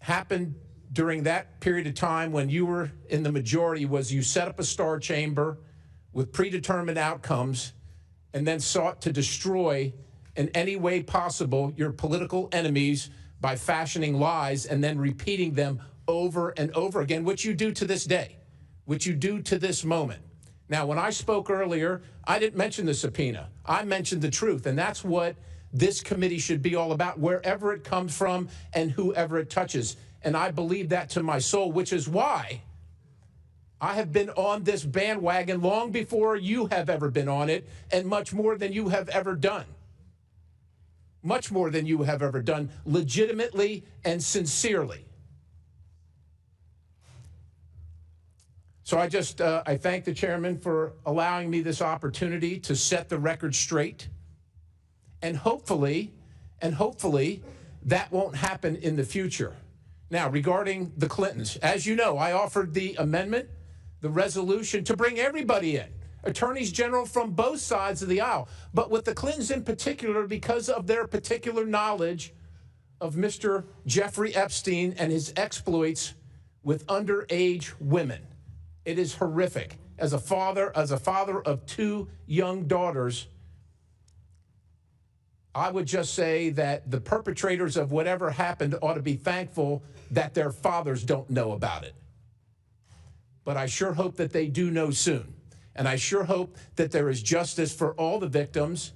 happened during that period of time when you were in the majority was you set up a star chamber with predetermined outcomes and then sought to destroy in any way possible your political enemies by fashioning lies and then repeating them over and over again, which you do to this day, which you do to this moment. Now, when I spoke earlier, I didn't mention the subpoena. I mentioned the truth, and that's what this committee should be all about, wherever it comes from and whoever it touches. And I believe that to my soul, which is why I have been on this bandwagon long before you have ever been on it, and much more than you have ever done. Much more than you have ever done, legitimately and sincerely. So I thank the chairman for allowing me this opportunity to set the record straight. And hopefully, that won't happen in the future. Now, regarding the Clintons, as you know, I offered the amendment, the resolution to bring everybody in, attorneys general from both sides of the aisle. But with the Clintons in particular, because of their particular knowledge of Mr. Jeffrey Epstein and his exploits with underage women. It is horrific. As a father of two young daughters, I would just say that the perpetrators of whatever happened ought to be thankful that their fathers don't know about it. But I sure hope that they do know soon. And I sure hope that there is justice for all the victims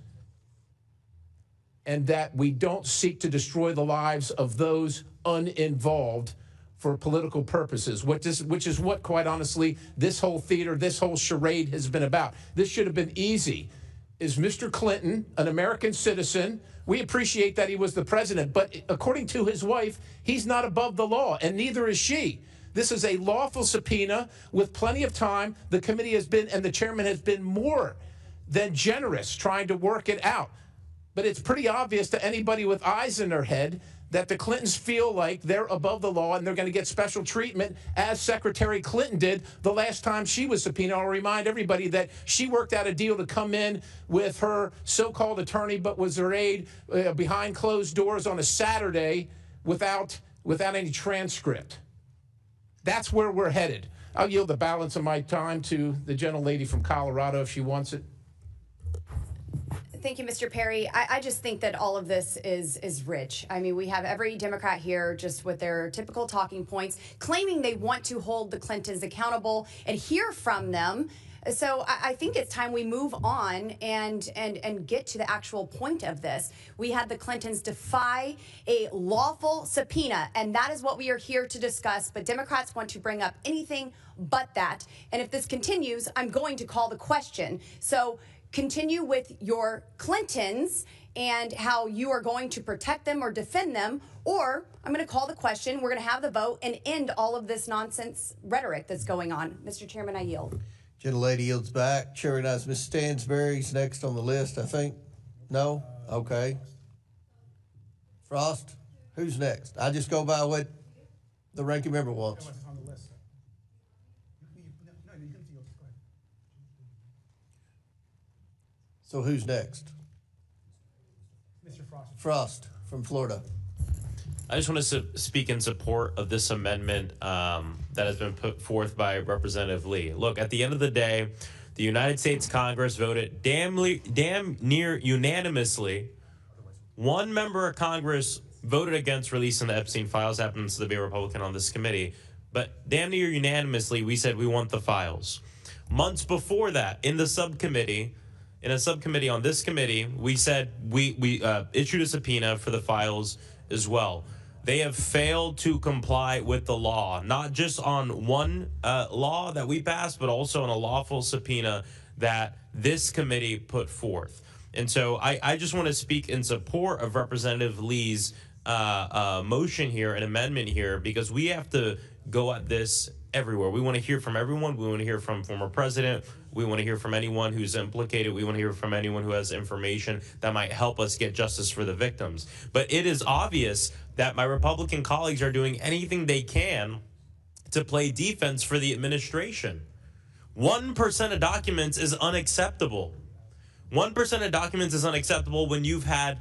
and that we don't seek to destroy the lives of those uninvolved for political purposes, which is what, quite honestly, this whole theater, this whole charade has been about. This should have been easy. Is Mr. Clinton an American citizen? We appreciate that he was the president, but according to his wife, he's not above the law, and neither is she. This is a lawful subpoena with plenty of time. The committee has been, and the chairman has been more than generous trying to work it out. But it's pretty obvious to anybody with eyes in their head that the Clintons feel like they're above the law and they're going to get special treatment, as Secretary Clinton did the last time she was subpoenaed. I'll remind everybody that she worked out a deal to come in with her so-called attorney, but was her aide behind closed doors on a Saturday without any transcript. That's where we're headed. I'll yield the balance of my time to the gentlelady from Colorado if she wants it. Thank you, Mr. Perry. I just think that all of this is rich. I mean, we have every Democrat here just with their typical talking points, claiming they want to hold the Clintons accountable and hear from them. So I think it's time we move on and get to the actual point of this. We had the Clintons defy a lawful subpoena, and that is what we are here to discuss. But Democrats want to bring up anything but that. And if this continues, I'm going to call the question. So continue with your Clintons and how you are going to protect them or defend them, or I'm going to call the question, we're going to have the vote and end all of this nonsense rhetoric that's going on. Mr. Chairman, I yield. Gentlelady yields back. Chair recognizes Ms. Stansberry's next on the list, I think. No? Okay. Frost, who's next? I just go by what the ranking member wants. So who's next? Mr. Frost. Frost from Florida. I just want to speak in support of this amendment that has been put forth by Representative Lee. Look, at the end of the day, the United States Congress voted damn near unanimously. One member of Congress voted against releasing the Epstein files, happens to be a Republican on this committee, but damn near unanimously, we said we want the files. Months before that, in a subcommittee on this committee, we said we issued a subpoena for the files as well. They have failed to comply with the law, not just on one law that we passed, but also on a lawful subpoena that this committee put forth. And so I just want to speak in support of Representative Lee's motion here, an amendment here, because we have to go at this everywhere. We want to hear from everyone. We want to hear from former president. We want to hear from anyone who's implicated. We want to hear from anyone who has information that might help us get justice for the victims. But it is obvious that my Republican colleagues are doing anything they can to play defense for the administration. 1% of documents is unacceptable. 1% of documents is unacceptable when you've had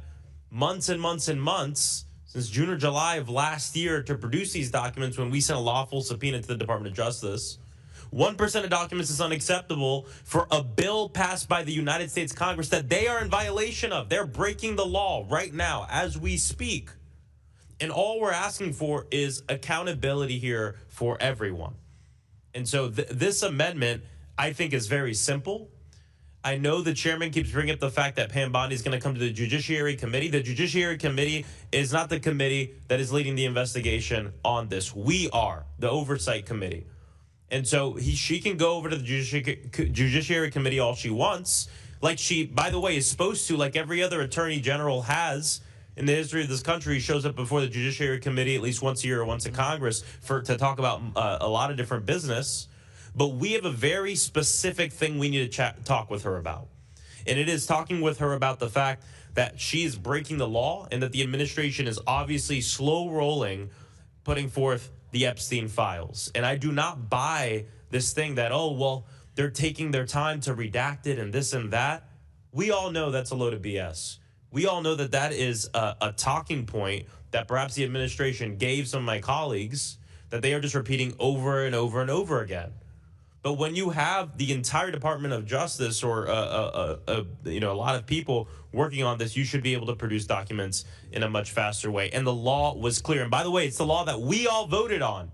months and months and months since June or July of last year to produce these documents when we sent a lawful subpoena to the Department of Justice. 1% of documents is unacceptable for a bill passed by the United States Congress that they are in violation of. They're breaking the law right now as we speak. And all we're asking for is accountability here for everyone. And so this amendment, I think, is very simple. I know the chairman keeps bringing up the fact that Pam Bondi is going to come to the Judiciary Committee. The Judiciary Committee is not the committee that is leading the investigation on this. We are the Oversight Committee. And so she can go over to the Judiciary Committee all she wants, like she, by the way, is supposed to, like every other attorney general has in the history of this country. He shows up before the Judiciary Committee at least once a year or once in Congress to talk about a lot of different business. But we have a very specific thing we need to talk with her about. And it is talking with her about the fact that she is breaking the law and that the administration is obviously slow rolling, putting forth the Epstein files. And I do not buy this thing that, oh, well, they're taking their time to redact it and this and that. We all know that's a load of BS. We all know that that is a talking point that perhaps the administration gave some of my colleagues that they are just repeating over and over and over again. But when you have the entire Department of Justice or a lot of people working on this, you should be able to produce documents in a much faster way. And the law was clear. And by the way, it's the law that we all voted on.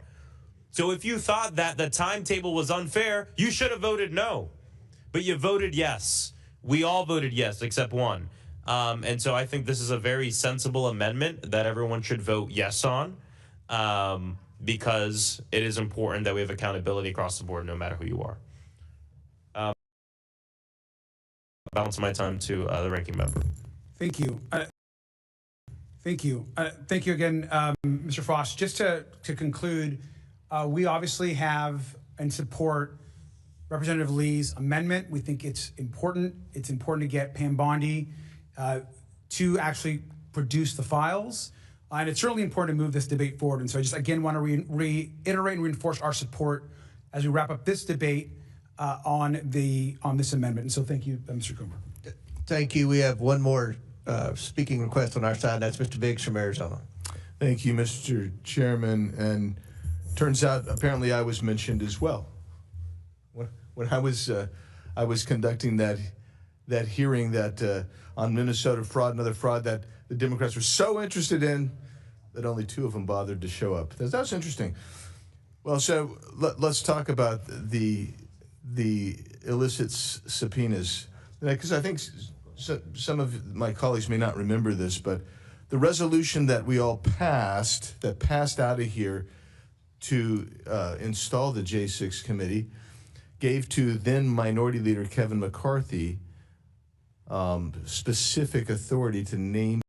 So if you thought that the timetable was unfair, you should have voted no. But you voted yes. We all voted yes, except one. And so I think this is a very sensible amendment that everyone should vote yes on. Because it is important that we have accountability across the board, no matter who you are. Balance my time to the ranking member. Thank you. Thank you. Thank you again, Mr. Frost. Just to conclude, we obviously have and support Representative Lee's amendment. We think it's important. It's important to get Pam Bondi to actually produce the files. And it's certainly important to move this debate forward. And so I just, again, want to reiterate and reinforce our support as we wrap up this debate on this amendment. And so thank you, Mr. Coomer. Thank you. We have one more speaking request on our side, and that's Mr. Biggs from Arizona. Thank you, Mr. Chairman. And turns out, apparently, I was mentioned as well. When I was conducting that hearing that on Minnesota fraud and other fraud that the Democrats were so interested in that only 2 of them bothered to show up. That's interesting. Well, so let's talk about the illicit subpoenas, because I think some of my colleagues may not remember this, but the resolution that we all passed, that passed out of here to install the J6 committee, gave to then Minority Leader Kevin McCarthy specific authority to name.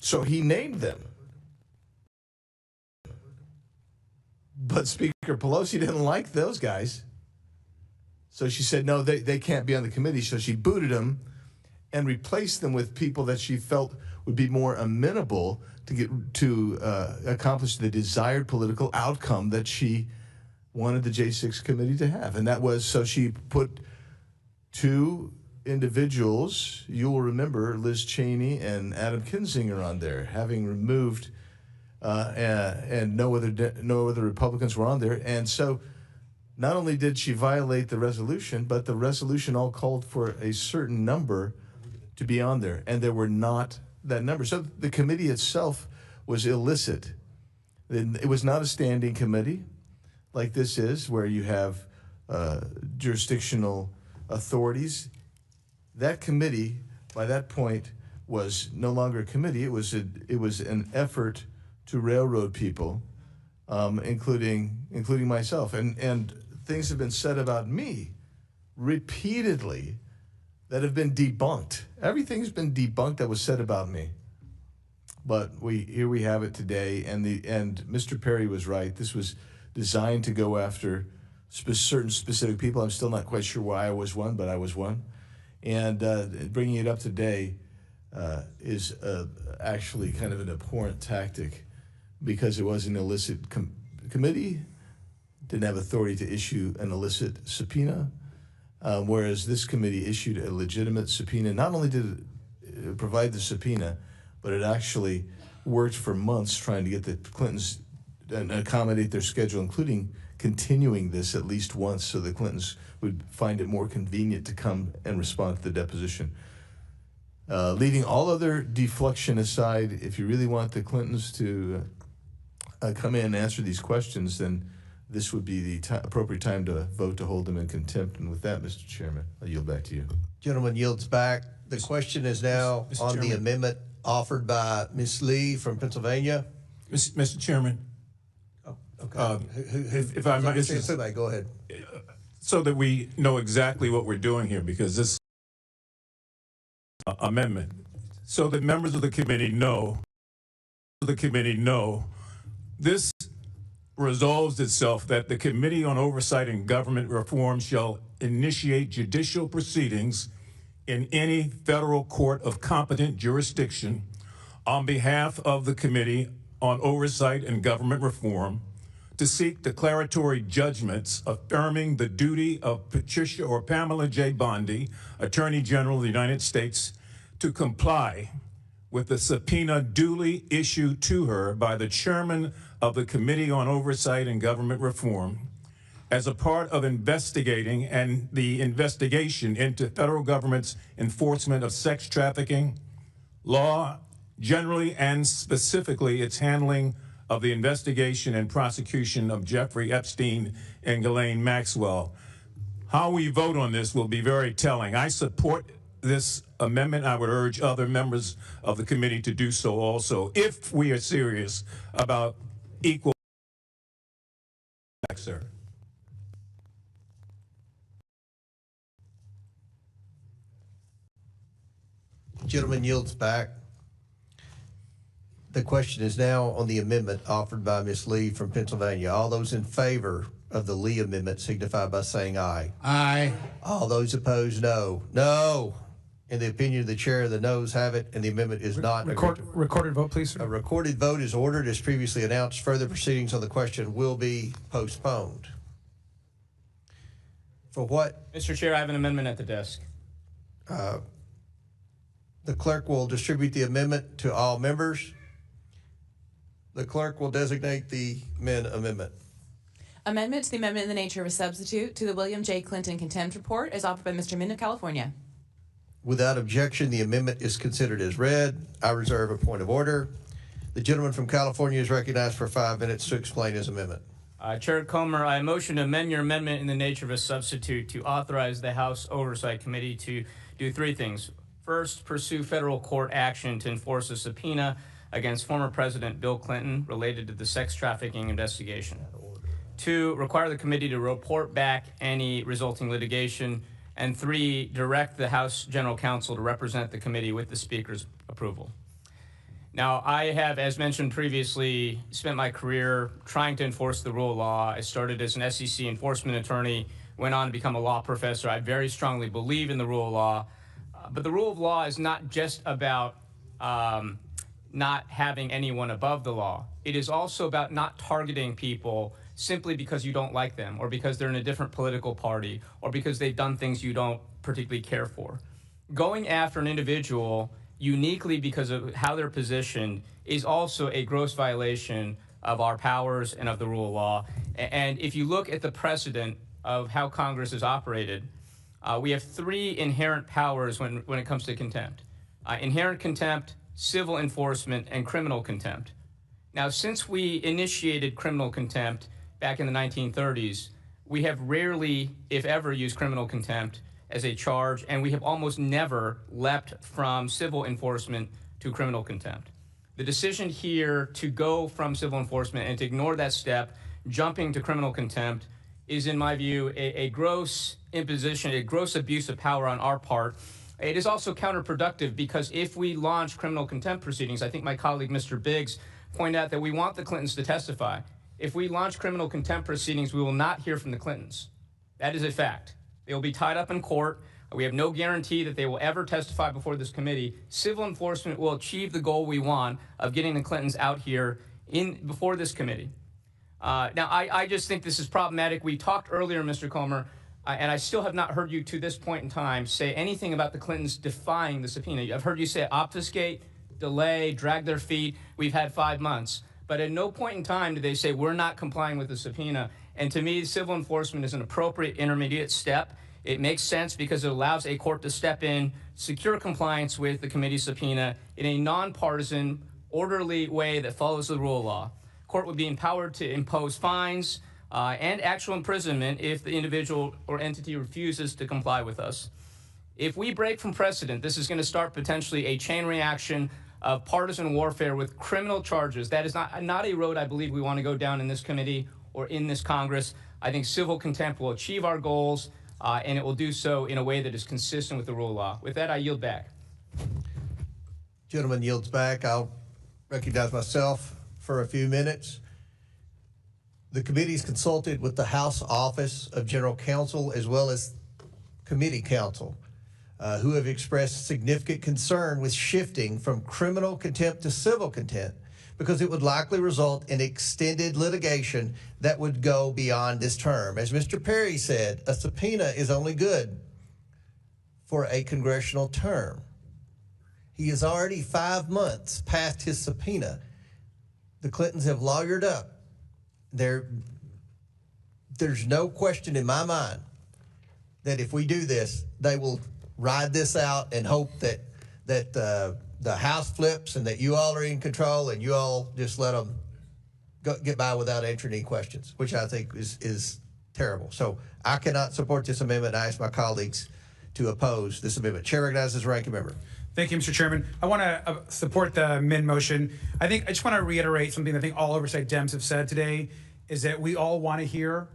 So he named them. But Speaker Pelosi didn't like those guys. So she said, no, they can't be on the committee. So she booted them and replaced them with people that she felt would be more amenable to accomplish the desired political outcome that she wanted the J6 committee to have. And that was, so she put 2 individuals, you will remember Liz Cheney and Adam Kinzinger on there, having removed, and no other Republicans were on there. And so not only did she violate the resolution, but the resolution all called for a certain number to be on there, and there were not that number. So the committee itself was illicit. It was not a standing committee like this is, where you have jurisdictional authorities. That committee, by that point, was no longer a committee. It was an effort to railroad people, including myself. And things have been said about me repeatedly that have been debunked. Everything's been debunked that was said about me. But here we have it today, and Mr. Perry was right. This was designed to go after certain specific people. I'm still not quite sure why I was one, but I was one. And bringing it up today is actually kind of an abhorrent tactic, because it was an illicit committee, didn't have authority to issue an illicit subpoena, whereas this committee issued a legitimate subpoena. Not only did it provide the subpoena, but it actually worked for months trying to get the Clintons and accommodate their schedule, including continuing this at least once so the Clintons would find it more convenient to come and respond to the deposition. Leaving all other deflection aside, if you really want the Clintons to come in and answer these questions, then this would be the appropriate time to vote to hold them in contempt. And with that, Mr. Chairman, I yield back to you. Gentleman yields back. The question is now on the amendment offered by Ms. Lee from Pennsylvania. Mr. Chairman. Oh, okay. If I might, go ahead. So that we know exactly what we're doing here, because this amendment, so that members of the committee know, this resolves itself that the Committee on Oversight and Government Reform shall initiate judicial proceedings in any federal court of competent jurisdiction on behalf of the Committee on Oversight and Government Reform to seek declaratory judgments affirming the duty of Patricia or Pamela J. Bondi, Attorney General of the United States, to comply with the subpoena duly issued to her by the chairman of the Committee on Oversight and Government Reform as a part of investigating and the investigation into federal government's enforcement of sex trafficking law, generally and specifically its handling of the investigation and prosecution of Jeffrey Epstein and Ghislaine Maxwell. How we vote on this will be very telling. I support this amendment. I would urge other members of the committee to do so also, if we are serious about equal. Sir. Gentleman yields back. The question is now on the amendment offered by Ms. Lee from Pennsylvania. All those in favor of the Lee amendment signify by saying aye. Aye. All those opposed, no. No. In the opinion of the chair, the noes have it, and the amendment is not. Recorded vote, please, sir. A recorded vote is ordered as previously announced. Further proceedings on the question will be postponed. For what? Mr. Chair, I have an amendment at the desk. The clerk will distribute the amendment to all members. The clerk will designate the amendment. Amendment to the amendment in the nature of a substitute to the William J. Clinton contempt report as offered by Mr. Min of California. Without objection, the amendment is considered as read. I reserve a point of order. The gentleman from California is recognized for 5 minutes to explain his amendment. Chair Comer, I motion to amend your amendment in the nature of a substitute to authorize the House Oversight Committee to do three things. First, pursue federal court action to enforce a subpoena against former President Bill Clinton related to the sex trafficking investigation. Two, require the committee to report back any resulting litigation. And three, direct the House General Counsel to represent the committee with the Speaker's approval. Now, I have, as mentioned previously, spent my career trying to enforce the rule of law. I started as an SEC enforcement attorney, went on to become a law professor. I very strongly believe in the rule of law. But the rule of law is not just about not having anyone above the law. It is also about not targeting people simply because you don't like them, or because they're in a different political party, or because they've done things you don't particularly care for. Going after an individual uniquely because of how they're positioned is also a gross violation of our powers and of the rule of law. And if you look at the precedent of how Congress has operated, we have three inherent powers when it comes to contempt. Inherent contempt, civil enforcement, and criminal contempt. Now, since we initiated criminal contempt back in the 1930s, we have rarely, if ever, used criminal contempt, as a charge, and we have almost never leapt from civil enforcement to criminal contempt. The decision here to go from civil enforcement and to ignore that step, jumping to criminal contempt, is, in my view, a gross imposition, a gross abuse of power on our part. It is also counterproductive because if we launch criminal contempt proceedings, I think my colleague Mr. Biggs pointed out that we want the Clintons to testify. If we launch criminal contempt proceedings, we will not hear from the Clintons. That is a fact. They will be tied up in court. We have no guarantee that they will ever testify before this committee. Civil enforcement will achieve the goal we want of getting the Clintons out here before this committee. Now, I just think this is problematic. We talked earlier, Mr. Comer, and I still have not heard you to this point in time say anything about the Clintons defying the subpoena. I've heard you say obfuscate, delay, drag their feet. We've had 5 months. But at no point in time do they say we're not complying with the subpoena. And to me, civil enforcement is an appropriate intermediate step. It makes sense because it allows a court to step in, secure compliance with the committee's subpoena in a nonpartisan, orderly way that follows the rule of law. Court would be empowered to impose fines and actual imprisonment if the individual or entity refuses to comply with us. If we break from precedent, this is going to start potentially a chain reaction of partisan warfare with criminal charges. That is not a road I believe we want to go down in this committee or in this Congress. I think civil contempt will achieve our goals, and it will do so in a way that is consistent with the rule of law. With that, I yield back. Gentleman yields back. I'll recognize myself for a few minutes. The committee's consulted with the House Office of General Counsel as well as committee counsel, who have expressed significant concern with shifting from criminal contempt to civil contempt because it would likely result in extended litigation that would go beyond this term. As Mr. Perry said, a subpoena is only good for a congressional term. He is already 5 months past his subpoena. The Clintons have lawyered up. There's no question in my mind that if we do this, they will ride this out and hope that the House flips and that you all are in control and you all just let them get by without answering any questions, which I think is terrible. So I cannot support this amendment. I ask my colleagues to oppose this amendment. Chair recognizes the ranking member. Thank you, Mr. Chairman. I want to support the amend motion. I just want to reiterate something I think all oversight Dems have said today is that we all want to hear